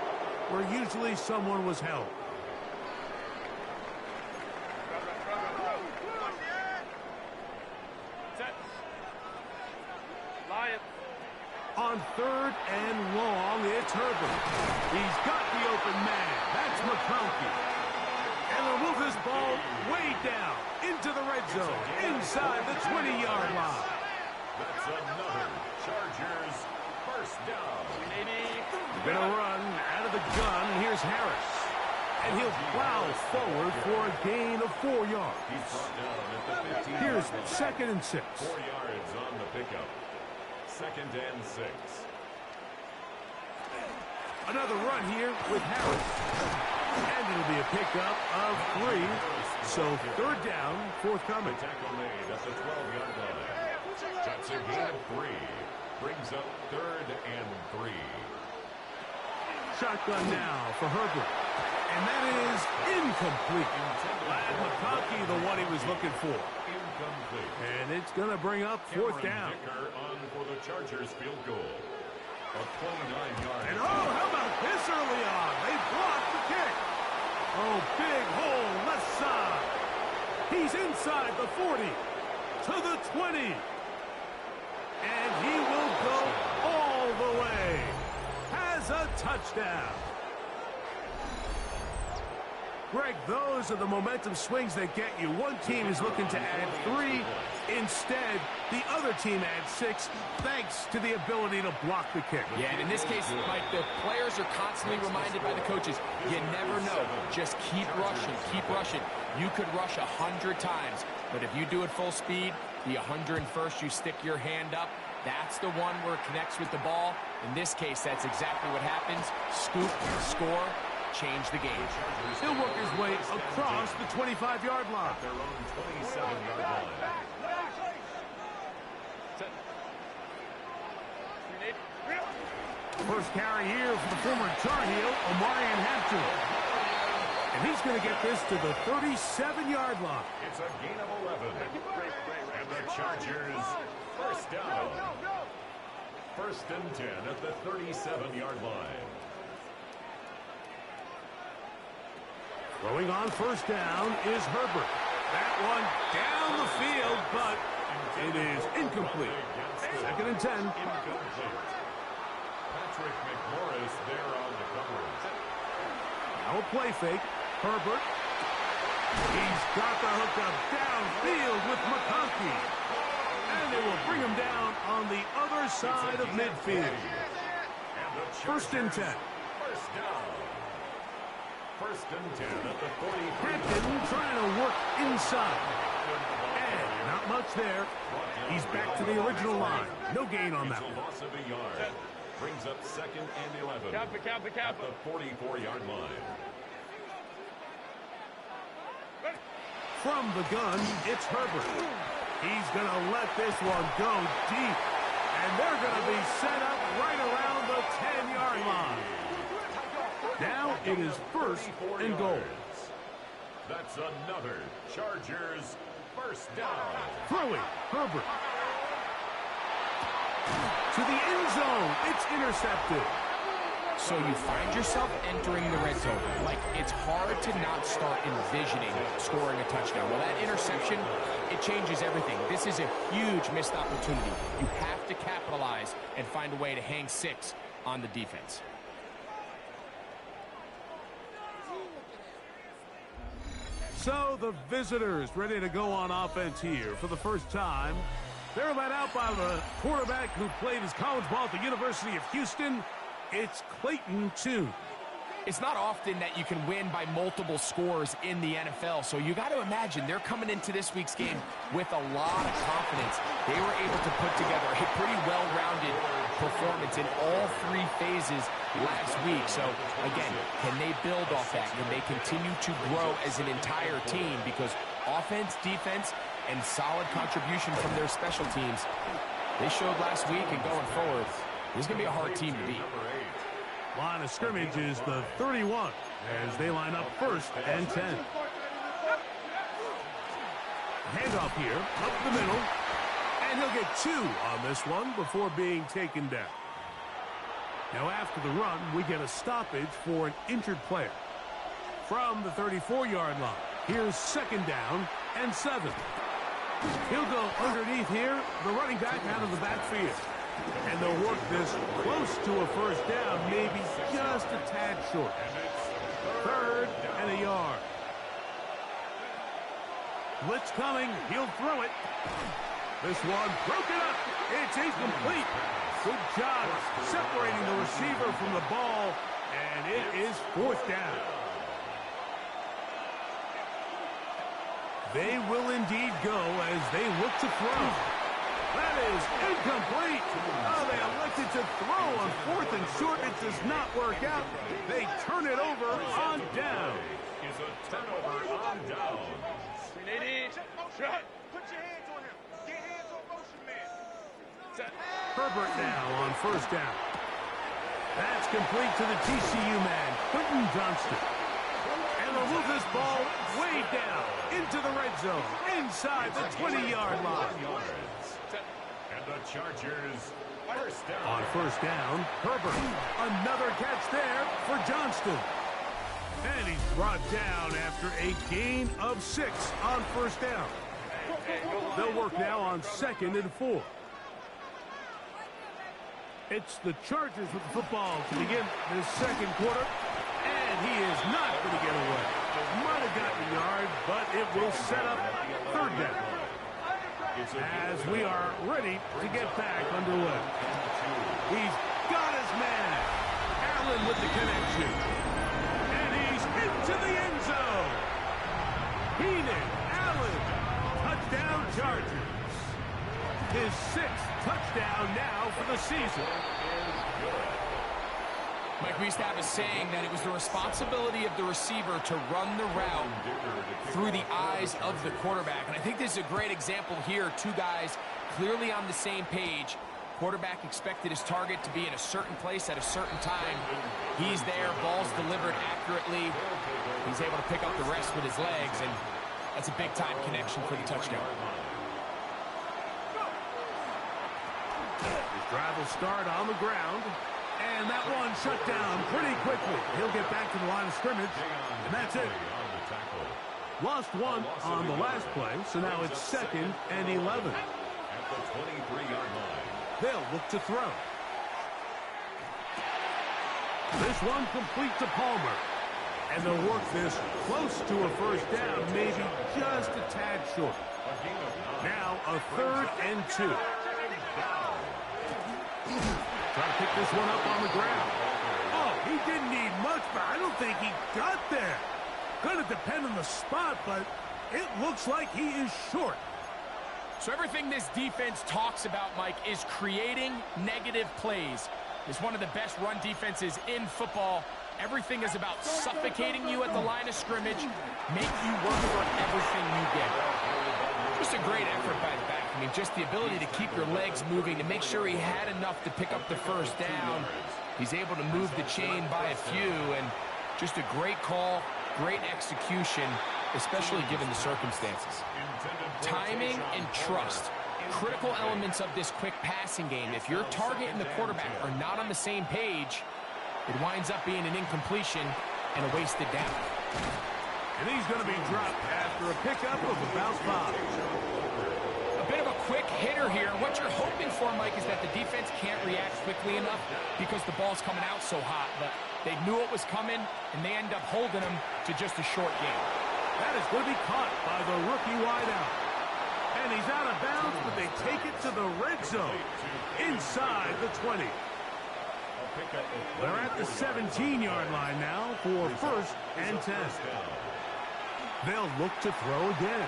where usually someone was held. On 3rd and long, it's Herbert. He's got the open man. That's McConkey. And they'll move this ball way down into the red zone, inside the 20-yard line. That's another Chargers first down. They're going to run out of the gun, and here's Harris. And he'll plow forward for a gain of 4 yards. He's brought down at the 15. Here's 2nd and 6. 4 yards on the pickup. 2nd and 6. Another run here with Harris. And it'll be a pickup of 3. So 3rd down, forthcoming. The tackle made at the 12-yard line. That's a gain of 3. Brings up 3rd and 3. Shotgun now for Herbert. And that is incomplete. Ladd McConkey, the one he was looking for. Incomplete. And it's going to bring up 4th down. Dicker on for the Chargers field goal. A 29-yard. And how about this early on? They blocked the kick. Oh, big hole left side. He's inside the 40 to the 20. And he will go all the way. Has a touchdown. Greg, those are the momentum swings that get you. One team is looking to add 3. Instead, the other team adds 6, thanks to the ability to block the kick. Yeah, and in this case, Mike, the players are constantly reminded by the coaches, you never know. Just keep rushing, keep rushing. You could rush 100 times, but if you do it full speed, the 101st, you stick your hand up. That's the one where it connects with the ball. In this case, that's exactly what happens. Scoop, score, change the game. He'll work his way across the 25-yard line. Their own 27-yard line. First carry here for the former Tar Heel, Omarion Hampton. And he's going to get this to the 37-yard line. It's a gain of 11. And the Chargers first down. 1st and 10 at the 37-yard line. Throwing on first down is Herbert. That one down the field, but it is incomplete. 2nd and 10. Incomplete. Patrick McMorris there on the coverage. Now a play fake. Herbert. He's got the hookup downfield with McConkey. And they will bring him down on the other side of midfield. First and 10. First down. First and 10 at the 40. Hampton trying to work inside. And not much there. He's back to the original line. No gain on that one. Loss of a yard. Brings up second and 11. At the 44-yard line. From the gun, it's Herbert. He's going to let this one go deep. And they're going to be set up right around the 10-yard line. Now it is first and goal. That's another Chargers first down. Throwing, Herbert. To the end zone. It's intercepted. So you find yourself entering the red zone. Like, it's hard to not start envisioning scoring a touchdown. Well, that interception, it changes everything. This is a huge missed opportunity. You have to capitalize and find a way to hang 6 on the defense. So the visitors ready to go on offense here for the first time. They're led out by the quarterback who played his college ball at the University of Houston. It's Clayton Tune. It's not often that you can win by multiple scores in the NFL, so you got to imagine they're coming into this week's game with a lot of confidence. They were able to put together a pretty well-rounded performance in all 3 phases last week. So, again, can they build off that? Can they continue to grow as an entire team? Because offense, defense, and solid contribution from their special teams, they showed last week, and going forward, this is going to be a hard team to beat. Line of scrimmage is the 31 as they line up first and 10. Handoff here, up the middle, and he'll get 2 on this one before being taken down. Now after the run, we get a stoppage for an injured player. From the 34-yard line, here's second down and 7. He'll go underneath here, the running back out of the backfield. And they'll work this close to a first down, maybe just a tad short. Third and a yard. Blitz coming. He'll throw it. This one broken up. It's incomplete. Good job separating the receiver from the ball, and it is fourth down. They will indeed go as they look to throw. That is incomplete. Oh, they elected to throw on fourth and short. It does not work out. They turn it over on down. Is a turnover on down. Put your hands on him. Get hands on motion, man. Herbert now on first down. That's complete to the TCU man, Quentin Johnston. And they'll move this ball way down into the red zone, inside the 20-yard line. And the Chargers first down. On first down, Herbert. Another catch there for Johnston. And he's brought down after a gain of 6 on first down. They'll work now on second and 4. It's the Chargers with the football to begin this second quarter. And he is not going to get away. Might have gotten a yard, but it will set up third down. As we are ready to get back underway. He's got his man. Allen with the connection. And he's into the end zone. Keenan Allen. Touchdown Chargers. His 6th touchdown now for the season. Mike, we used to have a saying that it was the responsibility of the receiver to run the route through the eyes of the quarterback. And I think this is a great example here. 2 guys clearly on the same page. Quarterback expected his target to be in a certain place at a certain time. He's there. Ball's delivered accurately. He's able to pick up the rest with his legs, and that's a big-time connection for the touchdown. His drive will start on the ground. And that one shut down pretty quickly. He'll get back to the line of scrimmage, and that's it. Lost 1 on the last play, so now it's second and 11. At the 23-yard line. They'll look to throw. This one complete to Palmer. And they'll work this close to a first down, maybe just a tad short. Now a 3rd and 2. Try to pick this one up on the ground. Oh, he didn't need much, but I don't think he got there. Going to depend on the spot, but it looks like he is short. So everything this defense talks about, Mike, is creating negative plays. It's one of the best run defenses in football. Everything is about suffocating you at the line of scrimmage, make you work for everything you get. Just a great effort by the back. I mean, just the ability to keep your legs moving, to make sure he had enough to pick up the first down. He's able to move the chain by a few, and just a great call, great execution, especially given the circumstances. Timing and trust, critical elements of this quick passing game. If your target and the quarterback are not on the same page, it winds up being an incompletion and a wasted down. And he's going to be dropped after a pickup of about 5. A bit of a quick hitter here. What you're hoping for, Mike, is that the defense can't react quickly enough because the ball's coming out so hot. But they knew it was coming, and they end up holding him to just a short game. That is going to be caught by the rookie wideout. And he's out of bounds, but they take it to the red zone inside the 20. They're at the 17-yard line now for 1st and 10. They'll look to throw again.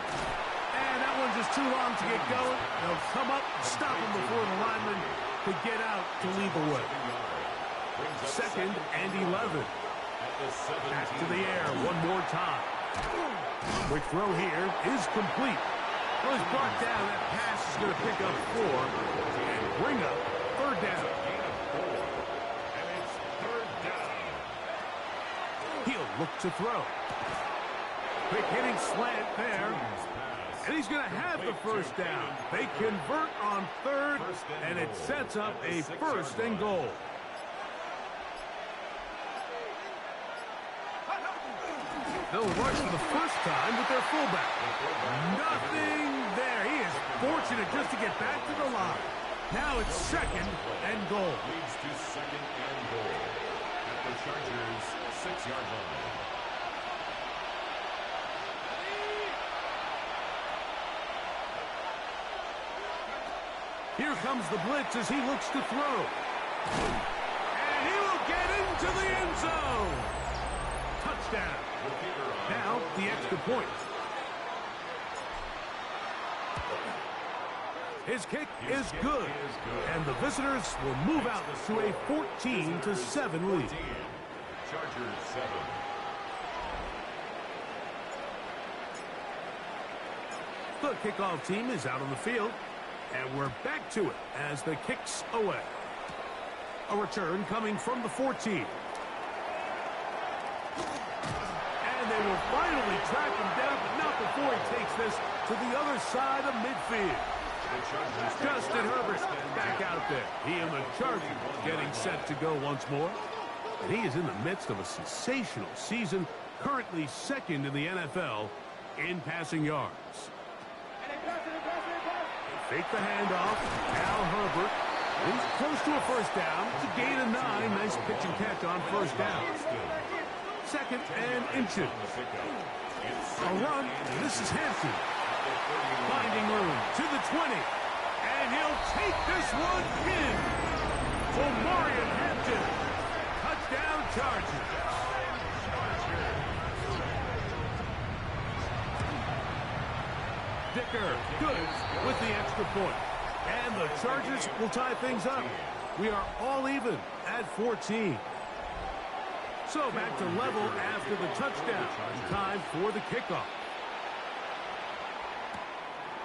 And that one's just too long to get going. They'll come up, stop him before the lineman could get out to lead the way. 2nd and 11. Back to the air one more time. Quick throw here is complete. Well, he's brought down. That pass is going to pick up 4 and bring up 3rd down. He'll look to throw. Quick hitting slant there. And he's going to have the first down. They convert on 3rd, and it sets up a 1st and goal. They'll rush for the first time with their fullback. Nothing there. He is fortunate just to get back to the line. Now it's 2nd and goal. Leads to 2nd and goal at the Chargers' 6-yard line. Here comes the blitz as he looks to throw. And he will get into the end zone. Touchdown. Now the extra point. His kick is good. And the visitors will move out to a 14-7 lead. Chargers 7. The kickoff team is out on the field. And we're back to it as the kick's away. A return coming from the 14. And they will finally track him down, but not before he takes this to the other side of midfield. Justin Herbert back out there. He and the Chargers getting set to go once more. And he is in the midst of a sensational season, currently 2nd in the NFL in passing yards. Fake the handoff. Now Herbert. He's close to a first down. It's a gain of 9. Nice pitch and catch on first down. 2nd and inches. A run. And this is Hampton. Finding room to the 20. And he'll take this one in. Omarion Hampton. Touchdown Chargers. Dicker, good with the extra point. And the Chargers will tie things up. We are all even at 14. So back to level after the touchdown. Time for the kickoff.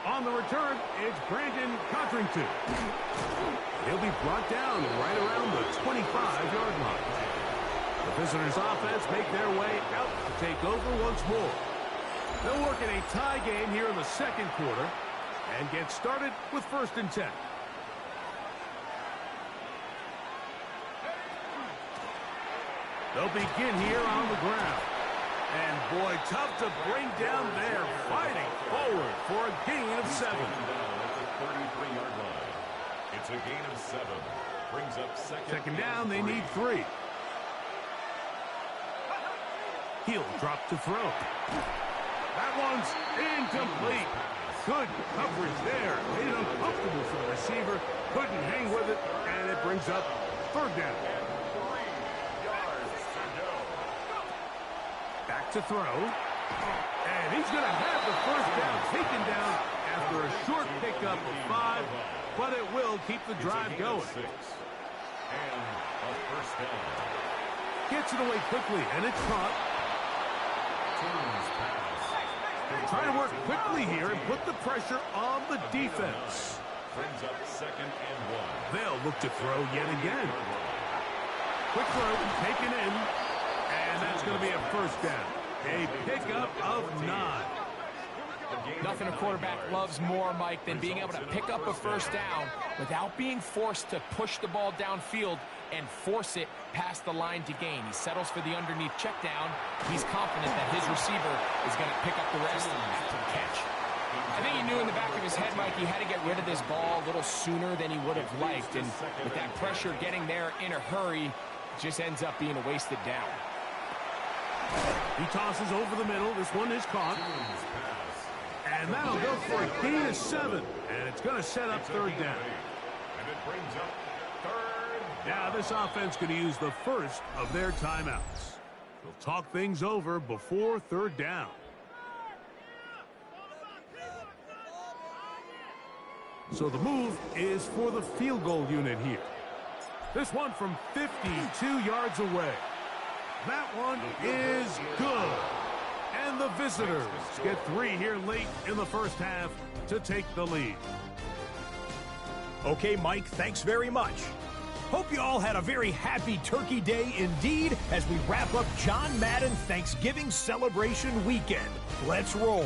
On the return, it's Brandon Codrington. He'll be brought down right around the 25-yard line. The visitors' offense make their way out to take over once more. They'll work in a tie game here in the 2nd quarter and get started with 1st and 10. They'll begin here on the ground. And boy, tough to bring down there, fighting forward for a gain of 7. At the 33-yard line. It's a gain of 7. Brings up 2nd down, they need 3. He'll drop to throw. That one's incomplete. Good coverage there. Made it uncomfortable for the receiver. Couldn't hang with it, and it brings up third down. Back to throw. And he's going to have the first down taken down after a short pickup of 5, but it will keep the drive going. And a first down. Gets it away quickly, and it's caught. Trying to work quickly here and put the pressure on the defense. Brings up 2nd and 1. They'll look to throw yet again. Quick throw taken in, and that's going to be a first down. A pickup of 9. Nothing a quarterback loves more, Mike, than being able to pick up a first down without being forced to push the ball downfield and force it past the line to gain. He settles for the underneath check down. He's confident that his receiver is going to pick up the rest after the catch. I think he knew in the back of his head, Mike, he had to get rid of this ball a little sooner than he would have liked. And with that pressure getting there in a hurry, it just ends up being a wasted down. He tosses over the middle. This one is caught. And that'll go for a gain of 7. And it's going to set up third down. And it brings up third down. Now this offense going to use the first of their timeouts. They'll talk things over before third down. So the move is for the field goal unit here. This one from 52 yards away. That one is good. And the visitors get 3 here late in the first half to take the lead. Okay, Mike, thanks very much. Hope you all had a very happy Turkey Day indeed as we wrap up John Madden Thanksgiving celebration weekend. Let's roll.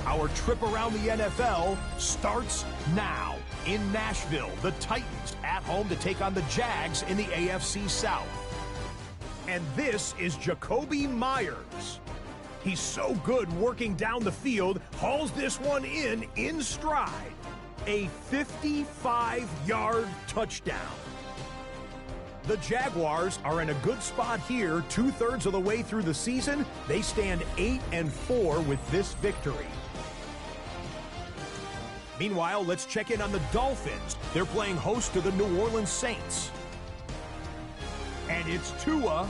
Our trip around the NFL starts now. In Nashville, the Titans at home to take on the Jags in the AFC South. And this is Jakobi Meyers. He's so good working down the field, hauls this one in stride. A 55-yard touchdown. The Jaguars are in a good spot here, 2/3 of the way through the season. They stand 8-4 with this victory. Meanwhile, let's check in on the Dolphins. They're playing host to the New Orleans Saints. And it's Tua.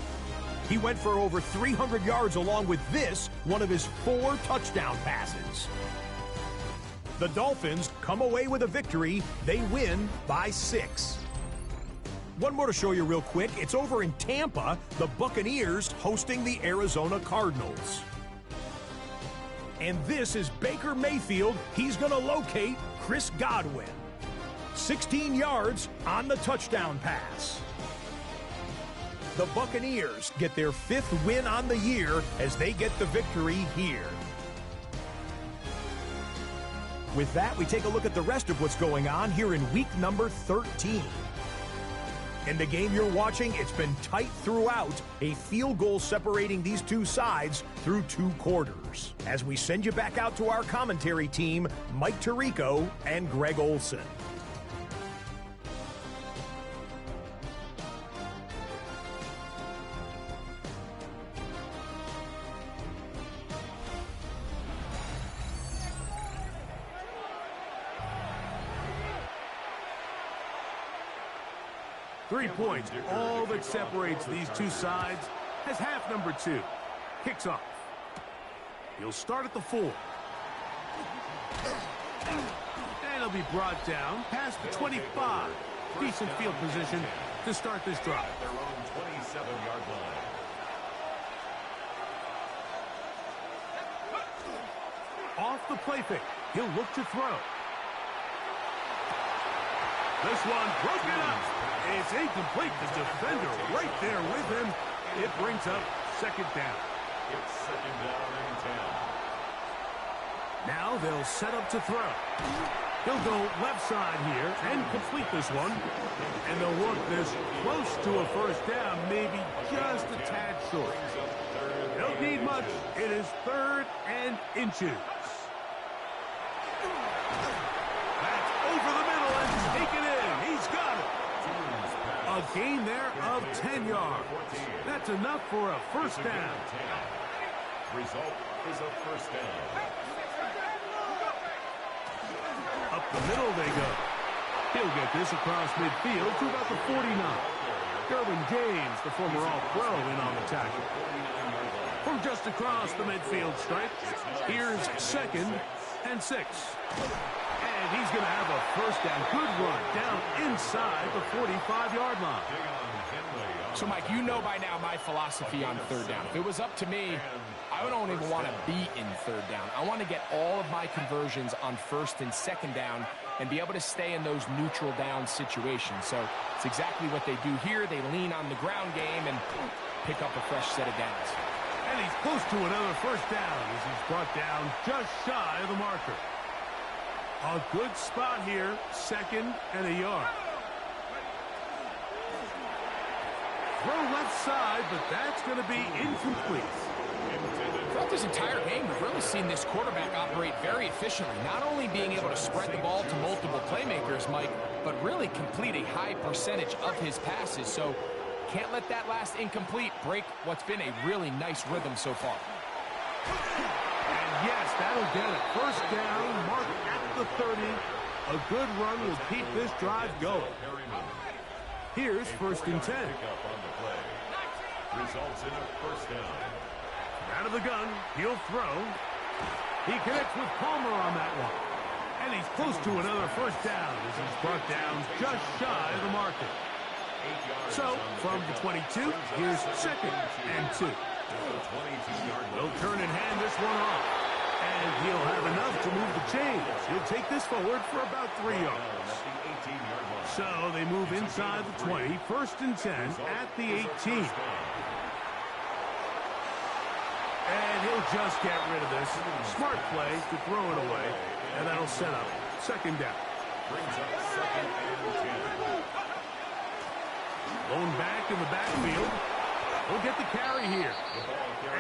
He went for over 300 yards along with this, one of his 4 touchdown passes. The Dolphins come away with a victory. They win by 6. One more to show you real quick. It's over in Tampa, the Buccaneers hosting the Arizona Cardinals. And this is Baker Mayfield. He's going to locate Chris Godwin. 16 yards on the touchdown pass. The Buccaneers get their 5th win on the year as they get the victory here. With that, we take a look at the rest of what's going on here in week number 13. In the game you're watching, it's been tight throughout, a field goal separating these two sides through 2 quarters. As we send you back out to our commentary team, Mike Tirico and Greg Olson. 3 points, all that separates these two sides, as half number 2 kicks off. He'll start at the 4. And he'll be brought down past the 25. Decent field position to start this drive. Their own 27-yard line. Off the play fake, he'll look to throw. This one broken up. It's incomplete. The defender right there with him. It brings up 2nd down. It's 2nd down and 10. Now they'll set up to throw. He'll go left side here and complete this one. And they'll work this close to a first down, maybe just a tad short. Don't need much. It is 3rd and inches. That's over the middle and taken in. He's got it. A A gain there of 10 yards. That's enough for a first down. Result is a first down. Up the middle they go. He'll get this across midfield to about the 49. Derwin James, the former All-Pro, in on the tackle. From just across the midfield stripe, here's 2nd and 6. And he's going to have a first down. Good run down inside the 45-yard line. So, Mike, you know by now my philosophy on third down. If it was up to me, I don't even want to be in third down. I want to get all of my conversions on 1st and 2nd down and be able to stay in those neutral down situations. So it's exactly what they do here. They lean on the ground game and pick up a fresh set of downs. And he's close to another first down as he's brought down just shy of the marker. A good spot here, 2nd and a yard. Throw left side, but that's going to be incomplete. Throughout this entire game, we've really seen this quarterback operate very efficiently, not only being able to spread the ball to multiple playmakers, Mike, but really complete a high percentage of his passes. So can't let that last incomplete break what's been a really nice rhythm so far. And yes, that'll get it. First down, mark at the 30. A good run will keep this drive going. Here's 1st and 10. Results in a first down. Out of the gun, he'll throw. He connects with Palmer on that one. And he's close to another first down as he's brought down just shy of the marker. So, from the 22, here's 2nd and 2. They'll turn and hand this one off. And he'll have enough to move the chains. He'll take this forward for about 3 yards. So, they move inside the 20, 1st and 10 at the 18. And he'll just get rid of this. Smart play to throw it away. And that'll set up 2nd down. Brings up 2nd and 10. Going back in the backfield. We'll get the carry here.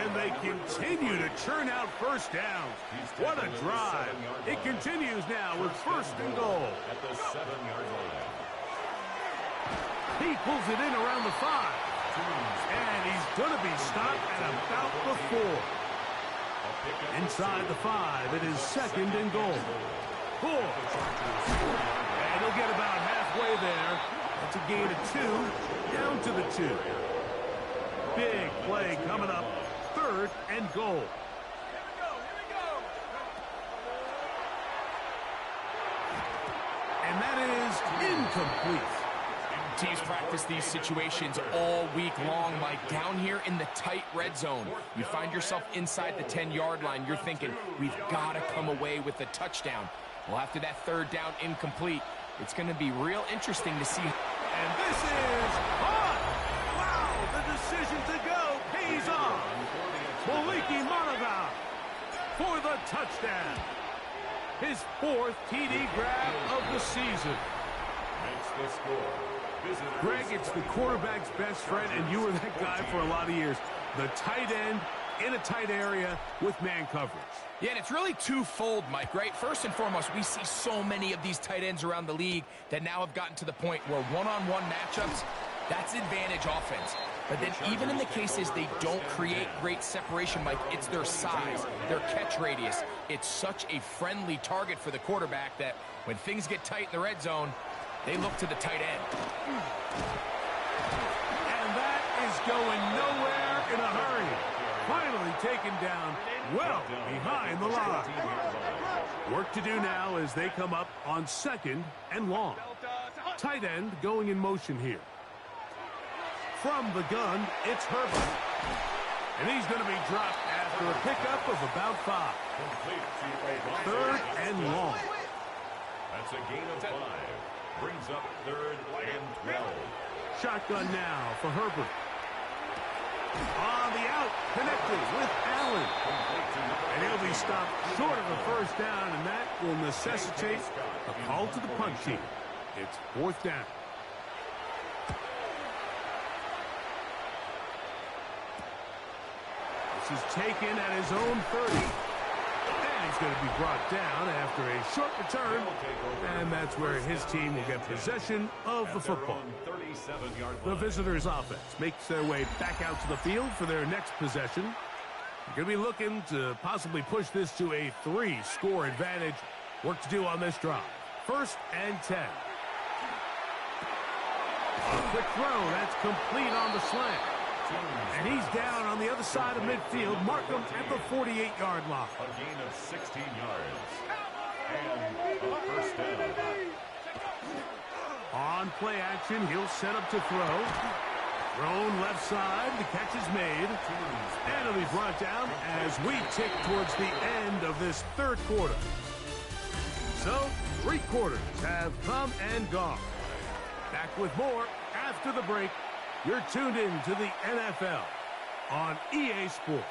And they continue to churn out first downs. What a drive. It continues now with 1st and goal. At the 7-yard line. He pulls it in around the 5. And he's going to be stopped at about the 4. Inside the 5, it is 2nd and goal. 4. And he'll get about halfway there. That's a gain of 2, down to the 2. Big play coming up, 3rd and goal. And that is incomplete. Teams practice these situations all week long, Mike. Down here in the tight red zone, you find yourself inside the 10-yard line. You're thinking, we've got to come away with a touchdown. Well, after that 3rd down incomplete, it's going to be real interesting to see. And this is on. Wow, the decision to go pays off. Maliki Monaghan for the touchdown. His 4th TD grab of the season. Makes the score. Greg, it's the quarterback's best friend, and you were that guy for a lot of years. The tight end in a tight area with man coverage. Yeah, and it's really twofold, Mike, right? First and foremost, we see so many of these tight ends around the league that now have gotten to the point where one-on-one matchups, that's advantage offense. But then even in the cases they don't create great separation, Mike, it's their size, their catch radius. It's such a friendly target for the quarterback that when things get tight in the red zone, they look to the tight end. And that is going nowhere in a hurry. Finally taken down well behind the line. Work to do now as they come up on 2nd and long. Tight end going in motion here. From the gun, it's Herbert. And he's going to be dropped after a pickup of about 5. 3rd and long. That's a gain of 5. Brings up 3rd and 12. Shotgun now for Herbert. On the out, connected with Allen. And he'll be stopped short of the first down, and that will necessitate a call to the punt team. It's 4th down. This is taken at his own 30. And he's going to be brought down after a short return, and that's where his team will get possession of the football. The visitors' offense makes their way back out to the field for their next possession. They're going to be looking to possibly push this to a 3-score advantage. Work to do on this drive. 1st and 10. A quick throw. That's complete on the slant. And he's down on the other side of midfield. Markham at the 48-yard line. A gain of 16 yards. And a first down. On play action, he'll set up to throw. Thrown left side. The catch is made. And it'll be brought down as we tick towards the end of this third quarter. So, 3 quarters have come and gone. Back with more after the break. You're tuned in to the NFL on EA Sports.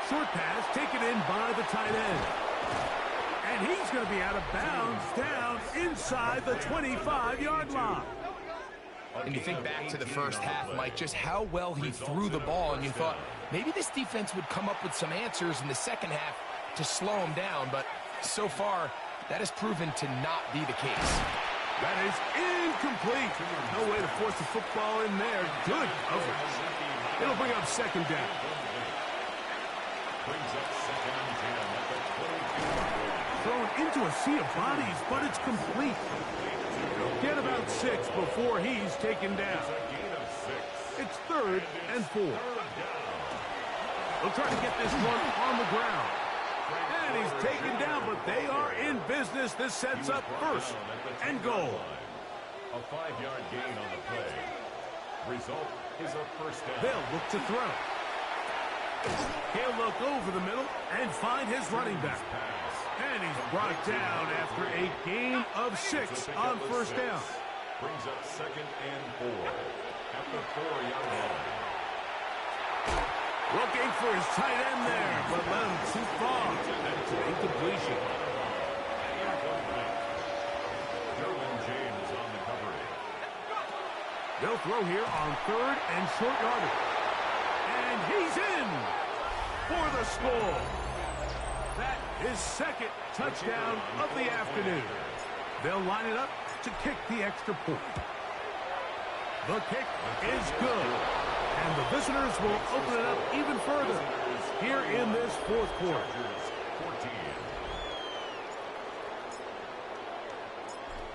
Short pass taken in by the tight end. And he's going to be out of bounds down inside the 25-yard line. And you think back to the first half, Mike, just how well he threw the ball, and you thought maybe this defense would come up with some answers in the second half to slow him down, but so far that has proven to not be the case. That is incomplete. No way to force the football in there. Good coverage. It'll bring up 2nd down. Brings up 2nd and 10 at the 22. Thrown into a sea of bodies, but it's complete. Get about 6 before he's taken down. It's 3rd and 4. They'll try to get this one on the ground. And he's taken down, but they are in business. This sets up 1st and goal. A 5-yard gain on the play. Result is a first down. They'll look to throw. He'll look over the middle and find his running back. And he's brought down after a gain of 6 on 1st down. Brings up 2nd and 4 at the 4-yard line. Looking for his tight end there, but led him too far. Incompletion. Derwin James on the cover. They'll throw here on 3rd and short yardage. And he's in for the score. That is 2nd touchdown of the afternoon. They'll line it up to kick the extra point. The kick is good. And the visitors will open it up even further here in this 4th quarter.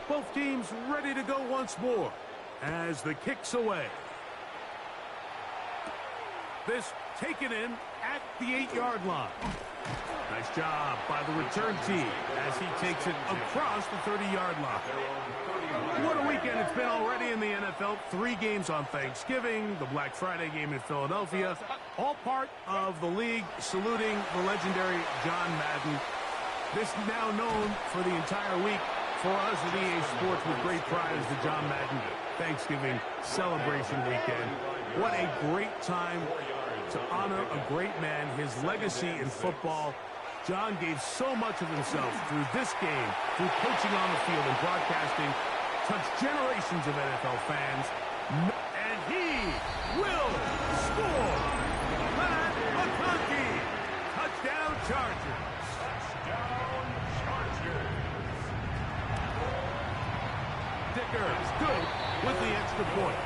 Both teams ready to go once more as the kick's away. This taken in at the 8-yard line. Nice job by the return team as he takes it across the 30-yard line. What a weekend it's been already in the NFL. 3 games on Thanksgiving, the Black Friday game in Philadelphia, all part of the league saluting the legendary John Madden. This now known for the entire week for us at EA Sports with great pride as the John Madden Thanksgiving celebration weekend. What a great time to honor a great man, his legacy in football. John gave so much of himself through this game, through coaching on the field and broadcasting, touched generations of NFL fans, and he will score. Pat McConkey, touchdown Chargers. Touchdown Chargers. Dicker is good with the extra point.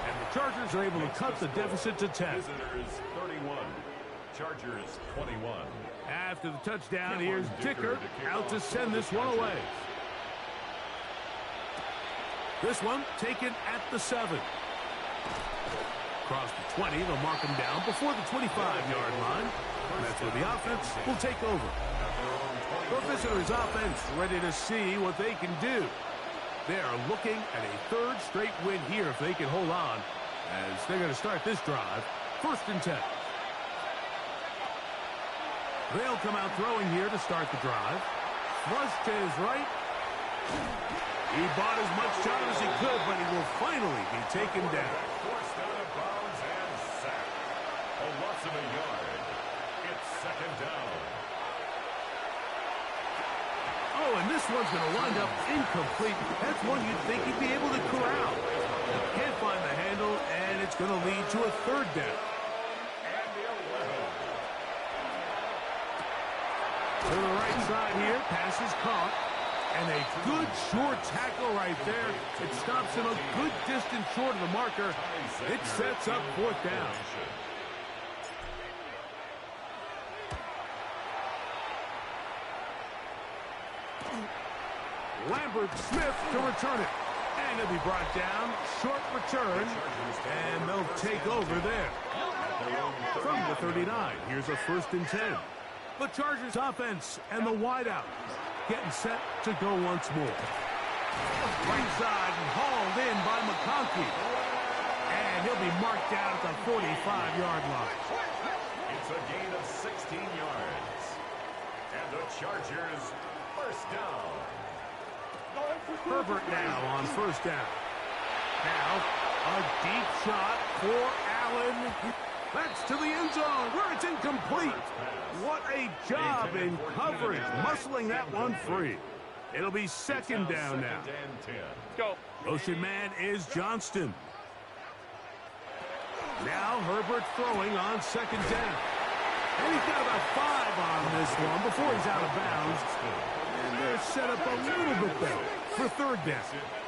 And the Chargers are able to cut the deficit to 10. Visitors 31, Chargers 21. After the touchdown, here's Dicker out to send this one away. This one taken at the 7. Across the 20, they'll mark him down before the 25-yard line. And that's where the offense will take over. The visitors' offense ready to see what they can do. They are looking at a 3rd straight win here if they can hold on, as they're going to start this drive 1st and 10. They'll come out throwing here to start the drive. Flush to his right. He bought as much time as he could, but he will finally be taken down. Forced out of bounds and sacked. A loss of a yard. It's 2nd down. Oh, and this one's going to wind up incomplete. That's one you'd think he'd be able to corral. He can't find the handle, and it's going to lead to a 3rd down. And the 11 side here. Pass is caught. And a good short tackle right there. It stops him a good distance short of the marker. It sets up 4th down. Lambert Smith to return it. And it'll be brought down. Short return. And they'll take over there. From the 39, here's a 1st and 10. The Chargers offense and the wideout getting set to go once more. Right side and hauled in by McConkey. And he'll be marked down at the 45-yard line. It's a gain of 16 yards. And the Chargers 1st down. Herbert now on 1st down. Now, a deep shot for Allen. That's to the end zone where it's incomplete. What a job in coverage, muscling that one free. It'll be 2nd down now. Go. Motion man is Johnston. Now Herbert throwing on 2nd down. And he's got about 5 on this one before he's out of bounds. And they're set up a little bit better for 3rd down.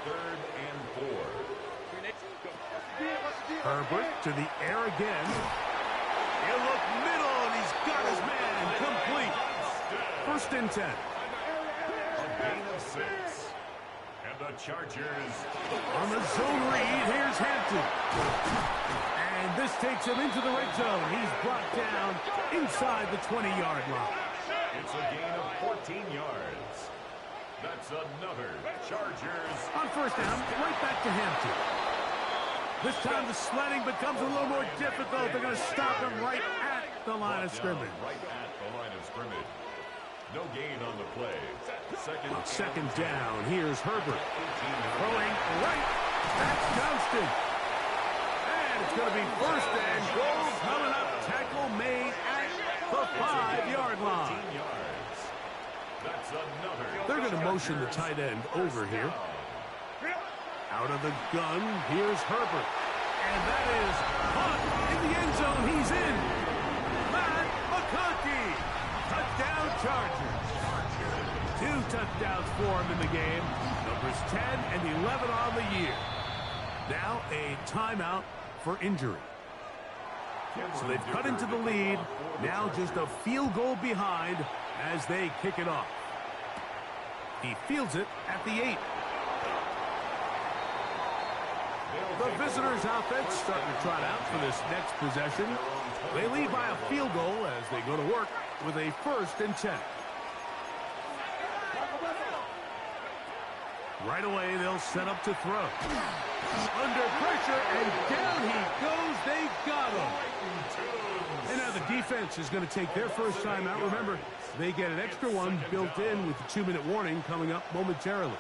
3rd and 4. Herbert to the air again. He'll look middle, and he's got his man complete. 1st and 10. A gain of 6. And the Chargers On the zone read, here's Hampton. And this takes him into the red zone. He's brought down inside the 20-yard line. It's a gain of 14 yards. That's another Chargers. On 1st down, right back to Hampton. This time the sledding becomes a little more difficult. They're going to stop him right at the line of scrimmage. Right at the line of scrimmage. No gain on the play. On 2nd down, here's Herbert. Throwing right. That's Johnston. And it's going to be 1st and goal coming up. Tackle made at the 5-yard line. That's another. They're going to motion the tight end over here. Out of the gun, here's Herbert. And that is caught in the end zone. He's in. Matt McConkey. Touchdown Chargers. 2 touchdowns for him in the game. Numbers 10 and 11 on the year. Now a timeout for injury. So they've cut into the lead. Now just a field goal behind as they kick it off. He fields it at the 8. The visitors' offense starting to trot out for this next possession. They lead by a field goal as they go to work with a 1st and 10. Right away, they'll set up to throw. Under pressure, and down he goes. They got him. And now the defense is going to take their first timeout. Remember, they get an extra one built in with the 2-minute warning coming up momentarily.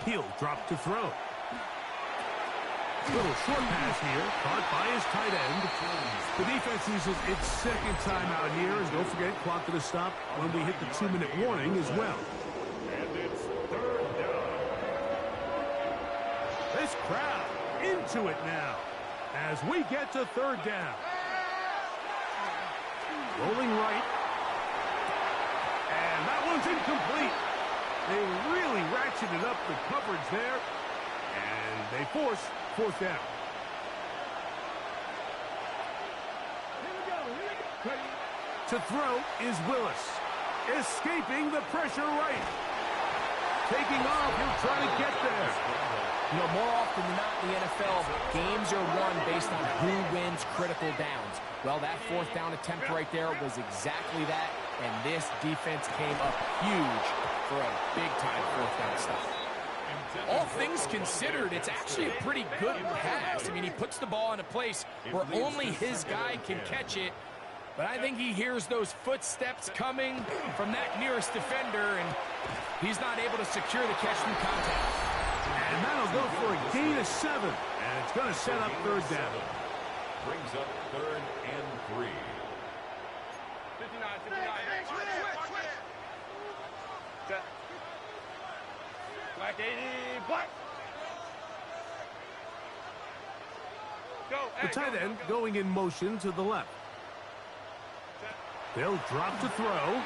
He'll drop to throw. Little short pass here, caught by his tight end. The defense uses its 2nd timeout here, and don't forget, clock to the stop when we hit the 2-minute warning as well. And it's 3rd down. This crowd into it now as we get to 3rd down. Rolling right. And that one's incomplete. They really ratcheted up the coverage there, and they force 4th down. To throw is Willis. Escaping the pressure right. Taking off, he'll try to get there. You know, more often than not in the NFL, games are won based on who wins critical downs. Well, that 4th down attempt right there was exactly that, and this defense came up huge for a big-time 4th down stop. All things considered, it's actually a pretty good pass. I mean, he puts the ball in a place where only his guy can catch it, but I think he hears those footsteps coming from that nearest defender, and he's not able to secure the catch through contact. And that'll go for a gain of 7, and it's going to set up 3rd down. Brings up 3rd and 3. 59, 59. Black 80, black. The tight end going in motion to the left. They'll drop to throw.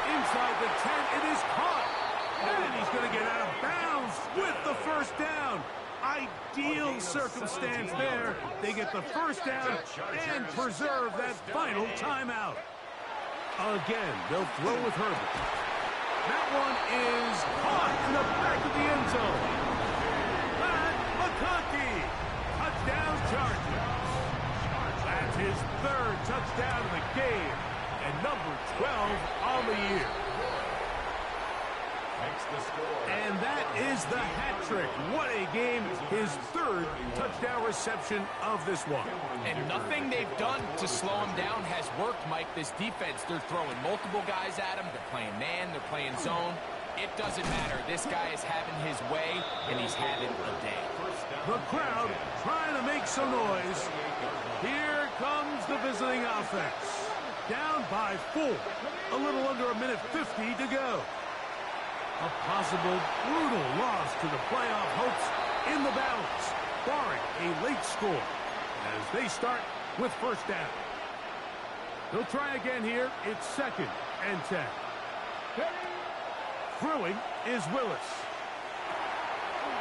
Inside the 10, it is caught. And he's going to get out of bounds with the first down. Ideal circumstance there. They get the first down and preserve that final timeout. Again, they'll throw with Herbert. That one is caught in the back of the end zone. Matt McConkey. Touchdown Chargers. That's his third touchdown of the game. And number 12 on the year. And that is the hat trick. What a game. His third touchdown reception of this one. And nothing they've done to slow him down has worked, Mike. This defense, they're throwing multiple guys at him. They're playing man. They're playing zone. It doesn't matter. This guy is having his way, and he's having a day. The crowd trying to make some noise. Here comes the visiting offense. Down by 4. A little under a minute 50 to go. A possible brutal loss to the playoff hopes in the balance, barring a late score as they start with first down. They'll try again here. It's 2nd and 10. Throwing is Willis.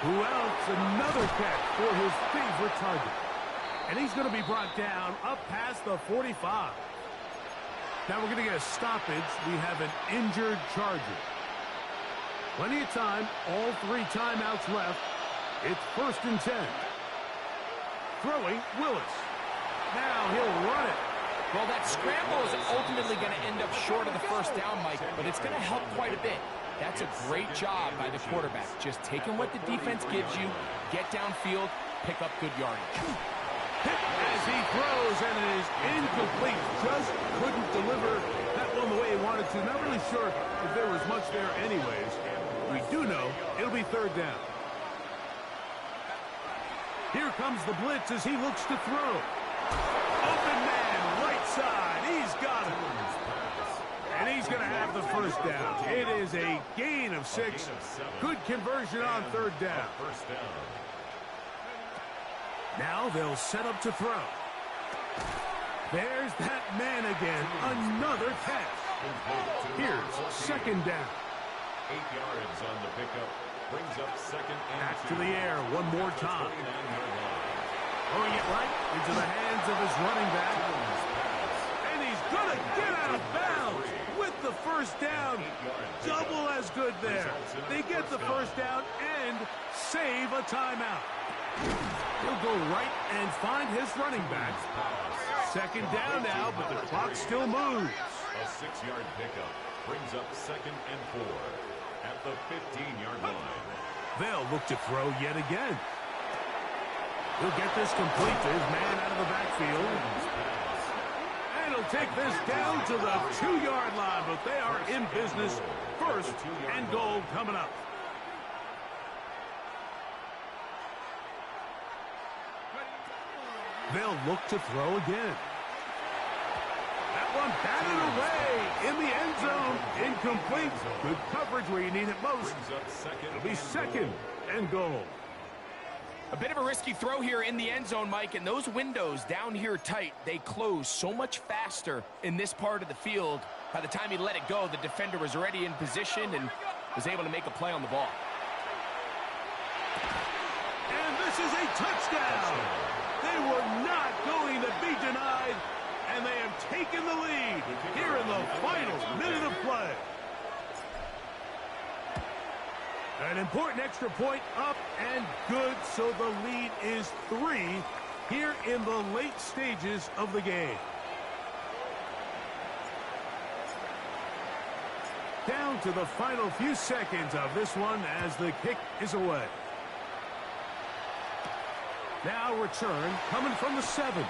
Who else? Another catch for his favorite target. And he's going to be brought down up past the 45. Now we're going to get a stoppage. We have an injured Charger. Plenty of time, all 3 timeouts left. It's 1st and 10. Throwing, Willis. Now he'll run it. Well, that scramble is ultimately going to end up short of the first down, Mike, but it's going to help quite a bit. That's a great job by the quarterback. Just taking what the defense gives you, get downfield, pick up good yardage. Hit as he throws, and it is incomplete. Just couldn't deliver that one the way he wanted to. Not really sure if there was much there anyways. We do know it'll be 3rd down. Here comes the blitz as he looks to throw. Open man, right side. He's got it. And he's going to have the first down. It is a gain of 6. Good conversion on 3rd down. Now they'll set up to throw. There's that man again. Another catch. Here's 2nd down. 8 yards on the pickup. Brings up 2nd and Back 2. to the air one more time. Throwing it right into the hands of his running back. And he's going to get out of bounds with the first down. Double as good there. They get the first down and save a timeout. He'll go right and find his running back. 2nd down now, but the clock still moves. A 6-yard pickup brings up 2nd and 4 at the 15-yard line. They'll look to throw yet again. He'll get this complete to his man out of the backfield. And he'll take this down to the 2-yard line, but they are in business. 1st and goal coming up. They'll look to throw again. That one batted away in the end zone. Incomplete. Good coverage where you need it most. It'll be 2nd and goal. A bit of a risky throw here in the end zone, Mike, and those windows down here tight, they close so much faster in this part of the field. By the time he let it go, the defender was already in position and was able to make a play on the ball. And this is a touchdown. They were not going to be denied, and they have taken the lead here in the final minute of play. An important extra point up and good, so the lead is 3 here in the late stages of the game. Down to the final few seconds of this one as the kick is away. Now return coming from the 7.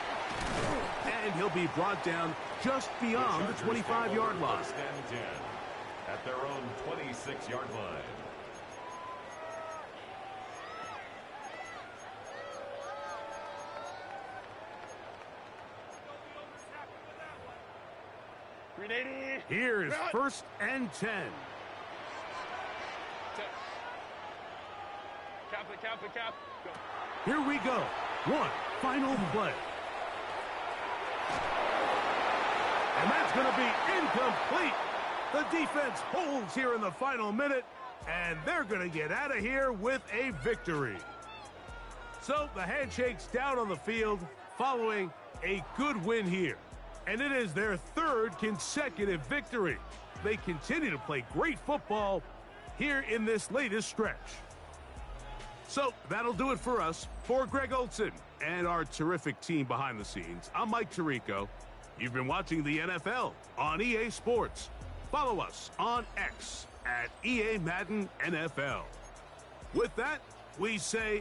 And he'll be brought down just beyond the 25-yard line. At their own 26-yard line. Here's 1st and 10. Here we go. one final play. And that's going to be incomplete. The defense holds here in the final minute, and they're going to get out of here with a victory. So the Handshake's down on the field following a good win here. And it is their third consecutive victory. They continue to play great football here in this latest stretch. So that'll do it for us. For Greg Olson and our terrific team behind the scenes, I'm Mike Tirico. You've been watching the NFL on EA Sports. Follow us on X at EA Madden NFL. With that, we say...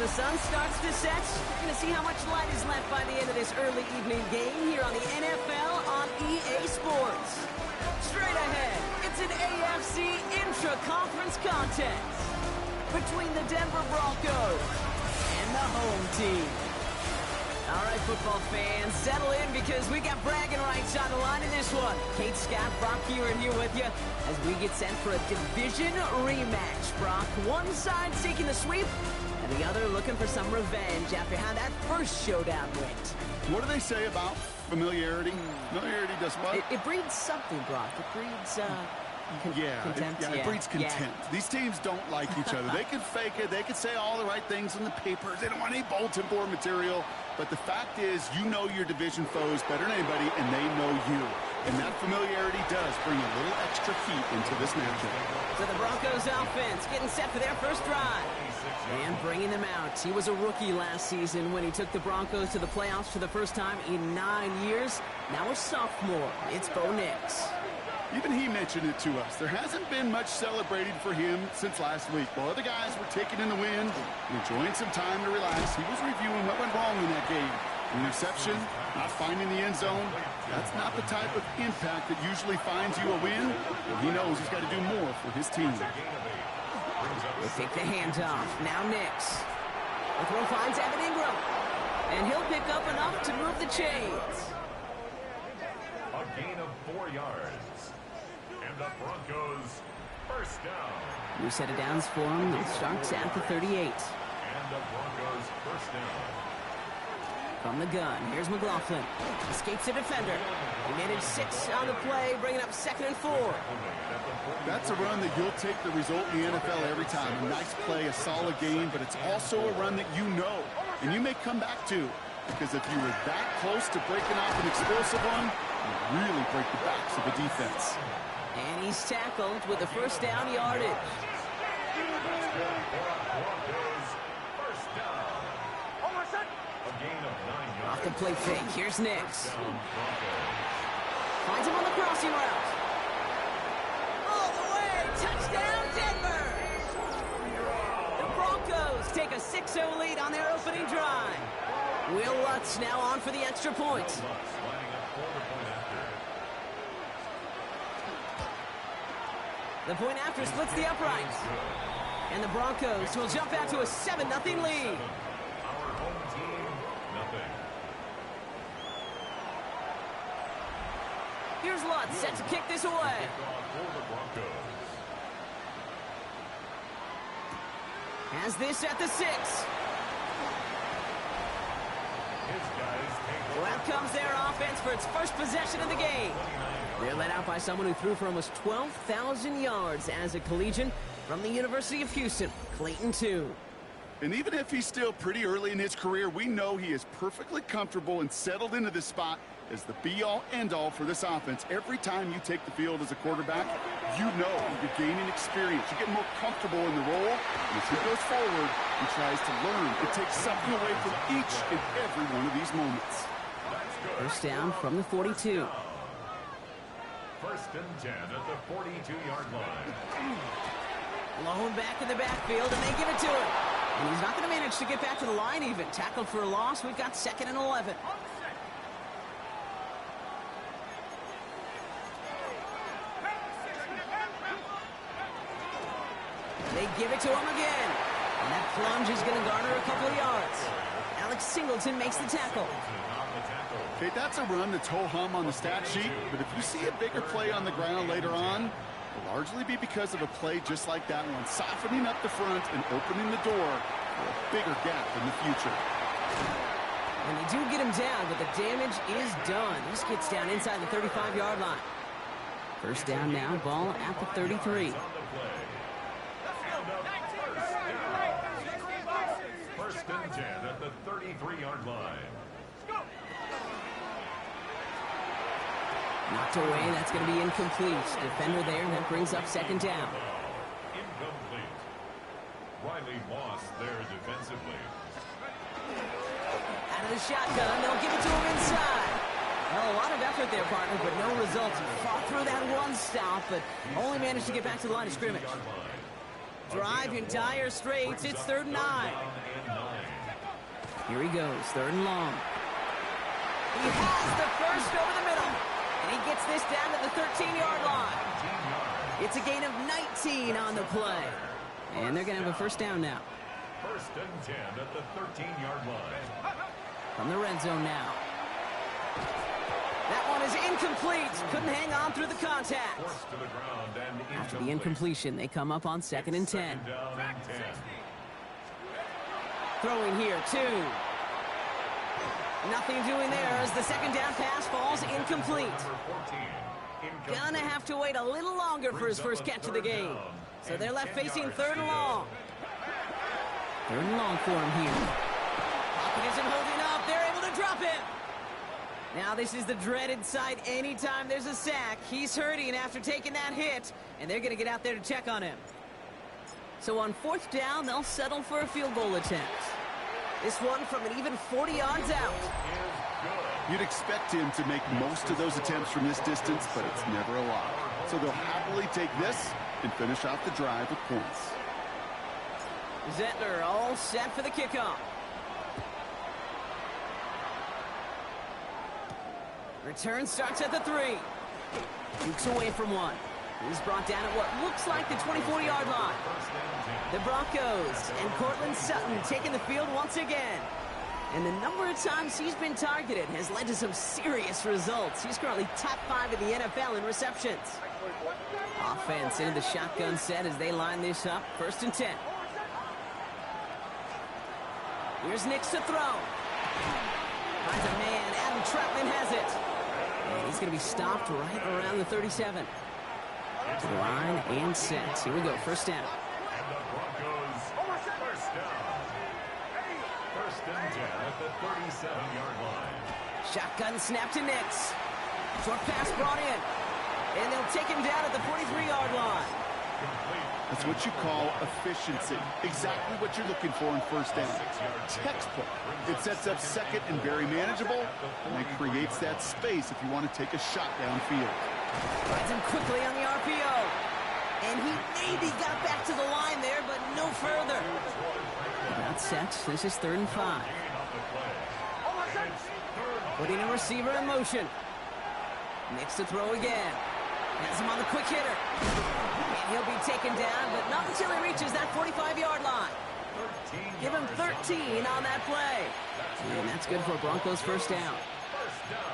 the sun starts to set, we're going to see how much light is left by the end of this early evening game here on the NFL on EA Sports. Straight ahead, it's an AFC intra-conference contest between the Denver Broncos and the home team. All right, football fans, settle in because we got bragging rights on the line in this one. Kate, Scott, Brock Kieran here with you as we get set for a division rematch. Brock, one side seeking the sweep, and the other looking for some revenge after how that first showdown went. What do they say about familiarity? Familiarity does what? It breeds something, Brock. It breeds, contempt. It breeds contempt. Yeah. These teams don't like each other. They can fake it. They can say all the right things in the papers. They don't want any bulletin board material. But the fact is, you know your division foes better than anybody, and they know you. And that familiarity does bring a little extra heat into this matchup. So the Broncos offense getting set for their first drive. And bringing them out. He was a rookie last season when he took the Broncos to the playoffs for the first time in 9 years. Now a sophomore. It's Bo Nix. Even he mentioned it to us. There hasn't been much celebrated for him since last week. While other guys were taking in the wind and enjoying some time to relax, he was reviewing what went wrong in that game. An interception, not finding the end zone, that's not the type of impact that usually finds you a win. And he knows he's got to do more for his team. They take the handoff. Now Nix. The throw finds Evan Ingram. And he'll pick up enough to move the chains. A gain of 4 yards. And the Broncos first down. New set of downs for him. It starts at the 38. And the Broncos first down. From the gun, here's McLaughlin. Escapes the defender. He made it 6 on the play, bringing up 2nd and 4. That's a run that you'll take the result in the NFL every time. A nice play, a solid game, but it's also a run that you know, and you may come back to. Because if you were that close to breaking off an explosive one, you really break the backs of the defense. And he's tackled with the first down yardage. Off the play fake, here's Nix. Finds him on the crossing route. All the way, touchdown Denver! The Broncos take a 6-0 lead on their opening drive. Will Lutz now on for the extra point. The point after splits the uprights. And the Broncos will jump out to a 7-0 lead. Here's Lutz set to kick this away. Has this at the 6. Well, out comes their offense for its first possession of the game. They're led out by someone who threw for almost 12,000 yards as a collegian from the University of Houston, Clayton Tune. And even if he's still pretty early in his career, we know he is perfectly comfortable and settled into this spot as the be-all, end-all for this offense. Every time you take the field as a quarterback, you know you're gaining experience. You get more comfortable in the role. And as he goes forward, he tries to learn and take something away from each and every one of these moments. First down from the 42. First and 10 at the 42-yard line. Blown back in the backfield, and they give it to him. And he's not going to manage to get back to the line even. Tackled for a loss. We've got 2nd and 11. They give it to him again. And that plunge is going to garner a couple of yards. Alex Singleton makes the tackle. Okay, that's a run that's ho-hum on the stat sheet, but if you see a bigger play on the ground later on, it'll largely be because of a play just like that one, softening up the front and opening the door for a bigger gap in the future. And they do get him down, but the damage is done. This gets down inside the 35-yard line. First down now, ball at the 33. First and 10 at the 33-yard line. Knocked away, that's going to be incomplete. Defender there, and that brings up 2nd down. Incomplete. Riley Moss there defensively. Out of the shotgun, they'll give it to him inside. Well, a lot of effort there, partner, but no results. He fought through that one stop, but only managed to get back to the line of scrimmage. Drive in dire straits, it's 3rd and 9. Here he goes, 3rd and long. He has the first over the middle. And he gets this down to the 13-yard line. It's a gain of 19 on the play. And they're going to have a first down now. 1st and 10 at the 13-yard line. From the red zone now. That one is incomplete. Couldn't hang on through the contact. Forced to the ground and After the incompletion, they come up on 2nd and 10. Down and 10. Throwing here, 2. Nothing doing there as the second down pass falls incomplete. Gonna have to wait a little longer for his first catch of the game. So they're left facing 3rd and long. 3rd and long for him here. Pocket isn't holding up. They're able to drop him. Now this is the dreaded sight anytime there's a sack. He's hurting after taking that hit, and they're going to get out there to check on him. So on 4th down, they'll settle for a field goal attempt. This one from an even 40 yards out. You'd expect him to make most of those attempts from this distance, but it's never a lot. So they'll happily take this and finish off the drive with points. Zettler all set for the kickoff. Return starts at the 3. Dukes away from one. He's brought down at what looks like the 24-yard line. The Broncos and Cortland Sutton taking the field once again. And the number of times he's been targeted has led to some serious results. He's currently top 5 in the NFL in receptions. Offense into the shotgun set as they line this up. 1st and 10. Here's Nix to throw. Finds a man. Adam Troutman has it. And he's going to be stopped right around the 37. To the line and set. Here we go. 1st down. And the Broncos, 1st down. 1st and 10 at the 37-yard line. Shotgun snap to Nix. Short pass brought in. And they'll take him down at the 43-yard line. That's what you call efficiency. Exactly what you're looking for in 1st down. Textbook. It sets up 2nd and very manageable, and it creates that space if you want to take a shot downfield. Finds him quickly on the RPO. And he maybe got back to the line there, but no further. Not set. This is 3rd and 5. Putting a receiver in motion. Nix to throw again. Has him on the quick hitter. And he'll be taken down, but not until he reaches that 45-yard line. Give him 13 on that play. And that's good for Broncos' 1st down.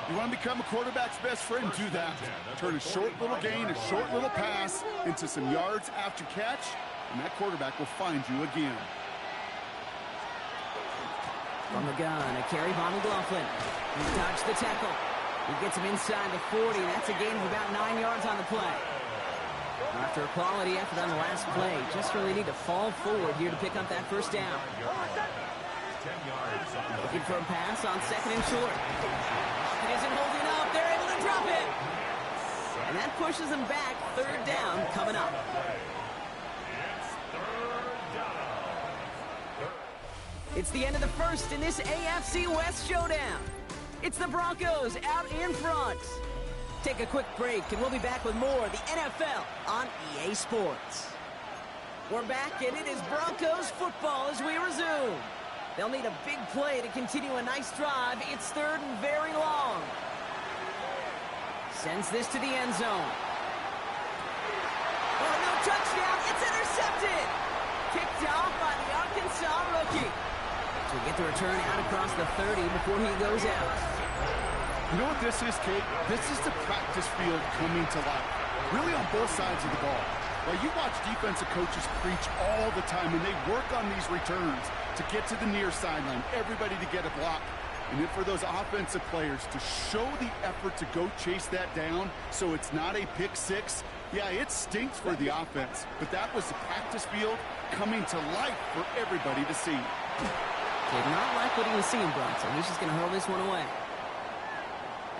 You want to become a quarterback's best friend, do that. Turn a short little gain, a short little pass into some yards after catch, and that quarterback will find you again. From the gun, a carry by McLaughlin. He dodged the tackle. He gets him inside the 40. That's a gain of about 9 yards on the play. After a quality effort on the last play, just really need to fall forward here to pick up that 1st down. Looking for a pass on 2nd and short. It isn't holding up. They're able to drop it. And that pushes them back. 3rd down coming up. It's the end of the 1st in this AFC West showdown. It's the Broncos out in front. Take a quick break, and we'll be back with more of the NFL on EA Sports. We're back, and it is Broncos football as we resume. They'll need a big play to continue a nice drive. It's 3rd and very long. Sends this to the end zone. Oh, no touchdown. It's intercepted. Kicked off by the Arkansas rookie. So we get the return out across the 30 before he goes out. You know what this is, Kate? This is the practice field coming to life. Really on both sides of the ball. Well, you watch defensive coaches preach all the time, and they work on these returns to get to the near sideline, everybody to get a block. And then for those offensive players to show the effort to go chase that down so it's not a pick six, yeah, it stinks for the offense. But that was the practice field coming to life for everybody to see. Did not like what he was seeing, Bronson. He's just going to hurl this one away.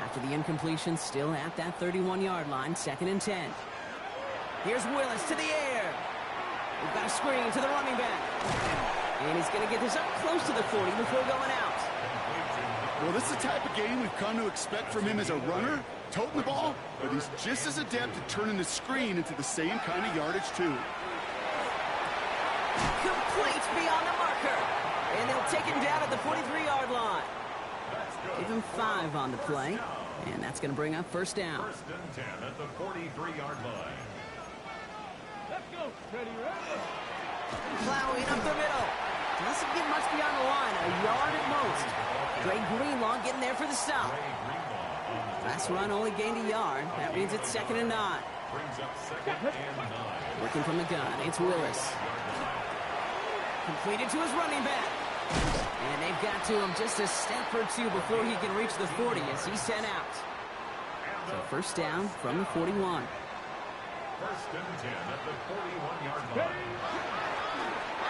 After the incompletion, still at that 31-yard line, 2nd and 10. Here's Willis to the air. We've got a screen to the running back. And he's going to get this up close to the 40 before going out. Well, this is the type of game we've come to expect from him as a runner, toting the ball, but he's just as adept at turning the screen into the same kind of yardage, too. Complete beyond the marker. And they'll take him down at the 43-yard line. Give him 5 on the play. And that's going to bring up first down. First and 10 at the 43-yard line. Let's go. Ready, ready. Plowing up the middle. Doesn't get much beyond the line, a yard at most. Greg Greenlaw getting there for the stop. Last run only gained a yard. That means it's 2nd and 9. Brings up 2nd and 9. Working from the gun, it's Willis. Completed to his running back. And they've got to him just a step or two before he can reach the 40 as he's sent out. So first down from the 41. First and 10 at the 41-yard line.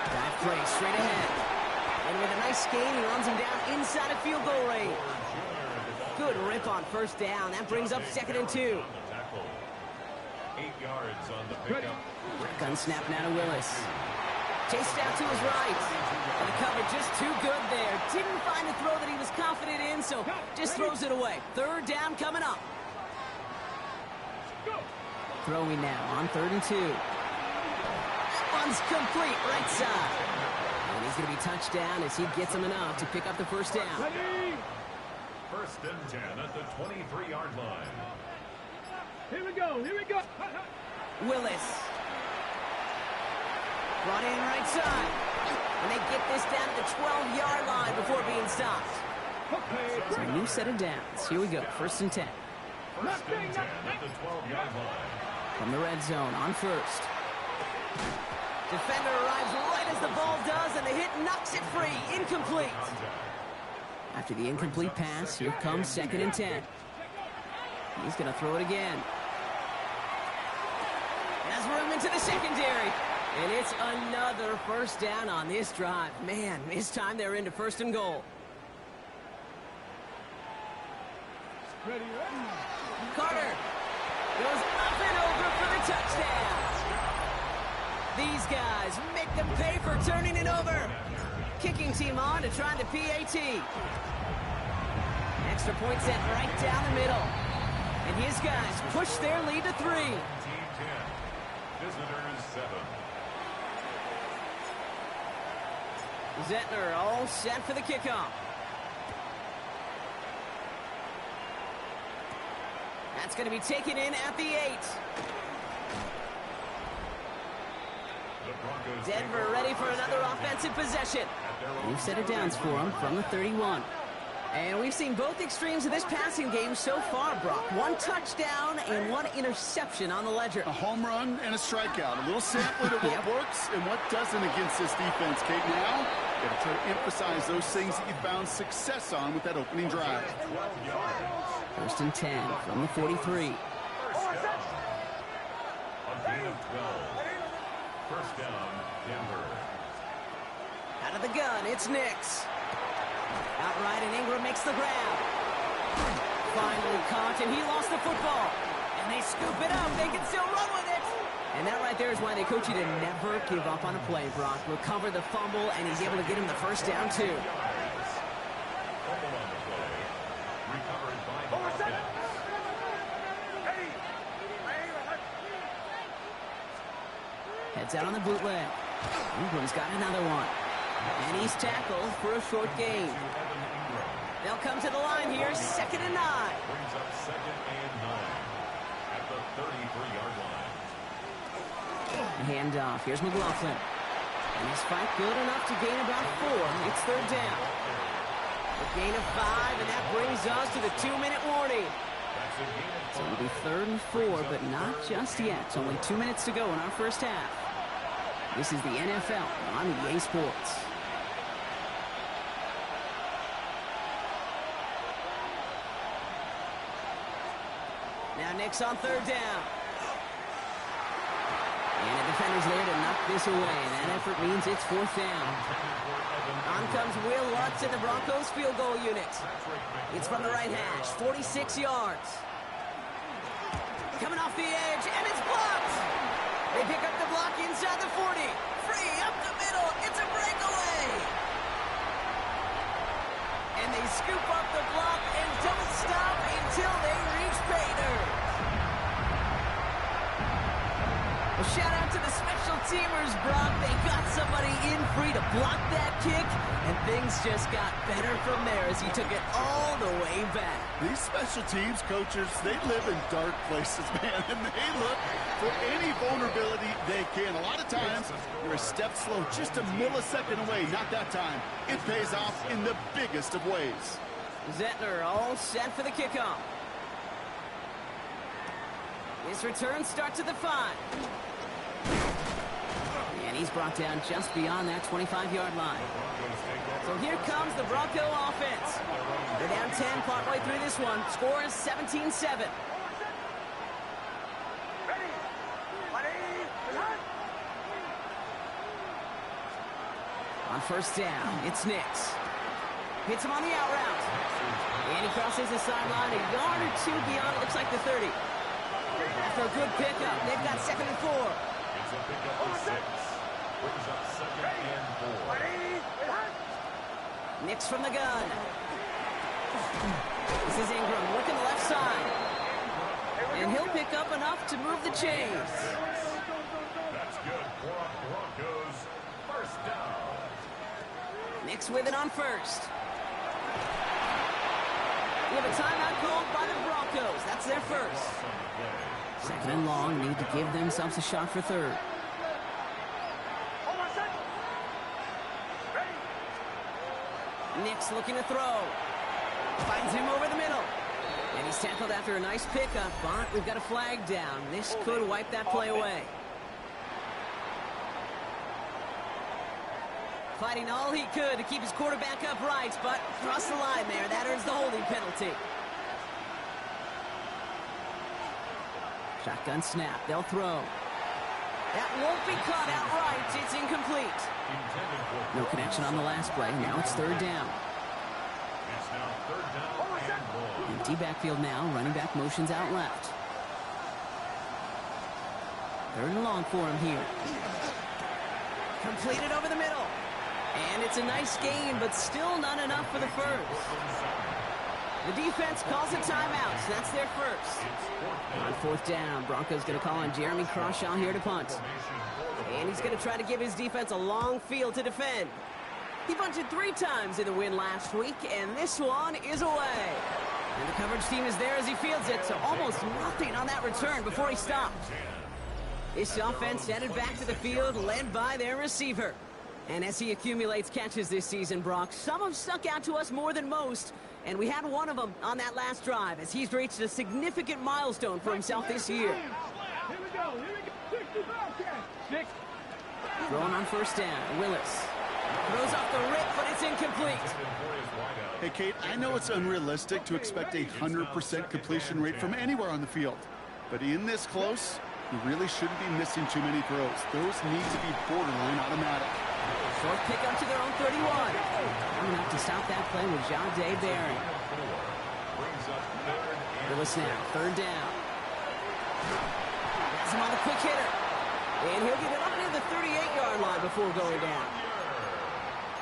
Dive play straight ahead. And with a nice gain, he runs him down inside of field goal range. Good rip on first down. That brings up 2nd and 2. 8 yards on the pickup. Gun snap now to Willis. Chased out to his right. And the cover just too good there. Didn't find a throw that he was confident in, so just throws it away. 3rd down coming up. Throwing now on 3rd and 2. One's complete right side. And he's going to be touched down as he gets him enough to pick up the first down. First and 10 at the 23-yard line. Here we go. Here we go. Willis. Brought in right side. And they get this down to the 12-yard line before being stopped. So a new set of downs. Here we go. First and 10. First and 10 at the 12-yard line. From the red zone on first. Defender arrives right as the ball does, and the hit knocks it free. Incomplete. After the incomplete pass, here comes 2nd and 10. He's going to throw it again. Has room into the secondary. And it's another first down on this drive. Man, this time they're into 1st and goal. Ready, ready. Carter goes up and over for the touchdown. These guys make them pay for turning it over. Kicking team on to try the PAT. Extra point set right down the middle. And his guys push their lead to 3. Team 10. Visitors 7. Zettler all set for the kickoff. That's going to be taken in at the 8. Denver ready for another offensive possession. New set of downs for him from the 31. And we've seen both extremes of this passing game so far, Brock. 1 touchdown and 1 interception on the ledger. A home run and a strikeout. A little sampling of what works and what doesn't against this defense, Kate. Now, you got to try to emphasize those things that you found success on with that opening drive. 1st and 10 from the 43. First down, Denver. Out of the gun, it's Nix. Outright, and Ingram makes the grab. Finally caught, and he lost the football. And they scoop it up. They can still run with it. And that right there is why they coach you to never give up on a play, Brock. Recover the fumble, and he's able to get him the first down, too. Heads out on the bootleg. Ingram's got another one. And he's tackled for a short gain. They'll come to the line here, 2nd and 9. Brings up 2nd and 9 at the 33-yard line. Handoff. Here's McLaughlin. And his fight good enough to gain about 4. It's 3rd down. A gain of 5, and that brings us to the 2-minute warning. So it'll be 3rd and 4, but not just yet. It's only 2 minutes to go in our first half. This is the NFL on EA Sports. Now Nix on 3rd down. And the defender's there to knock this away, and that effort means it's 4th down. On comes Will Lutz in the Broncos field goal unit. It's from the right hash, 46 yards. Coming off the edge, and it's blocked. They pick up the block inside the 40. Free up the middle. It's a breakaway. And they scoop up the block and don't stop until they reach pay dirt. A shout out to the special teamers, Brock. They got somebody in free to block that kick, and things just got better from there as he took it all the way back. These special teams coaches, they live in dark places, man, and they look for any vulnerability they can. A lot of times, you're a step slow, just a millisecond away. Not that time. It pays off in the biggest of ways. Zettler all set for the kickoff. His return starts at the 5. And he's brought down just beyond that 25-yard line. So here comes the Bronco offense. They're down 10 partway through this one. Score is 17-7. On first down, it's Nix. Hits him on the out route. And he crosses the sideline a yard or two beyond, it looks like the 30. After a good pickup, they've got 2nd and 4. It's a pickup of 6. Brings up 2nd and 4. Nix from the gun. This is Ingram working the left side. And he'll pick up enough to move the chains. That's good for Broncos. First down. Nix with it on first. We have a timeout called by the Broncos. That's their first. 2nd and long, need to give themselves a shot for 3rd. Nix looking to throw. Finds him over the middle. And he's tackled after a nice pickup, but we've got a flag down. This could wipe that play away. Fighting all he could to keep his quarterback upright, but crossed the line there. That earns the holding penalty. Shotgun snap. They'll throw. That won't be caught outright. It's incomplete. No connection on the last play. Now it's 3rd down. It's now 3rd down and long. Empty backfield now. Running back motions out left. 3rd and long for him here. Completed over the middle. And it's a nice gain, but still not enough for the first. The defense calls a timeout, so that's their first. On 4th down, Broncos going to call on Jeremy Crawshaw here to punt. And he's going to try to give his defense a long field to defend. He punted 3 times in the win last week, and this one is away. And the coverage team is there as he fields it, so almost nothing on that return before he stopped. This offense headed back to the field, led by their receiver. And as he accumulates catches this season, Brock, some have stuck out to us more than most. And we had one of them on that last drive as he's reached a significant milestone for himself this year. Throwing on first down, Willis. Throws off the rip, but it's incomplete. Hey, Kate, I know it's unrealistic to expect a 100% completion rate from anywhere on the field. But in this close, you really shouldn't be missing too many throws. Those need to be borderline automatic. Short pick up to their own 31. Coming up to stop that play with Jahdae Barron. Willis now, 3rd down. Has him on the quick hitter. And he'll get it up near the 38-yard line before going down.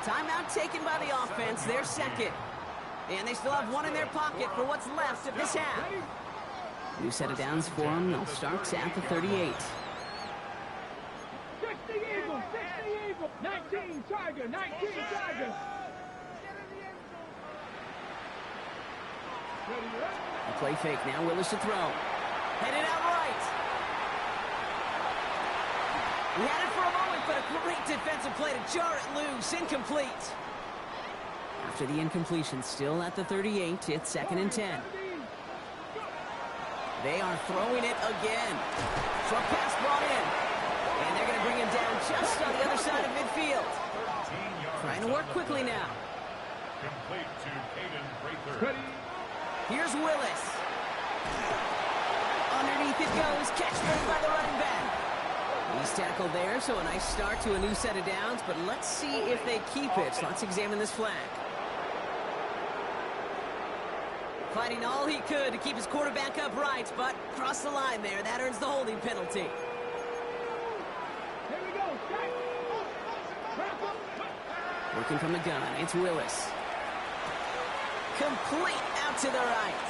Timeout taken by the offense, their 2nd. And they still have one in their pocket for what's left of this half. New set of downs for them. They'll start at the 38. 19 Tiger, 19 Tiger. The play fake now, Willis to throw. Headed out right. He had it for a moment, but a great defensive play to jar it loose. Incomplete. After the incompletion, still at the 38, it's 2nd and 10. They are throwing it again. Short pass brought in. And they're going to bring him down just on the other side of midfield. Trying to work quickly now. Complete to Caden Prather. Here's Willis. Underneath it goes. Catch made by the running back. He's tackled there, so a nice start to a new set of downs. But let's see if they keep it. So let's examine this flag. Fighting all he could to keep his quarterback upright, but crossed the line there. That earns the holding penalty. Working from the gun, it's Willis. Complete out to the right.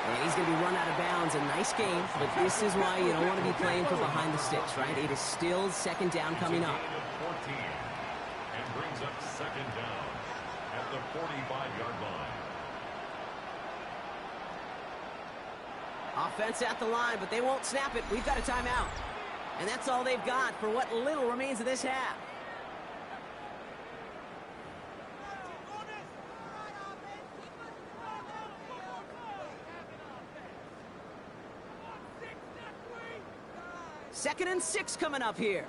And he's going to be run out of bounds. A nice game, but this is why you don't want to be playing from behind the sticks, right? It is still second down coming up. 14 and brings up second down at the 45-yard line. Offense at the line, but they won't snap it. We've got a timeout. And that's all they've got for what little remains of this half. Second and 6 coming up here.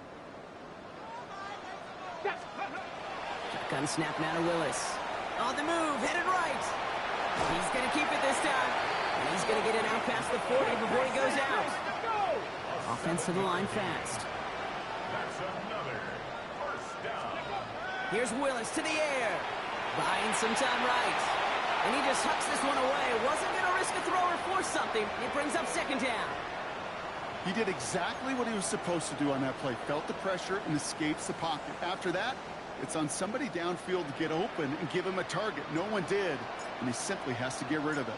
Shotgun snap now to Willis. On the move, headed right. He's going to keep it this time. And he's going to get it out past the 40 before he goes out. Offense to the line fast. That's another first down. Here's Willis to the air. Buying some time right. And he just hucks this one away. Wasn't going to risk a throw or force something. It brings up second down. He did exactly what he was supposed to do on that play. Felt the pressure and escapes the pocket. After that, it's on somebody downfield to get open and give him a target. No one did, and he simply has to get rid of it.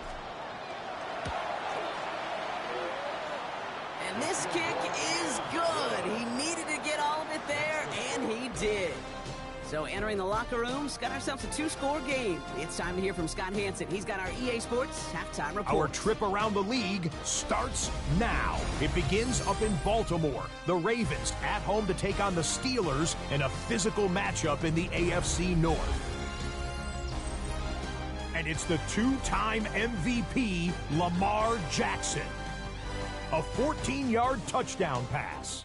And this kick is good. He needed to get all of it there, and he did. So entering the locker room's got ourselves a 2-score game. It's time to hear from Scott Hanson. He's got our EA Sports halftime report. Our trip around the league starts now. It begins up in Baltimore. The Ravens at home to take on the Steelers in a physical matchup in the AFC North. And it's the two-time MVP, Lamar Jackson. A 14-yard touchdown pass.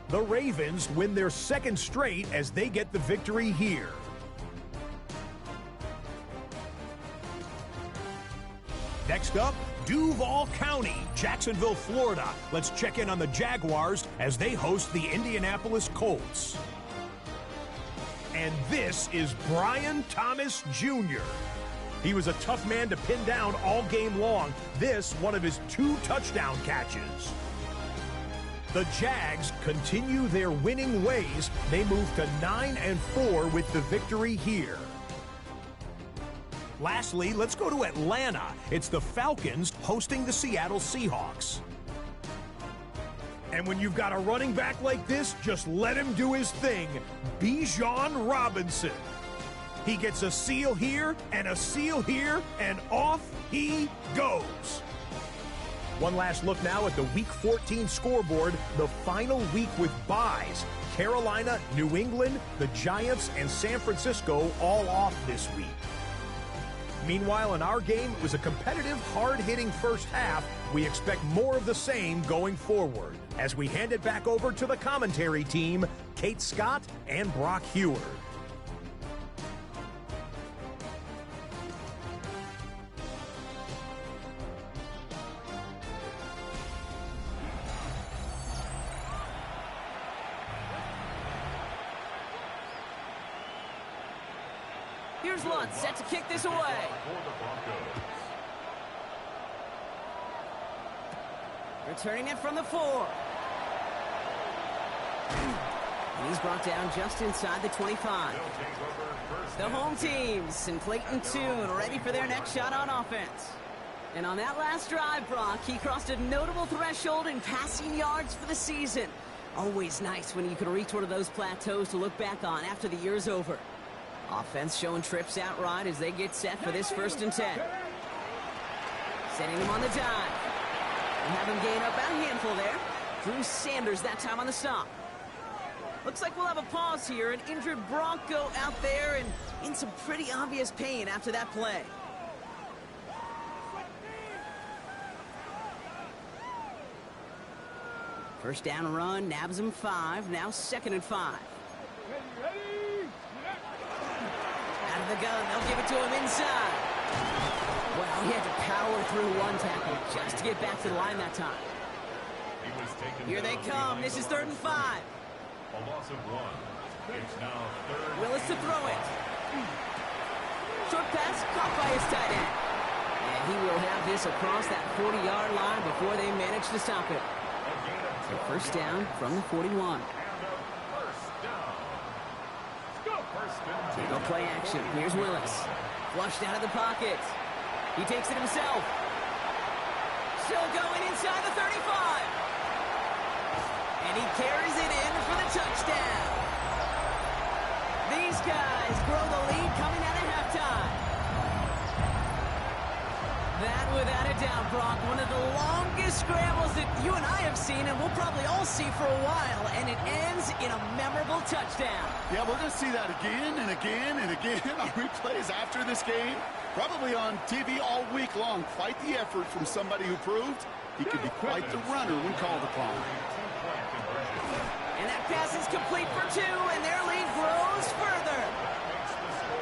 The Ravens win their second straight as they get the victory here. Next up, Duval County, Jacksonville, Florida. Let's check in on the Jaguars as they host the Indianapolis Colts. And this is Brian Thomas Jr. He was a tough man to pin down all game long. This, one of his 2 touchdown catches. The Jags continue their winning ways. They move to 9-4 with the victory here. Lastly, let's go to Atlanta. It's the Falcons hosting the Seattle Seahawks. And when you've got a running back like this, just let him do his thing. Bijan Robinson. He gets a seal here and a seal here, and off he goes. One last look now at the Week 14 scoreboard, the final week with byes. Carolina, New England, the Giants, and San Francisco all off this week. Meanwhile, in our game, it was a competitive, hard-hitting first half. We expect more of the same going forward. As we hand it back over to the commentary team, Kate Scott and Brock Heward. Here's Lutz, set to kick this away. Returning it from the 4. And he's brought down just inside the 25. The home team, St. Clayton Tune, ready for their next shot on offense. And on that last drive, Brock, he crossed a notable threshold in passing yards for the season. Always nice when you can reach one of those plateaus to look back on after the year's over. Offense showing trips outright as they get set for this 1st and 10. Setting him on the dive. And have him gain about a handful there. Drew Sanders that time on the stop. Looks like we'll have a pause here. An injured Bronco out there and in some pretty obvious pain after that play. First down run, nabs him 5. Now 2nd and 5. Out of the gun, they'll give it to him inside. Well, he had to power through one tackle just to get back to the line that time. Here they come. This is 3rd and 5. A loss of 1. It's now 3rd. Willis to throw it. Short pass caught by his tight end. And he will have this across that 40-yard line before they manage to stop it. So first down from the 41. Take a play action. Here's Willis. Flushed out of the pocket. He takes it himself. Still going inside the 35. And he carries it in for the touchdown. These guys grow the lead coming out of halftime. That, without a doubt, Brock, one of the longest scrambles that you and I have seen, and we'll probably all see for a while, and it ends in a memorable touchdown. Yeah, we're going to see that again and again and again on replays after this game. Probably on TV all week long. Quite the effort from somebody who proved he could be quite the runner when called upon. And that pass is complete for 2, and their lead grows further.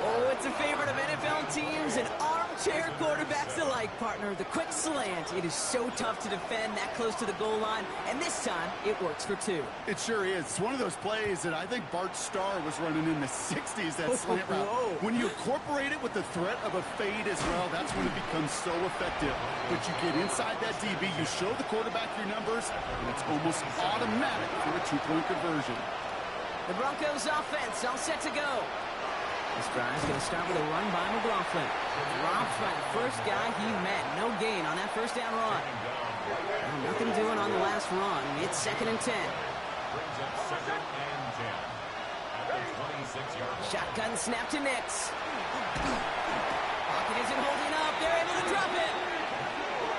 Oh, it's a favorite of NFL teams and armchair quarterbacks alike, partner. The quick slant. It is so tough to defend that close to the goal line, and this time it works for 2. It sure is. It's one of those plays that I think Bart Starr was running in the 60s, that slant route. When you incorporate it with the threat of a fade as well, that's when it becomes so effective. But you get inside that DB, you show the quarterback your numbers, and it's almost automatic for a 2-point conversion. The Broncos offense all set to go. This drive's going to start with a run by McLaughlin. Drops by the first guy he met. No gain on that first down run. Well, nothing doing on the last run. It's 2nd and 10. Brings up 2nd and 10 at the 26-yard line. Shotgun snap to Nix. Pocket isn't holding up. They're able to drop it.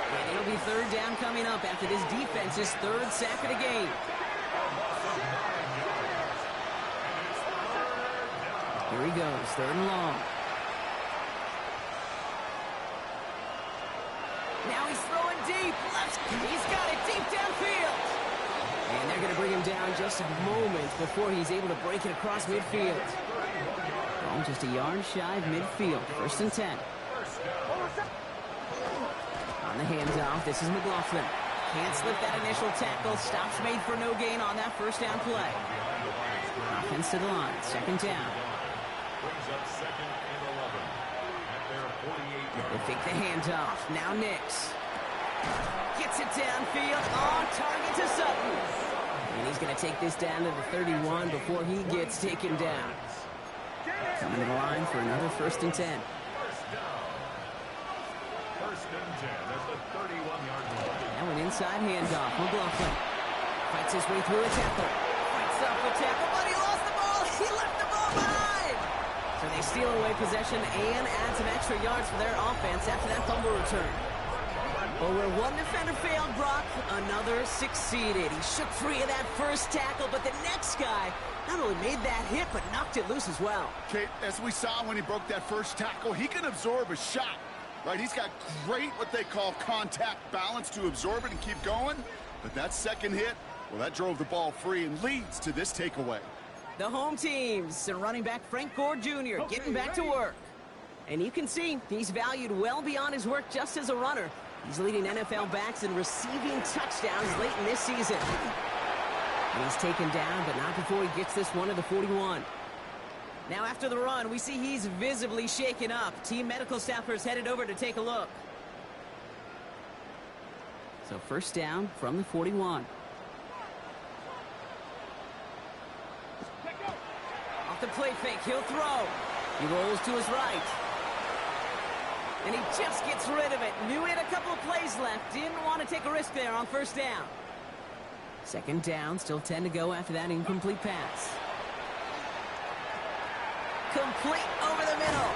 And it'll be 3rd down coming up after this defense's 3rd sack of the game. Here he goes, 3rd and long. Now he's throwing deep. He's got it deep downfield. And they're going to bring him down just a moment before he's able to break it across midfield. Oh, just a yard shy of midfield. 1st and 10. On the handoff, this is McLaughlin. Can't slip that initial tackle. Stops made for no gain on that first down play. Offense to the line, 2nd down. Brings up 2nd and 11 at their 48-yard They fake the handoff. Now Nix. Gets it downfield. On target to Sutton. And he's going to take this down to the 31 before he gets taken down. Coming to the line for another 1st and 10. First and 10 at the 31-yard line. Now an inside handoff. McLaughlin fights his way through a tackle. Fights off a tackle, but he lost the ball. He left the ball behind. So they steal away possession and add some extra yards for their offense after that fumble return. Well, where one defender failed, Brock, another succeeded. He shook free of that first tackle, but the next guy not only made that hit, but knocked it loose as well. Okay, as we saw when he broke that first tackle, he can absorb a shot, right? He's got great, what they call contact balance to absorb it and keep going. But that second hit, well, that drove the ball free and leads to this takeaway. The home teams and running back Frank Gore Jr. getting back to work. And you can see he's valued well beyond his work just as a runner. He's leading NFL backs in receiving touchdowns late in this season. And he's taken down, but not before he gets this one to the 41. Now after the run, we see he's visibly shaken up. Team medical staffers headed over to take a look. So 1st down from the 41. The play fake, he'll throw. He rolls to his right. And he just gets rid of it. Knew he had a couple of plays left. Didn't want to take a risk there on 1st down. 2nd down, still 10 to go after that incomplete pass. Complete over the middle.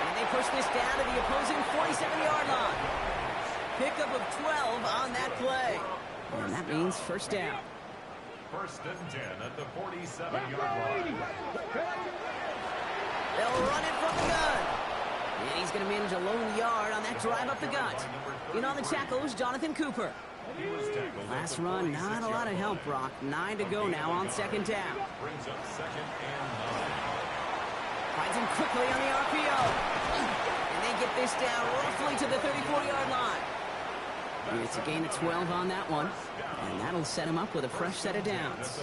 And they push this down to the opposing 47-yard line. Pickup of 12 on that play. And that means 1st down. 1st and 10 at the 47-yard line. They'll run it from the gun. And he's going to manage a lone yard on that drive up the gut. In on the tackles, Jonathan Cooper. Last run, not a lot of help, Brock. 9 to go now on 2nd down. Brings up 2nd and 9. Finds him quickly on the RPO. And they get this down roughly to the 34-yard line. And it's a gain of 12 on that one. And that'll set him up with a fresh set of downs.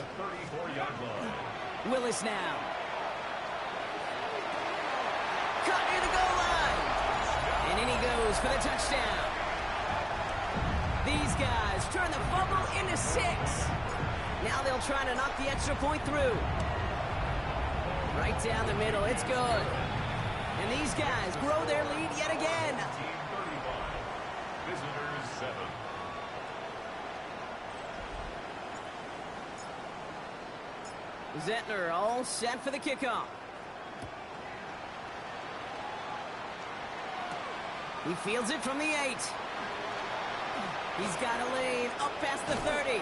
Willis now. Caught near the goal line. And in he goes for the touchdown. These guys turn the fumble into 6. Now they'll try to knock the extra point through. Right down the middle. It's good. And these guys grow their lead yet again. Visitors 7. Zettler all set for the kickoff. He fields it from the 8. He's got a lane up past the 30.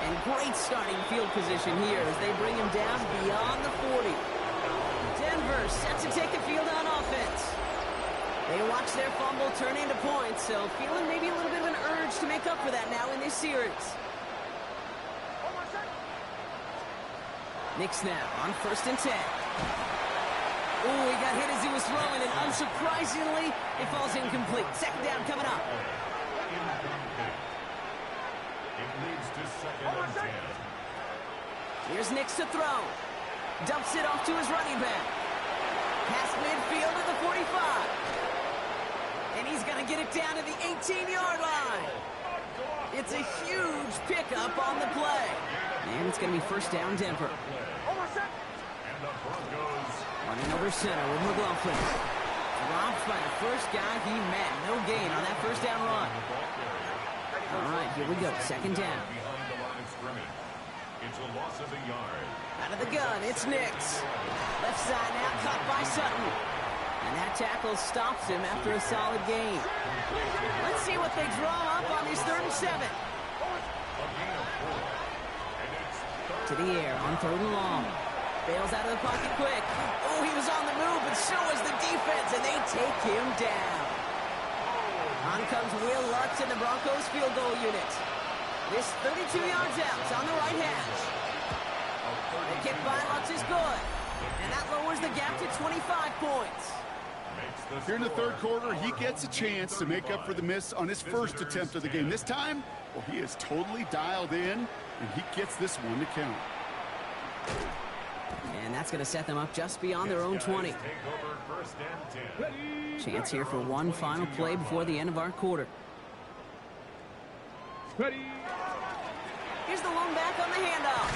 And great starting field position here as they bring him down beyond the 40. Denver set to take the field on offense. They watch their fumble turn into points, so feeling maybe a little bit of an urge to make up for that now in this series. Nick snap on 1st and 10. Ooh, he got hit as he was throwing, and unsurprisingly, it falls incomplete. 2nd down coming up. It leads to 2nd and 10. Here's Nix to throw. Dumps it off to his running back. Past midfield at the 45. And he's going to get it down to the 18-yard line. It's a huge pickup on the play. And it's going to be 1st down Denver. And the Broncos Running over center with McLaughlin. Dropped by the first guy he met. No gain on that 1st down run. All right, here we go. 2nd down. behind the line of scrimmage. It's a loss of a yard. Out of the gun, it's Nix. Left side now, caught by Sutton. And that tackle stops him after a solid gain. Let's see what they draw up on this 3rd and 7. A gain of 4. And it's To the air on 3rd and long. Bails out of the pocket quick. Oh, he was on the move, but so was the defense, and they take him down. On comes Will Lutz in the Broncos field goal unit. This 32 yards out on the right hash. The kick by Lutz is good. And that lowers the gap to 25 points. Here in the 3rd quarter, he gets a chance to make up for the miss on his 1st attempt of the game. This time, well, he is totally dialed in, and he gets this one to count. And that's going to set them up just beyond their own 20. take over 1st and 10. Chance here for one final play before the end of our quarter. Here's the long back on the handoff.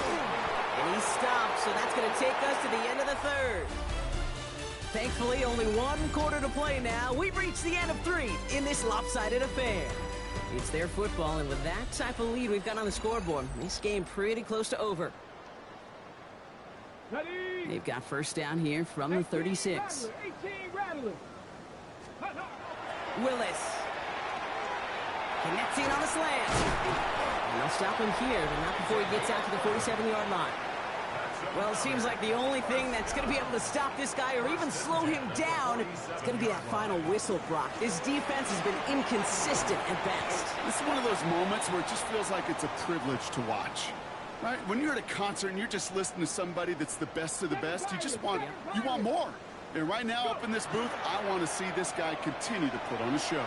And he stops, so that's going to take us to the end of the 3rd. Thankfully, only 1 quarter to play now. We've reached the end of 3 in this lopsided affair. It's their football, and with that type of lead we've got on the scoreboard, this game pretty close to over. They've got 1st down here from the 36. Willis. Connecting on the slant. And they'll stop him here, but not before he gets out to the 47-yard line. Well, it seems like the only thing that's going to be able to stop this guy or even slow him down is going to be that final whistle, Brock. This defense has been inconsistent at best. This is one of those moments where it just feels like it's a privilege to watch. Right? When you're at a concert and you're just listening to somebody that's the best of the best, you want more. And right now up in this booth, I want to see this guy continue to put on a show.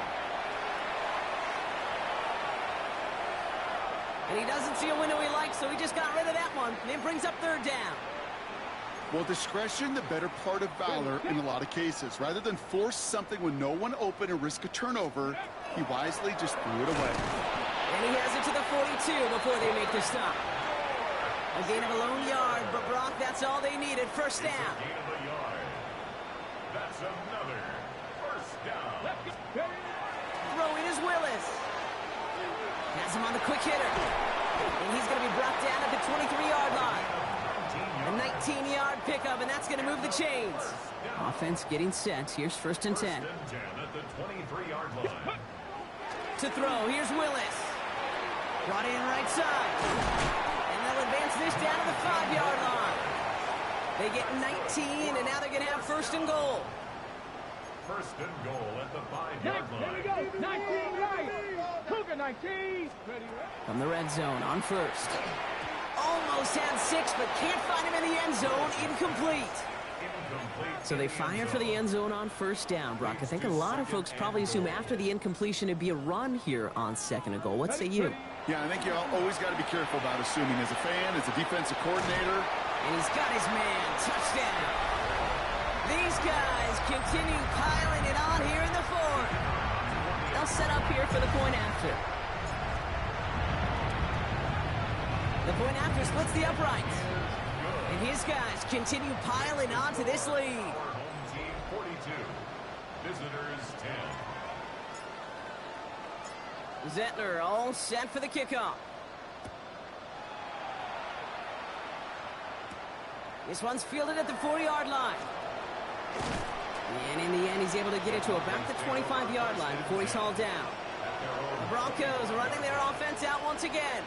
And he doesn't see a window he likes, so he just got rid of that one. And it brings up 3rd down. Well, discretion, the better part of valor in a lot of cases. Rather than force something with no one open and risk a turnover, he wisely just threw it away. And he has it to the 42 before they make the stop. A gain of a lone yard, but Brock, that's all they needed. 1st down. Gain of a yard. That's another 1st down. Throwing is Willis. Has him on the quick hitter. And he's going to be brought down at the 23-yard line. A 19-yard pickup, and that's going to move the chains. Offense getting set. Here's 1st and 10. 1st and 10 at the 23-yard line. To throw, here's Willis. Brought in right side. And they'll advance this down to the 5-yard line. They get 19, and now they're going to have 1st and goal. 1st and goal at the 5-yard line. Here we go. 19 right. Cougar 19. From the red zone on 1st. Almost had 6, but can't find him in the end zone. Incomplete. So they fire for the end zone on 1st down, Brock. I think a lot of folks probably assume after the incompletion it'd be a run here on 2nd and goal. What say you? Yeah, I think you always got to be careful about assuming as a fan, as a defensive coordinator. And he's got his man. Touchdown. These guys continue piling it on here in the 4th. They'll set up here for the point after. The point after splits the uprights. And his guys continue piling on to this lead. Home team 42. Visitors 10. Zettler all set for the kickoff. This one's fielded at the 40-yard line. And in the end, he's able to get it to about the 25-yard line before he's hauled down. The Broncos running their offense out once again.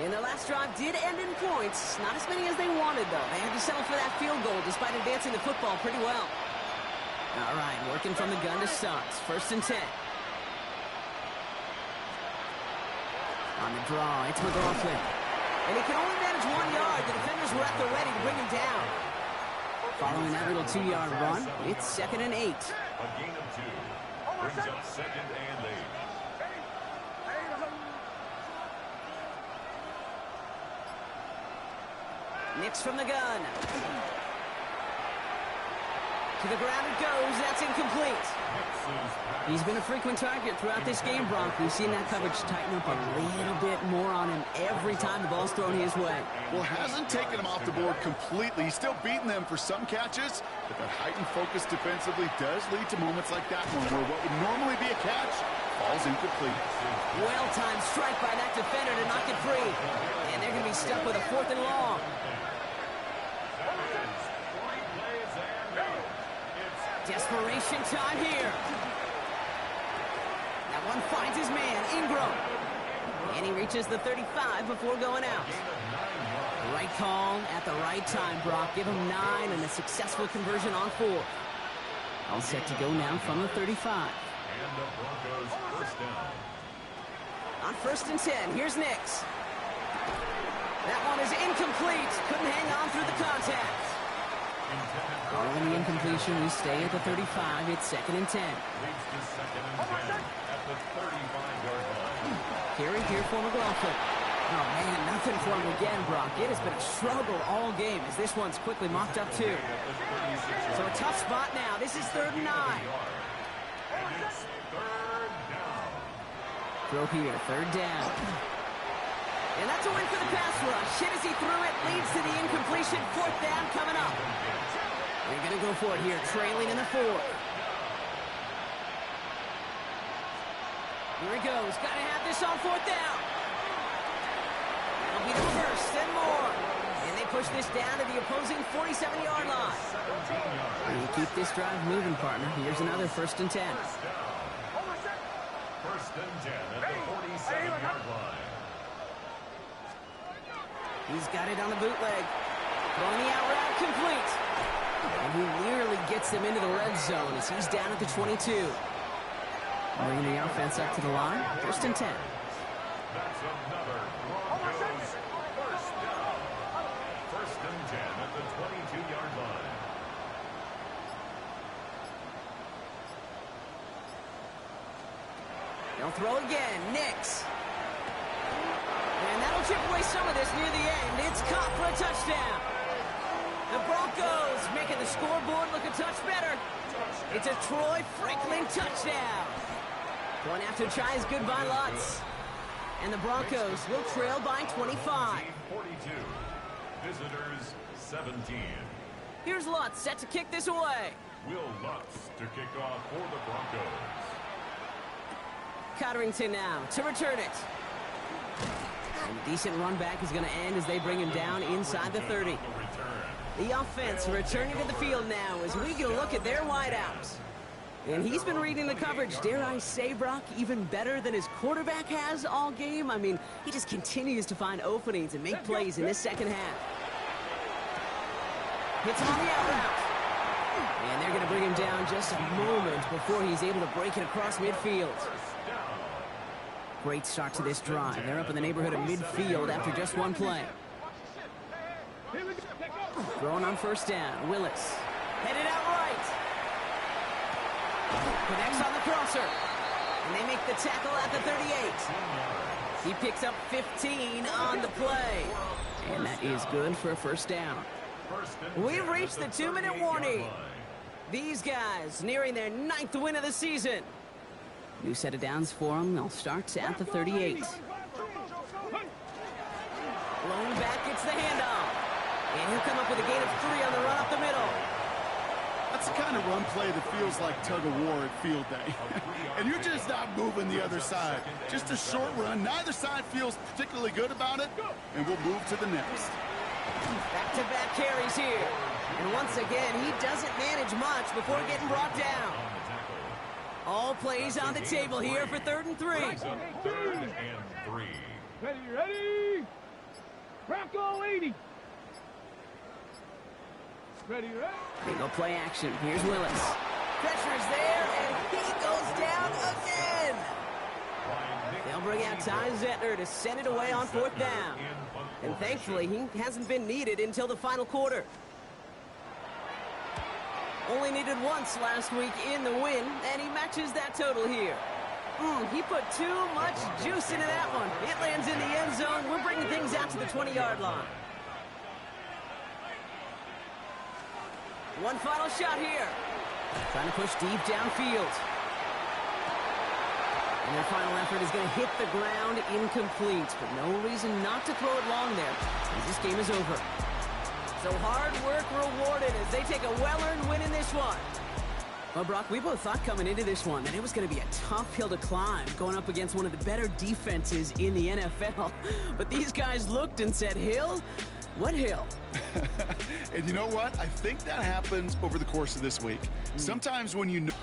And the last drive did end in points. Not as many as they wanted, though. They had to settle for that field goal despite advancing the football pretty well. All right, working from the gun to start. 1st and 10. On the draw, it's McLaughlin. And he can only manage 1 yard. The defenders were at the ready to bring him down. Following that little 2-yard run, it's 2nd and 8. A gain of 2. Brings up 2nd and 8. Nix from the gun. To the ground it goes. That's incomplete. He's been a frequent target throughout this game, Bronk. We've seen that coverage tighten up a little bit more on him every time the ball's thrown his way. Well, hasn't taken him off the board completely. He's still beating them for some catches, but that heightened focus defensively does lead to moments like that one where what would normally be a catch falls incomplete. Well-timed strike by that defender to knock it free. And they're going to be stuck with a 4th and long. Desperation time here. That one finds his man, Ingram. And he reaches the 35 before going out. Right call at the right time, Brock. Give him 9 and a successful conversion on 4. All set to go now from the 35. And the Broncos first down. On 1st and 10, here's Nix. That one is incomplete. Couldn't hang on through the contact. Following the incompletion, we stay at the 35. It's 2nd and 10. Leads to 2nd and 10 at the 35-yard line. Carry here for McLaughlin. Oh, man, nothing for him again, Brock. It has been a struggle all game as this one's quickly mocked up, too. So a tough spot now. This is 3rd and 9. And it's 3rd down. Throw here, 3rd down. And that's a win for the pass rush. Hit as he threw it, leads to the incompletion. 4th down coming up. They're going to go for it here, trailing in the 4th. Here he goes. Got to have this on 4th down. That'll be the first and more. And they push this down to the opposing 47-yard line. And you keep this drive moving, partner. Here's another 1st and 10. 1st and 10 at the 47-yard line. He's got it on the bootleg. Throwing the out route complete. And he nearly gets them into the red zone as he's down at the 22. Bringing the offense up to the line. 1st and 10. That's another Broncos first down. 1st and 10 at the 22-yard line. They'll throw again. Nix. And that'll chip away some of this near the end. It's caught for a touchdown. The Broncos making the scoreboard look a touch better. It's a Troy Franklin touchdown. Going after try is good by Lutz. And the Broncos will trail by 25. 42. Visitors 17. Here's Lutz set to kick this away. Will Lutz to kick off for the Broncos. Cotterington now to return it. And a decent run back is going to end as they bring him down inside the 30. The offense returning to the field now as we get a look at their wideouts. And he's been reading the coverage, dare I say, Brock, even better than his quarterback has all game. I mean, he just continues to find openings and make plays in this second half. Hits him on the out route. And they're going to bring him down just a moment before he's able to break it across midfield. Great start to this drive. They're up in the neighborhood of midfield after just one play. Throwing on 1st down. Willis. Headed out right. Connects on the crosser. And they make the tackle at the 38. He picks up 15 on the play. And that is good for a 1st down. We've reached the 2-minute warning. These guys nearing their 9th win of the season. New set of downs for them. They'll start at the 38. Blown back, gets the handoff. And he'll come up with a gain of 3 on the run up the middle. A That's the kind of run play that feels like tug-of-war at field day. And you're just not moving the other side. Just a short run. Neither side feels particularly good about it, and we'll move to the next. Back-to-back carries here. And once again, he doesn't manage much before getting brought down. All plays on the table here for 3rd and 3. Third and 3. Ready. Rocco 80. Ready. They go play action. Here's Willis. Pressure is there, and he goes down again. They'll bring out Ty Zettler to send it away on 4th down. And thankfully, he hasn't been needed until the final quarter. Only needed once last week in the win, and he matches that total here. He put too much juice into that one. It lands in the end zone. We're bringing things out to the 20-yard line. One final shot here. Trying to push deep downfield. And their final effort is going to hit the ground incomplete, but no reason not to throw it long there, as this game is over. So hard work rewarded as they take a well-earned win in this one. Well, Brock, we both thought coming into this one that it was going to be a tough hill to climb, going up against one of the better defenses in the NFL. But these guys looked and said, Hill? What hill? And you know what? I think that happens over the course of this week. Sometimes when you know...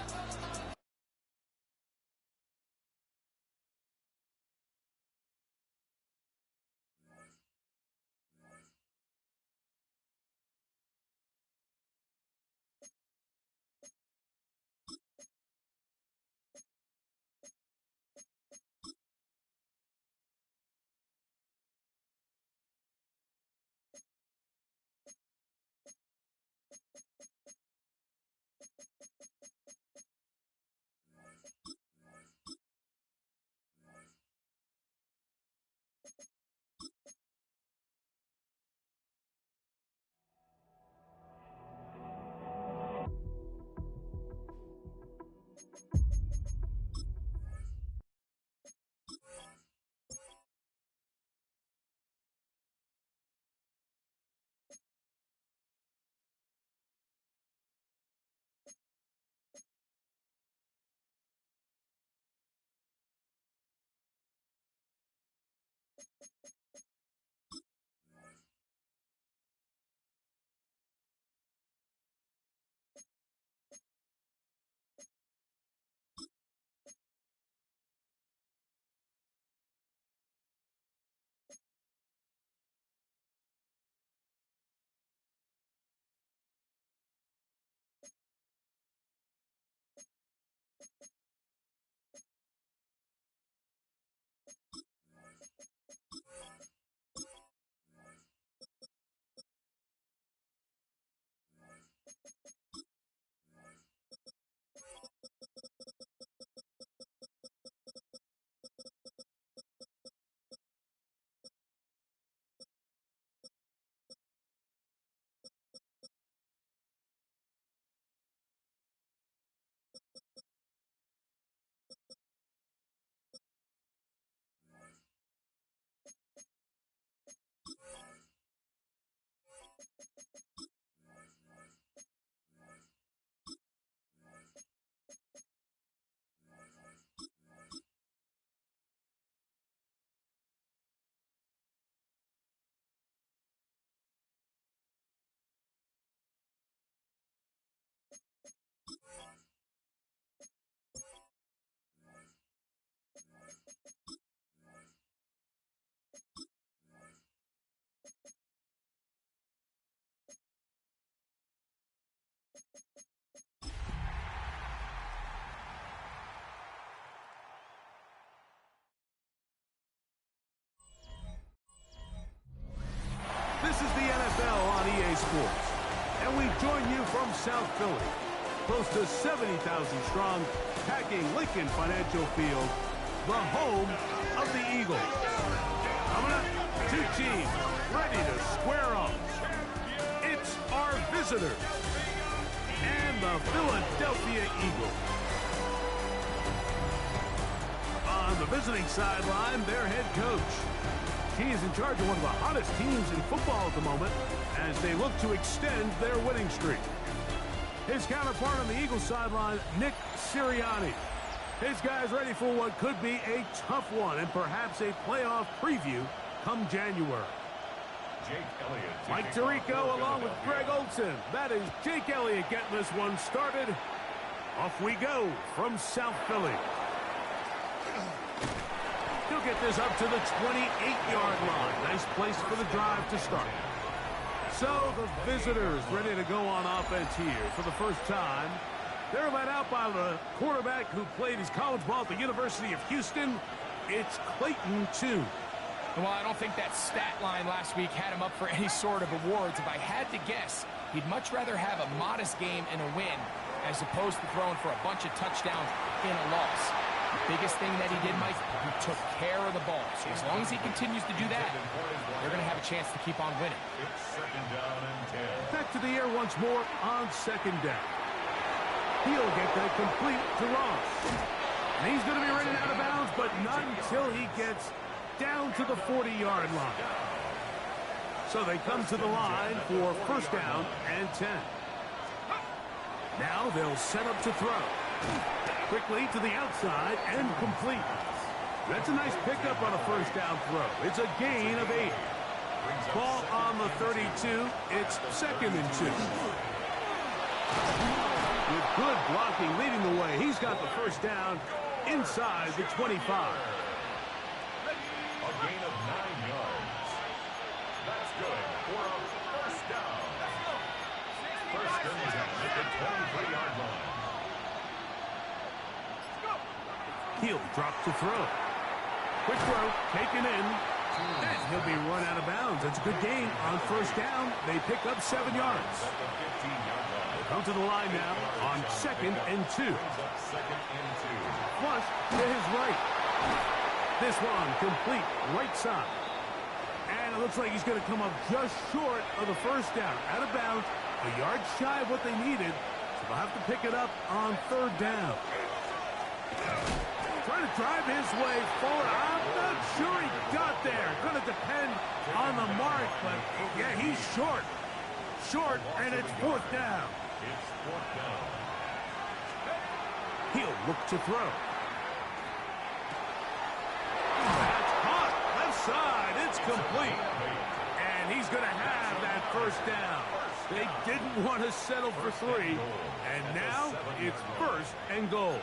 This is the NFL on EA Sports, and we join you from South Philly, close to 70,000 strong, packing Lincoln Financial Field, the home of the Eagles. Coming up, two teams ready to square off. It's our visitors and the Philadelphia Eagles. On the visiting sideline, their head coach. He is in charge of one of the hottest teams in football at the moment as they look to extend their winning streak. His counterpart on the Eagles sideline, Nick Sirianni. His guys ready for what could be a tough one and perhaps a playoff preview come January. Jake Elliott. Mike Tirico along with Greg Olsen. That is Jake Elliott getting this one started. Off we go from South Philly. He'll get this up to the 28-yard line. Nice place for the drive to start. So the visitors ready to go on offense here for the first time. They're led out by the quarterback who played his college ball at the University of Houston. It's Clayton Tune. Well, I don't think that stat line last week had him up for any sort of awards. If I had to guess, he'd much rather have a modest game and a win as opposed to throwing for a bunch of touchdowns in a loss. The biggest thing that he did, Mike, he took care of the ball. So as long as he continues to do that, they're going to have a chance to keep on winning. It's second down and 10. Back to the air once more on second down. He'll get that complete to Ross. And he's going to be running out of bounds, but not until he gets down to the 40-yard line. So they come to the line for first down and 10. Now they'll set up to throw. Quickly to the outside and complete. That's a nice pickup on a first down throw. It's a gain of 8. Ball on the 32. It's second and 2. With good blocking leading the way, he's got the first down inside the 25. A gain of 9 yards. That's good for a first down. First and 10 at the 23-yard line. He'll drop to throw. Quick throw, taken in, and he'll be run out of bounds. That's a good gain on first down. They pick up 7 yards. Come to the line now on second and 2. Flush to his right. This one complete right side. And it looks like he's going to come up just short of the first down. Out of bounds, a yard shy of what they needed. So they'll have to pick it up on third down. Trying to drive his way forward. I'm not sure he got there. Going to depend on the mark, but yeah, he's short. Short, and it's fourth down. It's fourth down. He'll look to throw. That's caught. Left side. It's complete. And he's going to have that first down. They didn't want to settle for 3. And now it's first and goal.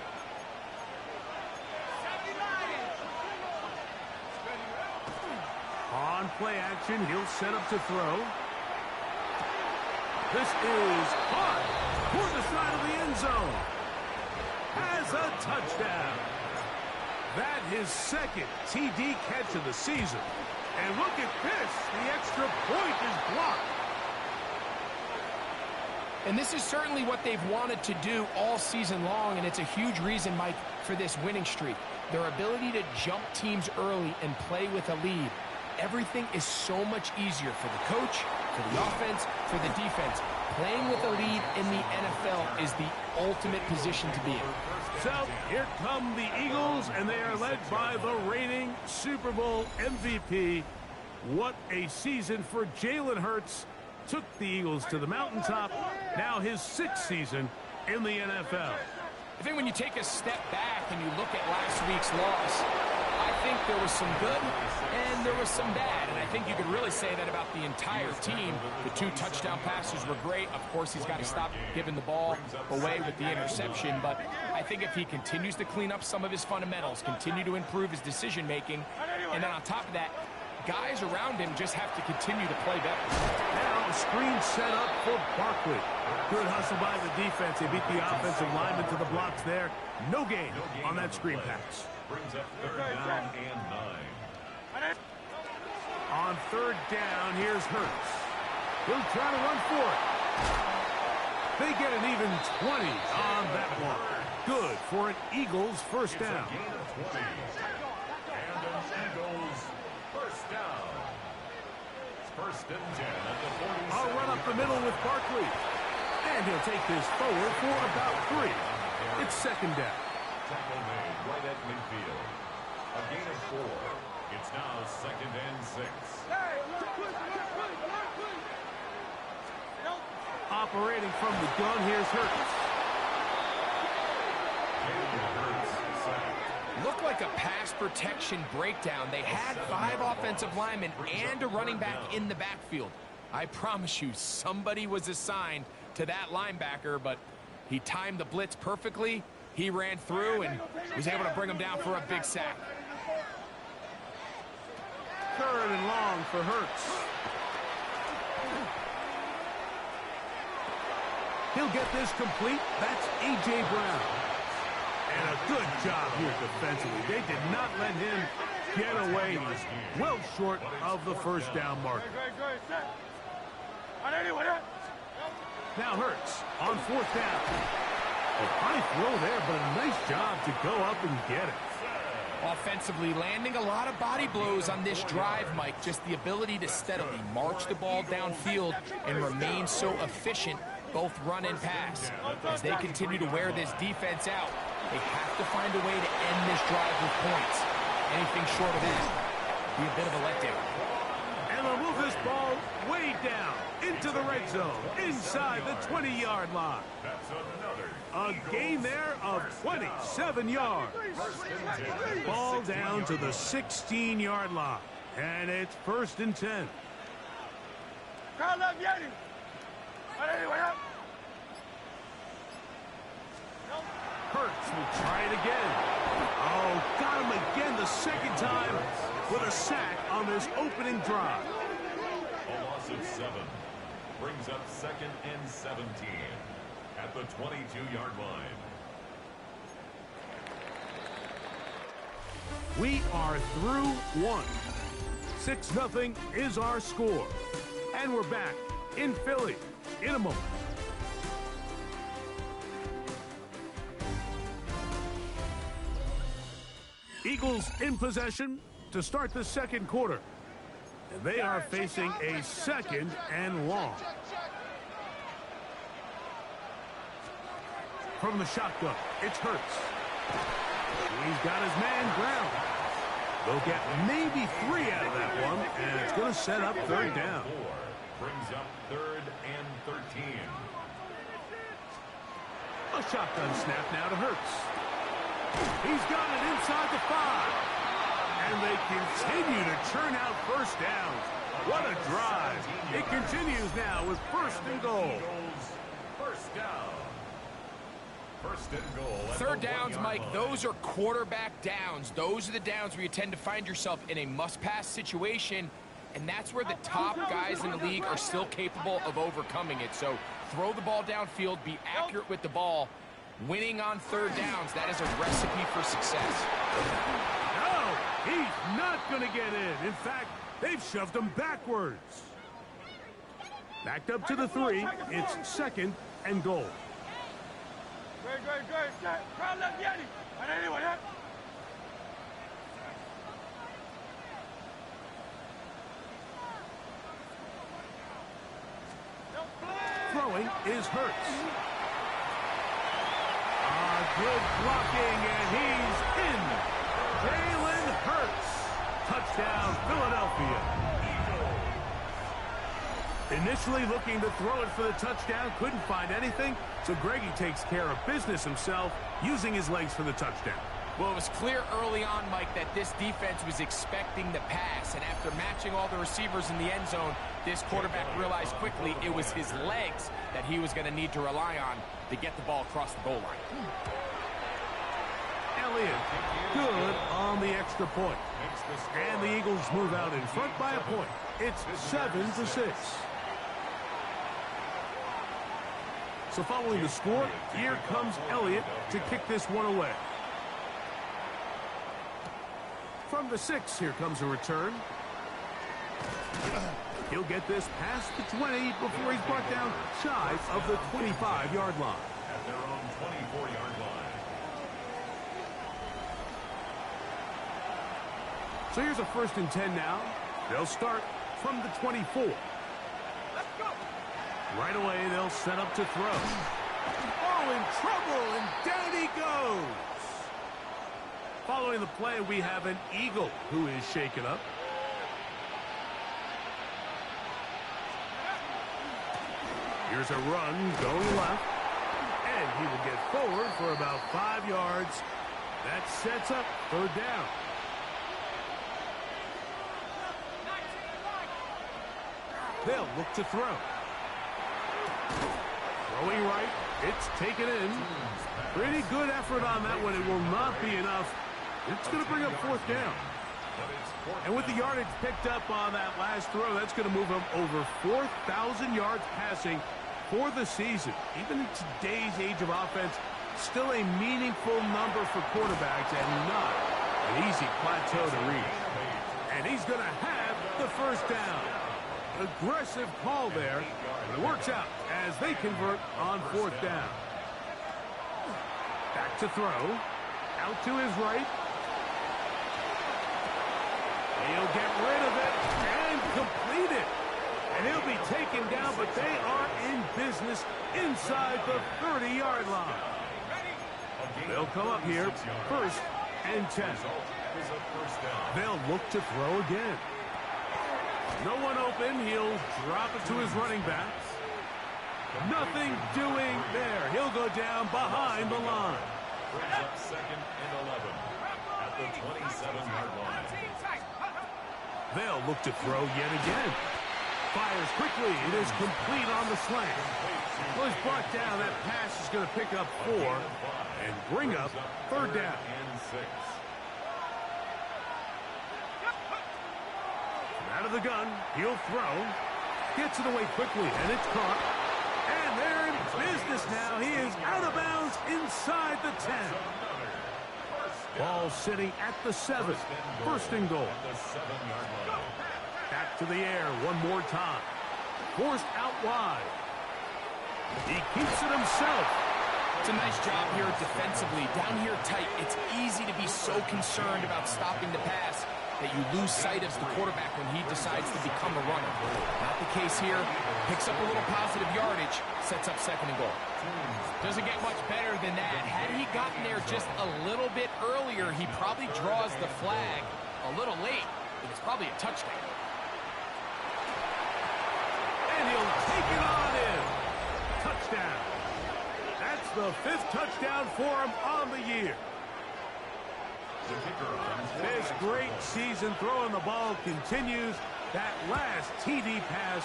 On play action, he'll set up to throw. This is caught toward the side of the end zone. Has a touchdown. That his second TD catch of the season. And look at this. The extra point is blocked. And this is certainly what they've wanted to do all season long, and it's a huge reason, Mike, for this winning streak. Their ability to jump teams early and play with a lead. Everything is so much easier for the coach, for the offense, for the defense. Playing with a lead in the NFL is the ultimate position to be in. So here come the Eagles, and they are led by the reigning Super Bowl MVP. What a season for Jalen Hurts. Took the Eagles to the mountaintop. Now his 6th season in the NFL. I think when you take a step back and you look at last week's loss, I think there was some good and there was some bad. And I think you could really say that about the entire team. The 2 touchdown passes were great. Of course, he's got to stop giving the ball away with the interception. But I think if he continues to clean up some of his fundamentals, continue to improve his decision-making, and then on top of that, guys around him just have to continue to play better. Now the screen set up for Barkley. Good hustle by the defense. They beat the offensive lineman to the blocks there. No gain on that screen pass. Brings up third down and 9. On third down, here's Hurts. He'll try to run for it. They get an even 20 on that one. Good for an Eagles first down. Gain of 20. And an Eagles first down. First and 10 at the 47. I'll run up the middle with Barkley. And he'll take this forward for about 3. It's second down. Tackle made right at midfield. A gain of 4. It's now second and 6. Off Operating from the gun, here's Hurts. Looked like a pass protection breakdown. They had 5 offensive linemen and a running back in the backfield. I promise you, somebody was assigned to that linebacker, but he timed the blitz perfectly. He ran through and was able to bring him down for a big sack. 3rd and long for Hurts. He'll get this complete. That's A.J. Brown. And a good job here defensively. They did not let him get away. He's well short of the first down marker. Now Hurts on 4th down. A high throw there, but a nice job to go up and get it. Offensively, landing a lot of body blows on this drive, Mike. Just the ability to steadily march the ball downfield and remain so efficient, both run and pass. As they continue to wear this defense out, they have to find a way to end this drive with points. Anything short of that would be a bit of a letdown. And they'll move this ball way down into the red zone, inside the 20-yard line. A gain there of 27 yards. Ball down to the 16-yard line. And it's 1st and 10. Hurts will try it again. Oh, got him again the second time with a sack on this opening drive. A loss of 7 brings up 2nd and 17 at the 22-yard line. We are through 1. 6-0 is our score. And we're back in Philly in a moment. Eagles in possession to start the second quarter. And they are facing a 2nd and long. From the shotgun, it's Hurts. He's got his man ground. They'll get maybe 3 out of that one, and it's going to set up 3rd down. Brings up 3rd and 13. A shotgun snap now to Hurts. He's got it inside the 5. And they continue to churn out first downs. What a drive. It continues now with 1st and goal. First down. 1st and goal. 3rd downs, Mike, those are quarterback downs. Those are the downs where you tend to find yourself in a must-pass situation, and that's where the top guys in the league are still capable of overcoming it. So throw the ball downfield, be accurate with the ball. Winning on 3rd downs, that is a recipe for success. No, he's not going to get in. In fact, they've shoved him backwards. Backed up to the 3. It's 2nd and goal. Throwing is Hurts. Good blocking, and he's in. Jalen Hurts. Touchdown, Philadelphia. Initially looking to throw it for the touchdown, couldn't find anything, so Greggy takes care of business himself, using his legs for the touchdown. Well, it was clear early on, Mike, that this defense was expecting the pass, and after matching all the receivers in the end zone, this quarterback realized quickly it was his legs that he was going to need to rely on to get the ball across the goal line. Elliott, good on the extra point. And the Eagles move out in front by a point. It's 7-6. So following the score, here comes Elliott to kick this one away. From the 6, here comes a return. He'll get this past the 20 before he's brought down shy of the 25-yard line. At their own 24-yard line. So here's a 1st and 10 now. They'll start from the 24. Right away, they'll set up to throw. Oh, in trouble, and down he goes. Following the play, we have an Eagle who is shaken up. Here's a run going left. And he will get forward for about 5 yards. That sets up third down. They'll look to throw. Throwing right. It's taken in. Pretty good effort on that one. It will not be enough. It's going to bring up fourth down. And with the yardage picked up on that last throw, that's going to move him over 4,000 yards passing for the season. Even in today's age of offense, still a meaningful number for quarterbacks and not an easy plateau to reach. And he's going to have the first down. Aggressive call there, but it works out as they convert on fourth down. Back to throw. Out to his right. He'll get rid of it and complete it. And he'll be taken down, but they are in business inside the 30-yard line. They'll come up here, 1st and 10. They'll look to throw again. No one open. He'll drop it to his running back. Nothing doing there. He'll go down behind the line. Brings up 2nd and 11 at the 27-yard line. They'll look to throw yet again. Fires quickly. It is complete on the slant. Well, he's brought down. That pass is going to pick up 4 and bring up third down. And 6. Out of the gun, he'll throw. Gets it away quickly, and it's caught. And they're in business now. He is out of bounds inside the 10. Ball sitting at the 7. 1st and goal. Back to the air one more time. Forced out wide. He keeps it himself. It's a nice job here defensively. Down here tight, it's easy to be so concerned about stopping the pass that you lose sight of the quarterback when he decides to become a runner. Not the case here. Picks up a little positive yardage, sets up 2nd and goal. Doesn't get much better than that. Had he gotten there just a little bit earlier, he probably draws the flag a little late, but it's probably a touchdown. And he'll take it on in. Touchdown. That's the 5th touchdown for him on the year. This great season throwing the ball continues. That last TD pass,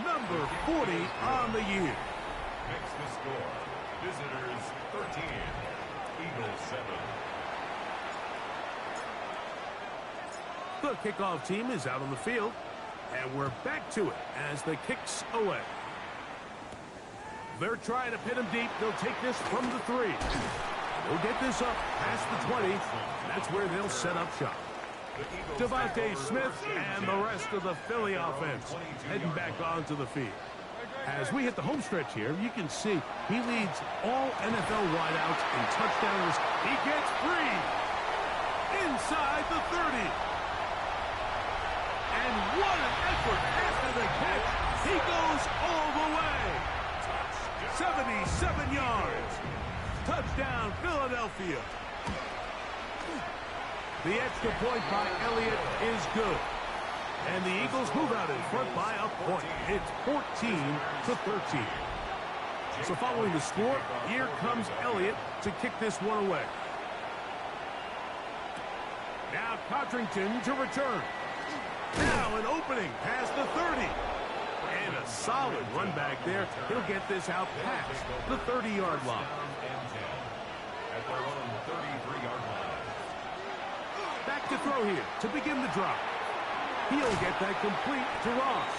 number 40 on the year. Makes the score. Visitors 13, Eagles 7. The kickoff team is out on the field, and we're back to it as the kick's away. They're trying to pin him deep. They'll take this from the 3. They'll get this up past the 20. That's where they'll set up shop. Devontae Smith and the rest of the Philly offense heading back onto the field. As we hit the home stretch here, you can see he leads all NFL wideouts in touchdowns. He gets free inside the 30. And what an effort after the catch. He goes all the way. 77 yards. Touchdown, Philadelphia. The extra point by Elliott is good. And the Eagles move out in front by a point. It's 14-13. So following the score, here comes Elliott to kick this one away. Now Codrington to return. Now an opening past the 30. And a solid run back there. He'll get this out past the 30-yard line. At their own 33-yard line. Back to throw here to begin the drive. He'll get that complete to Ross.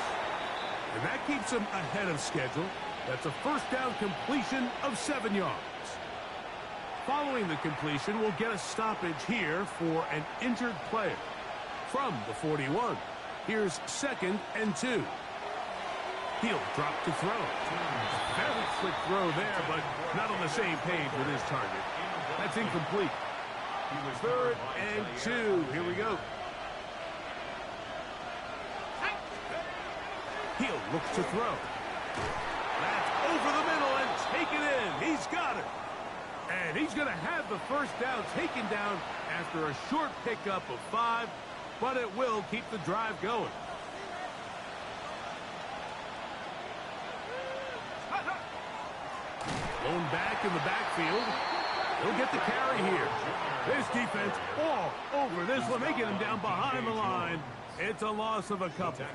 And that keeps him ahead of schedule. That's a first down completion of 7 yards. Following the completion, we'll get a stoppage here for an injured player. From the 41, here's 2nd and 2. He'll drop to throw. Very quick throw there, but not on the same page with his target. That's incomplete. 3rd and 2. Here we go. He'll look to throw. That's over the middle and taken in. He's got it. And he's going to have the first down taken down after a short pickup of 5, but it will keep the drive going. Going back in the backfield. He'll get the carry here. This defense all over this one. They get him down behind the line. It's a loss of a couple.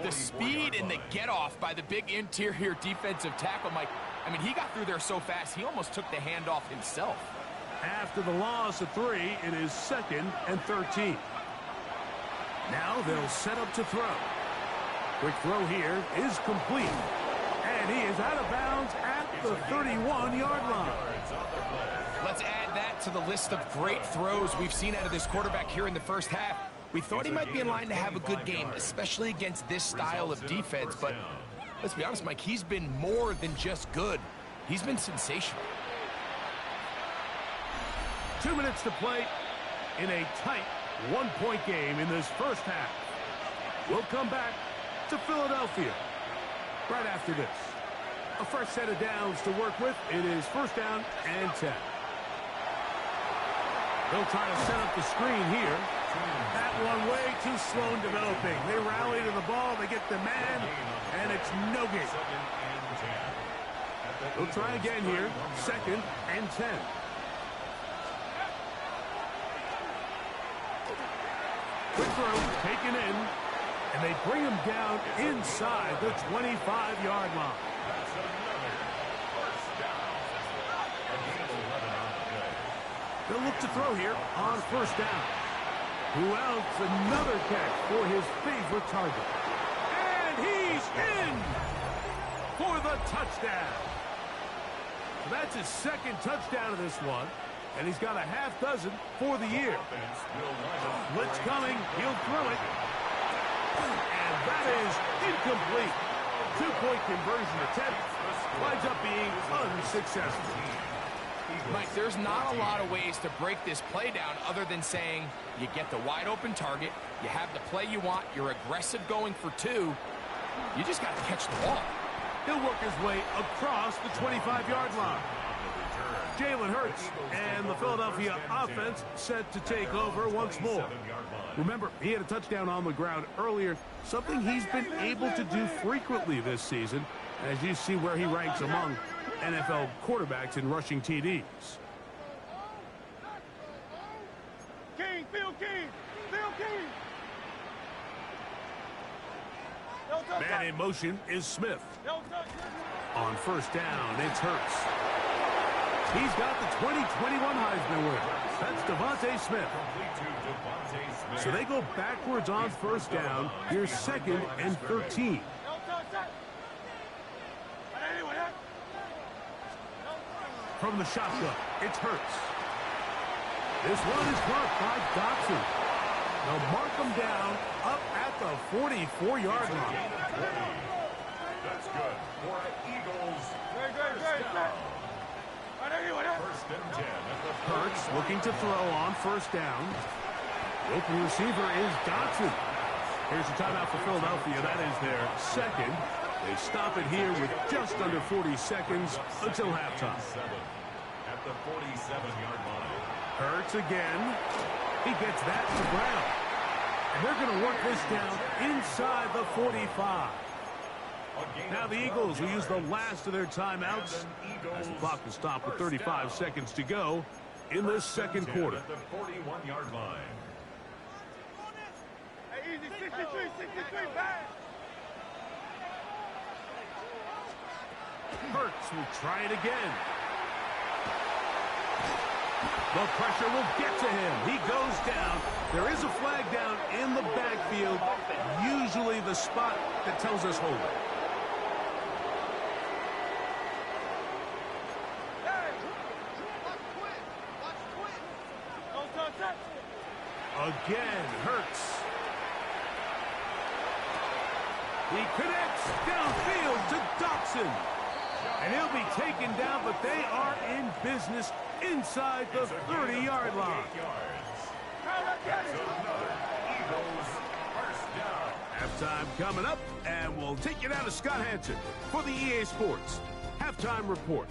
The speed and the get-off by the big interior defensive tackle, Mike. I mean, he got through there so fast, he almost took the handoff himself. After the loss of 3, it is 2nd and 13. Now they'll set up to throw. Quick throw here is complete. And he is out of bounds at the 31-yard line. Let's add that to the list of great throws we've seen out of this quarterback here in the first half. We thought he might be in line to have a good game, especially against this style of defense. But let's be honest, Mike, he's been more than just good. He's been sensational. 2 minutes to play in a tight one-point game in this first half. We'll come back to Philadelphia right after this. A fresh set of downs to work with. It is 1st down and 10. They'll try to set up the screen here. That one way too slow in developing. They rally to the ball, they get the man, and it's no gain. They'll try again here. 2nd and 10. Quick throw, taken in, and they bring him down inside the 25-yard line. They'll look to throw here on 1st down. Who else? Another catch for his favorite target. And he's in for the touchdown. So that's his 2nd touchdown of this one. And he's got a half dozen for the year. Blitz coming. He'll throw it. And that is incomplete. 2-point conversion attempt winds up being unsuccessful. Mike, there's not a lot of ways to break this play down other than saying you get the wide open target, you have the play you want, you're aggressive going for 2, you just got to catch the ball. He'll work his way across the 25-yard line. Jalen Hurts and the Philadelphia offense set to take over once more. Remember, he had a touchdown on the ground earlier, something he's been able to do frequently this season, as you see where he ranks among NFL quarterbacks in rushing TDs. Man in motion is Smith. On 1st down, it's Hurts. He's got the 2021 Heisman winner. That's Devontae Smith. So they go backwards on 1st down. Here's 2nd and 13. From the shotgun, it's Hurts. This one is marked by Dotson. They'll mark him down up at the 44-yard line. That's good for Eagles. First and 10 at the Hurts looking to throw on 1st down. The open receiver is Dotson. Here's the timeout for Philadelphia. That is their 2nd. They stop it here with just under 40 seconds until halftime. At the 47-yard line. Hurts again. He gets that to Brown. And they're going to work this down inside the 45. Now the Eagles will use the last of their timeouts as the clock will stop with 35 seconds to go in this 2nd quarter. At the 41-yard line. Easy, 63, back. Hurts will try it again. The pressure will get to him. He goes down. There is a flag down in the backfield, usually the spot that tells us hold it. Again, Hurts. He connects downfield to Dotson. And he'll be taken down, but they are in business inside the 30-yard line. Halftime coming up, and we'll take you down to Scott Hanson for the EA Sports Halftime Report.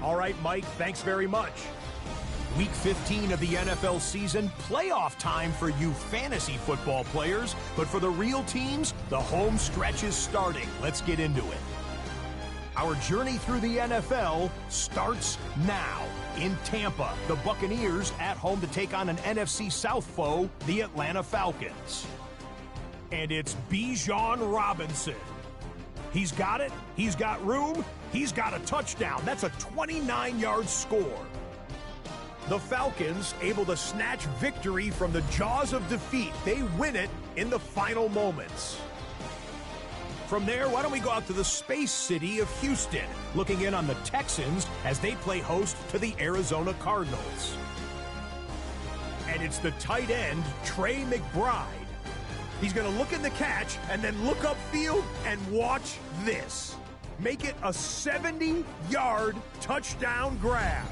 All right, Mike, thanks very much. Week 15 of the NFL season, playoff time for you fantasy football players. But for the real teams, the home stretch is starting. Let's get into it. Our journey through the NFL starts now. In Tampa, the Buccaneers at home to take on an NFC South foe, the Atlanta Falcons. And it's Bijan Robinson. He's got it, he's got room, he's got a touchdown. That's a 29-yard score. The Falcons able to snatch victory from the jaws of defeat. They win it in the final moments. From there, why don't we go out to the space city of Houston, looking in on the Texans as they play host to the Arizona Cardinals. And it's the tight end, Trey McBride. He's going to look in the catch and then look upfield and watch this. Make it a 70-yard touchdown grab.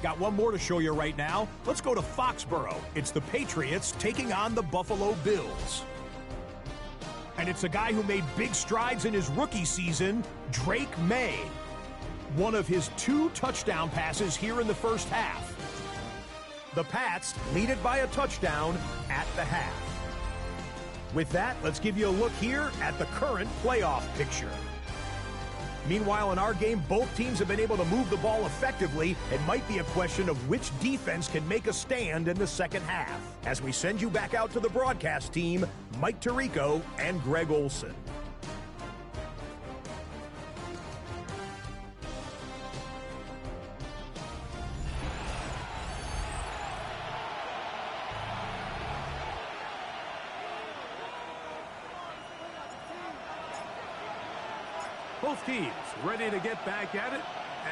Got one more to show you right now. Let's go to Foxborough. It's the Patriots taking on the Buffalo Bills. And it's a guy who made big strides in his rookie season, Drake May. One of his 2 touchdown passes here in the first half. The Pats lead it by a touchdown at the half. With that, let's give you a look here at the current playoff picture. Meanwhile, in our game, both teams have been able to move the ball effectively. It might be a question of which defense can make a stand in the second half. As we send you back out to the broadcast team, Mike Tirico and Greg Olson. Both teams ready to get back at it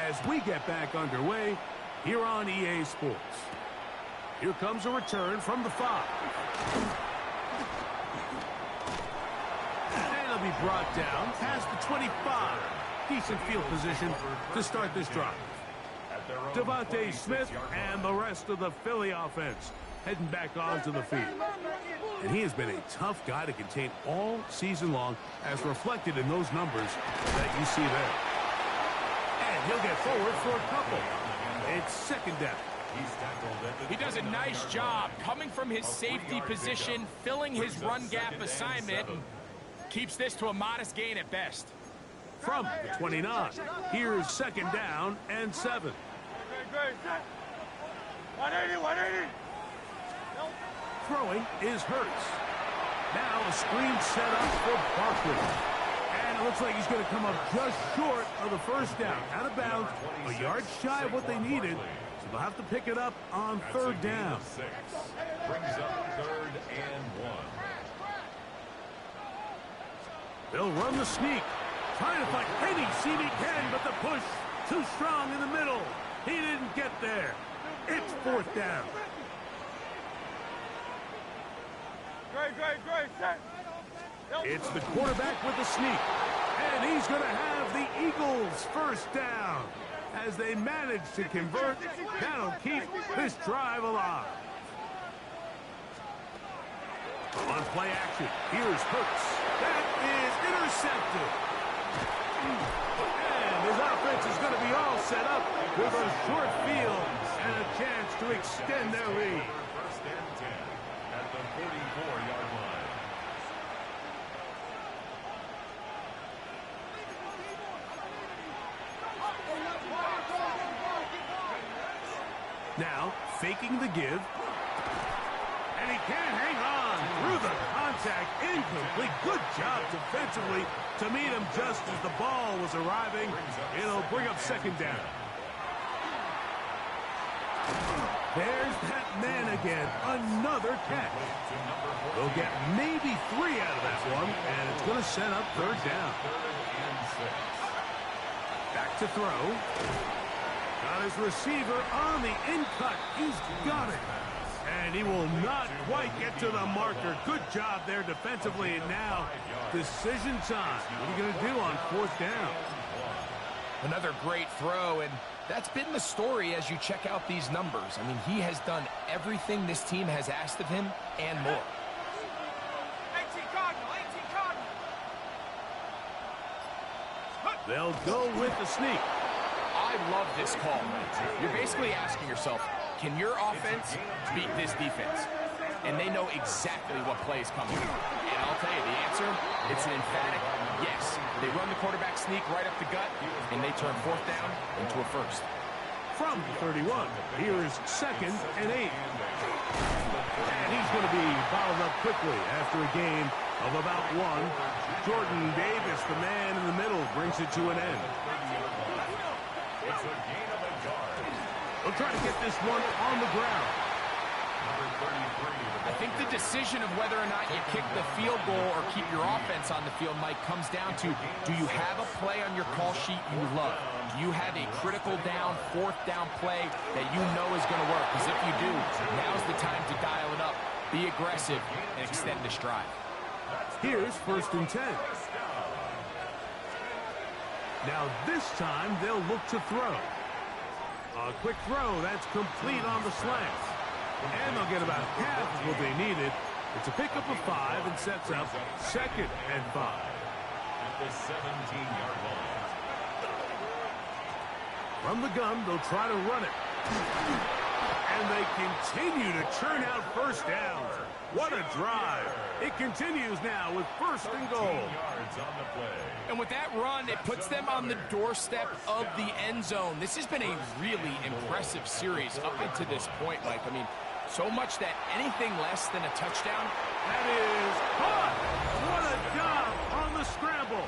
as we get back underway here on EA Sports. Here comes a return from the 5. And it'll be brought down past the 25. Decent field position to start this drive. Devontae Smith and the rest of the Philly offense heading back onto the field. And he has been a tough guy to contain all season long, as reflected in those numbers that you see there. And he'll get forward for a couple. It's second down. He does a nice job coming from his safety position, filling his run gap assignment, and keeps this to a modest gain at best. From the 29, here's second down and 7. 180. Throwing is Hurts. Now a screen set up for Barkley. And it looks like he's going to come up just short of the first down. Out of bounds, a yard shy of what they needed. So they'll have to pick it up on third down. Brings up 3rd and 1. They'll run the sneak. Trying to find any seam he can, but the push too strong in the middle. He didn't get there. It's 4th down. It's the quarterback with the sneak. And he's going to have the Eagles first down. As they manage to convert, that'll keep this drive alive. On play action, here's Hurts. That is intercepted. And his offense is going to be all set up with a short field and a chance to extend their lead. First and 10 at the 44-yard line. Now, faking the give. And he can't hang on through the contact. Incomplete. Good job defensively to meet him just as the ball was arriving. It'll bring up second down. There's that man again. Another catch. They'll get maybe 3 out of that one, and it's going to set up third down. Back to throw. Got his receiver on the in-cut. He's got it. And he will not quite get to the marker. Good job there defensively. And now, decision time. What are you going to do on 4th down? Another great throw, and that's been the story as you check out these numbers. I mean, he has done everything this team has asked of him and more. 18 Cardinal. They'll go with the sneak. I love this call. You're basically asking yourself, can your offense beat this defense? and they know exactly what play is coming. And I'll tell you, the answer, it's an emphatic yes. They run the quarterback sneak right up the gut, and they turn 4th down into a 1st. From the 31, here is 2nd and 8. And he's going to be fouled up quickly after a game of about 1. Jordan Davis, the man in the middle, brings it to an end. It's a gain of a yard. They'll try to get this one on the ground. I think the decision of whether or not you kick the field goal or keep your offense on the field, Mike, comes down to, do you have a play on your call sheet you love? Do you have a critical down, 4th down play that you know is going to work? Because if you do, now's the time to dial it up. Be aggressive and extend this drive. Here's 1st and 10. Now this time they'll look to throw. A quick throw that's complete on the slant. And they'll get about half of what they needed. It's a pickup of 5 and sets up 2nd and 5. At the 17-yard line. From the gun, they'll try to run it. And they continue to churn out 1st downs. What a drive. It continues now with 1st and goal. Yards on the play. And with that run, it puts them on the doorstep of the end zone. This has been a really impressive series up into this point, Mike. I mean, so much that anything less than a touchdown. That is caught. What a job on the scramble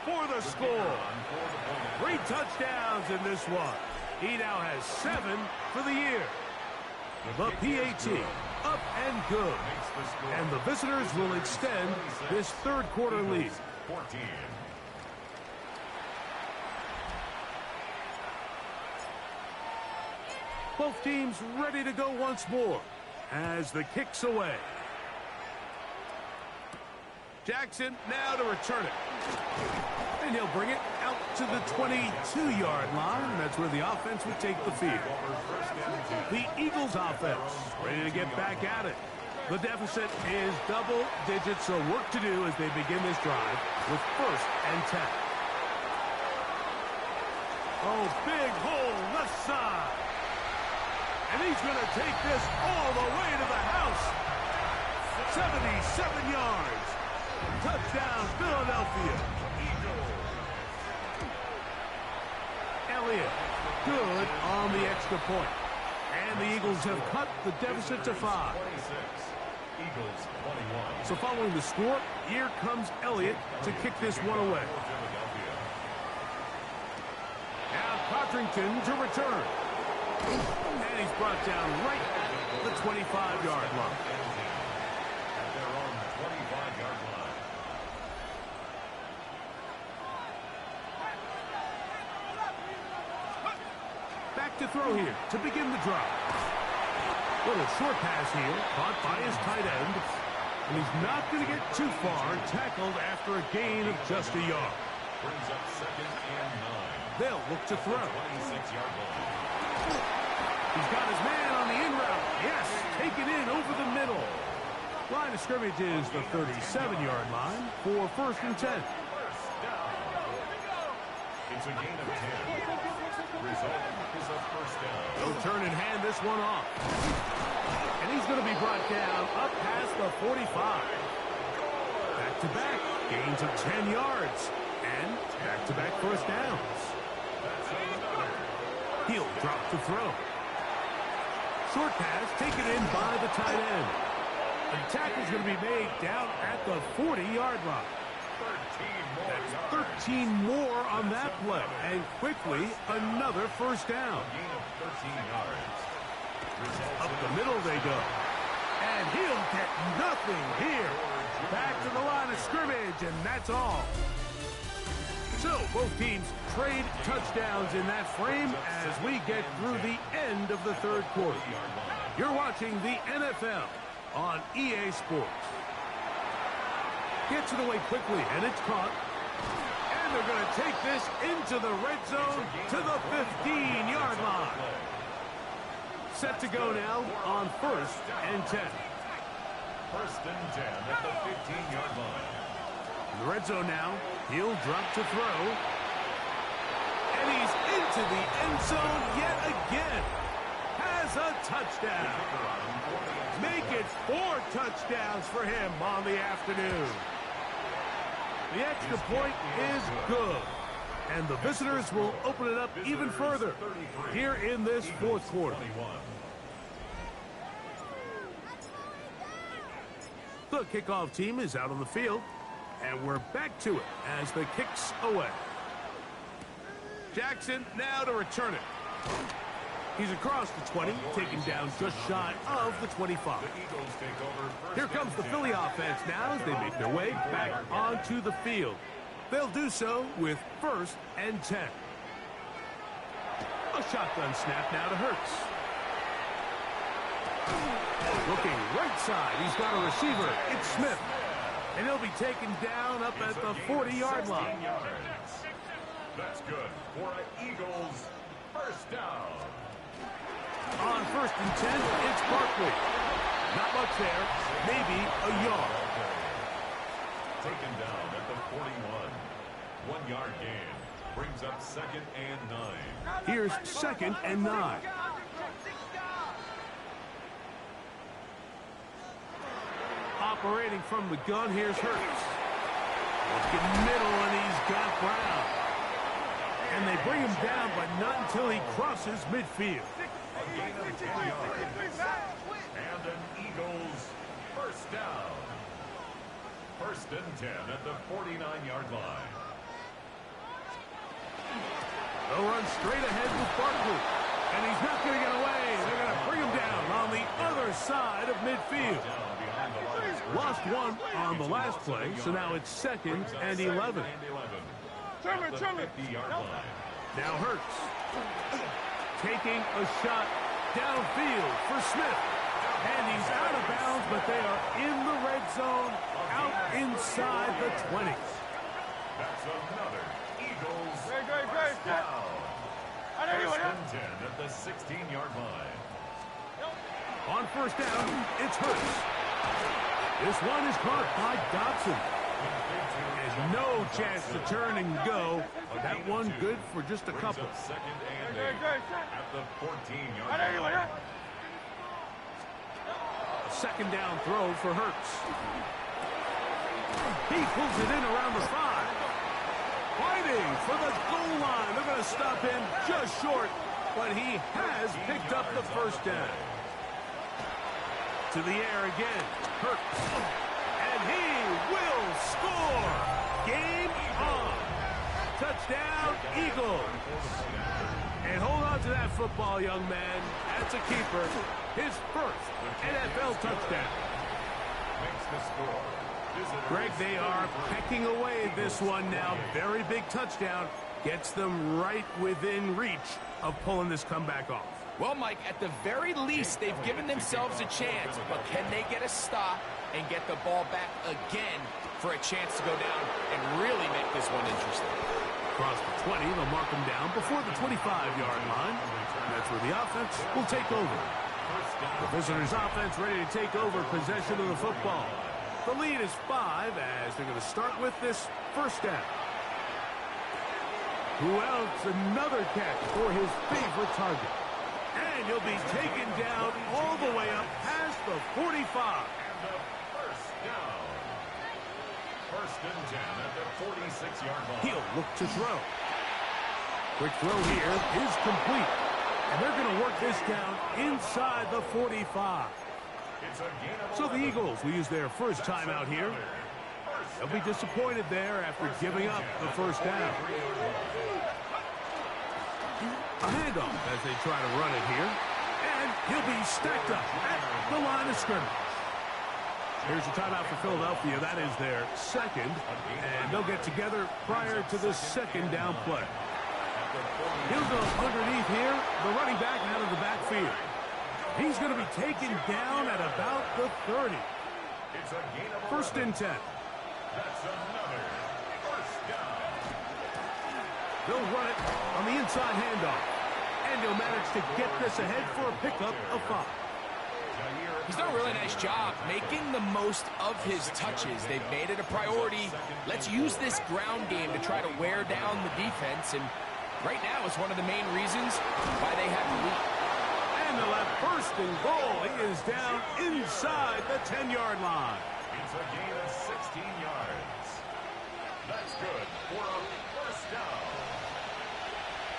for the score. 3 touchdowns in this one. He now has 7 for the year. The PAT up and good. And the visitors will extend this 3rd quarter lead. 14. Both teams ready to go once more as the kick's away. Jackson now to return it. And he'll bring it out to the 22-yard line. That's where the offense would take the field. The Eagles offense ready to get back at it. The deficit is double digits, so work to do as they begin this drive with 1st and 10. Oh, big hole left side. And he's going to take this all the way to the house. 77 yards. Touchdown, Philadelphia. Elliott, good on the extra point. And the Eagles have cut the deficit to 5. Eagles 21. So following the score, here comes Elliott to kick this one away. Now Cotrington to return. And he's brought down right at the 25-yard line. At their own 25-yard line. Back to throw here to begin the drive. Little short pass here, caught by his tight end. And he's not going to get too far, tackled after a gain of just a yard. Brings up 2nd and 9. They'll look to throw. 26-yard line. He's got his man on the in route. Yes, take it in over the middle. Line of scrimmage is the 37-yard line for 1st and 10. It's a gain of 10. Result is a 1st down. They'll turn and hand this one off. And he's going to be brought down up past the 45. Back-to-back gains of 10 yards. And back-to-back 1st downs. He'll drop to throw. Short pass taken in by the tight end. The tackle's going to be made down at the 40-yard line. 13 more on that play. And quickly, another 1st down. Up the middle they go. And he'll get nothing here. Back to the line of scrimmage, and that's all. So both teams trade touchdowns in that frame as we get through the end of the 3rd quarter. You're watching the NFL on EA Sports. Gets it away quickly, and it's caught. And they're going to take this into the red zone to the 15-yard line. Set to go now on 1st and 10. 1st and 10 at the 15-yard line. In the red zone now, he'll drop to throw. And he's into the end zone yet again. Has It's a touchdown. Make it 4 touchdowns for him on the afternoon. The extra point is good. And the visitors will open it up even further here in this fourth quarter. The kickoff team is out on the field, and we're back to it as the kick's away. Jackson now to return it. He's across the 20, taken down just shy of the 25. Here comes the Philly offense now as they make their way back onto the field. They'll do so with 1st and 10. A shotgun snap now to Hurts. Looking right side, he's got a receiver. It's Smith. And he'll be taken down up at the 40-yard line. That's good for an Eagles first down. On 1st and 10, it's Barkley. Not much there, maybe a yard. Taken down at the 41. 1-yard gain brings up 2nd and 9. Here's 2nd and 9. Operating from the gun, here's Hurts. Looking middle, and he's got Brown. And they bring him down, but not until he crosses midfield. A gain of 10 yards. And an Eagles first down. 1st and 10 at the 49-yard line. They'll run straight ahead with Barkley. And he's not going to get away. They're going to bring him down on the other side of midfield. Lost one on the last play, so now it's 2nd and 11. Now Hurts. Taking a shot downfield for Smith. And he's out of bounds, but they are in the red zone, out inside the 20. That's another Eagles first down. 1st and 10 at the 16-yard line. On 1st down, it's Hurts. This one is caught by Dobson. There's no chance to turn and go. That one good for just a couple. 2nd and 8 at the 14-yard line. Second down throw for Hurts. He pulls it in around the 5. Fighting for the goal line. They're going to stop him just short, but he has picked up the 1st down. To the air again, Hurts. And he will score. Game on. Touchdown, Eagles. And hold on to that football, young man. That's a keeper. His 1st NFL touchdown. Makes the score. Greg, they are pecking away this one now. Very big touchdown. Gets them right within reach of pulling this comeback off. Well, Mike, at the very least, they've given themselves a chance, but can they get a stop and get the ball back again for a chance to go down and really make this one interesting? Across the 20, they'll mark them down before the 25-yard line. That's where the offense will take over. The visitors' offense ready to take over possession of the football. The lead is 5 as they're going to start with this 1st down. Who else? Another catch for his favorite target. And he'll be taken down all the way up past the 45. And the 1st down. 1st and 10 at the 46-yard line. He'll look to throw. Quick throw here is complete. And they're going to work this down inside the 45. So the Eagles will use their first timeout here. They'll be disappointed there after giving up the 1st down. A handoff as they try to run it here. And he'll be stacked up at the line of scrimmage. Here's a timeout for Philadelphia. That is their 2nd. And they'll get together prior to the 2nd down play. He'll go underneath here. The running back out of the backfield. He's going to be taken down at about the 30. 1st and 10. That's another 1st down. They'll run it on the inside handoff. And he'll manage to get this ahead for a pickup of 5. He's done a really nice job making the most of his touches. They've made it a priority. Let's use this ground game to try to wear down the defense. And right now it's one of the main reasons why they have the lead. And And they'll have first and goal. He is down inside the 10-yard line. It's a gain of 16 yards. That's good for a first down.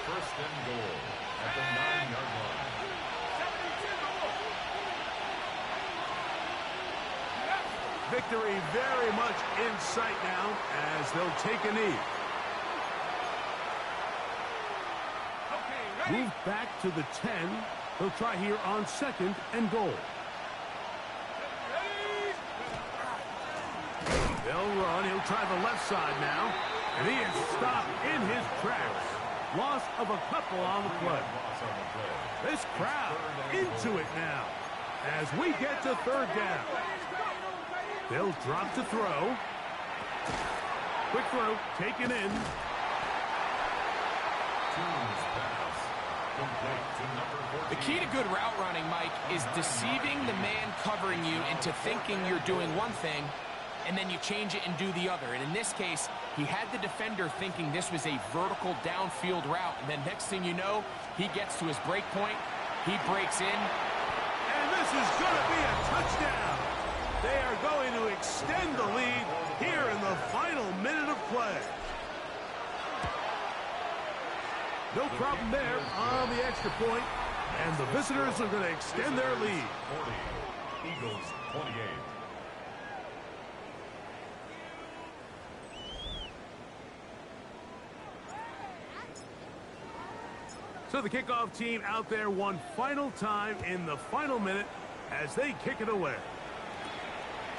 First and goal at the 9-yard line. Victory very much in sight now as they'll take a knee. Move back to the 10. He'll try here on second and goal. They'll run. He'll try the left side now. And he is stopped in his tracks. Loss of a couple on the play. This crowd into it now as we get to third down. They'll drop to throw. Quick throw, taken in. The key to good route running, Mike, is deceiving the man covering you into thinking you're doing one thing, and then you change it and do the other. And in this case, he had the defender thinking this was a vertical downfield route, and then next thing you know, he gets to his break point, he breaks in. And this is going to be a touchdown. They are going to extend the lead here in the final minute of play. No problem there on the extra point, and the visitors are going to extend their lead. 40, Eagles 28. So the kickoff team out there one final time in the final minute as they kick it away.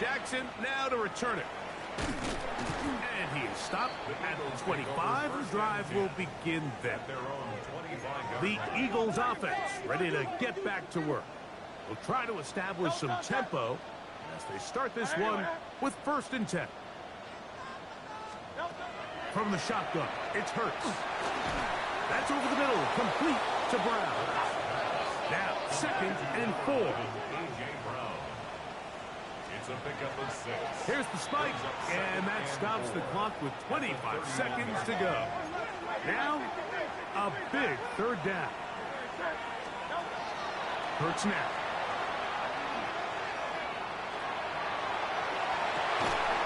Jackson now to return it. And he is stopped at the 25. The drive will begin then. The Eagles offense ready to get back to work. Will try to establish some tempo as they start this one with first and 10. From the shotgun, it's Hurts. That's over the middle, complete to Brown. Now, second and 4. It's a pickup of 6. Here's the spike, and that stops the clock with 25 seconds to go. Now, a big third down. Hurts now.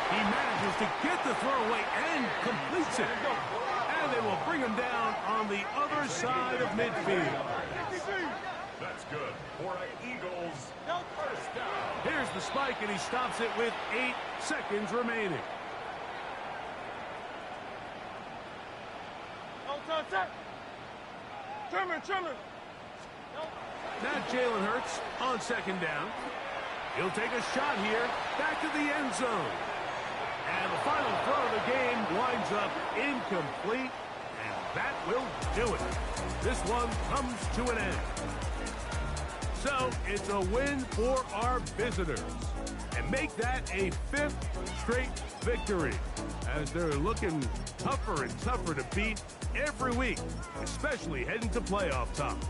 He manages to get the throwaway and completes it. And they will bring him down on the other side of midfield. That's good for an Eagles first down. Here's the spike, and he stops it with 8 seconds remaining. Now Jalen Hurts on second down. He'll take a shot here, back to the end zone. And the final throw of the game winds up incomplete, and that will do it. This one comes to an end. So it's a win for our visitors, and make that a 5th straight victory as they're looking tougher and tougher to beat every week, especially heading to playoff time.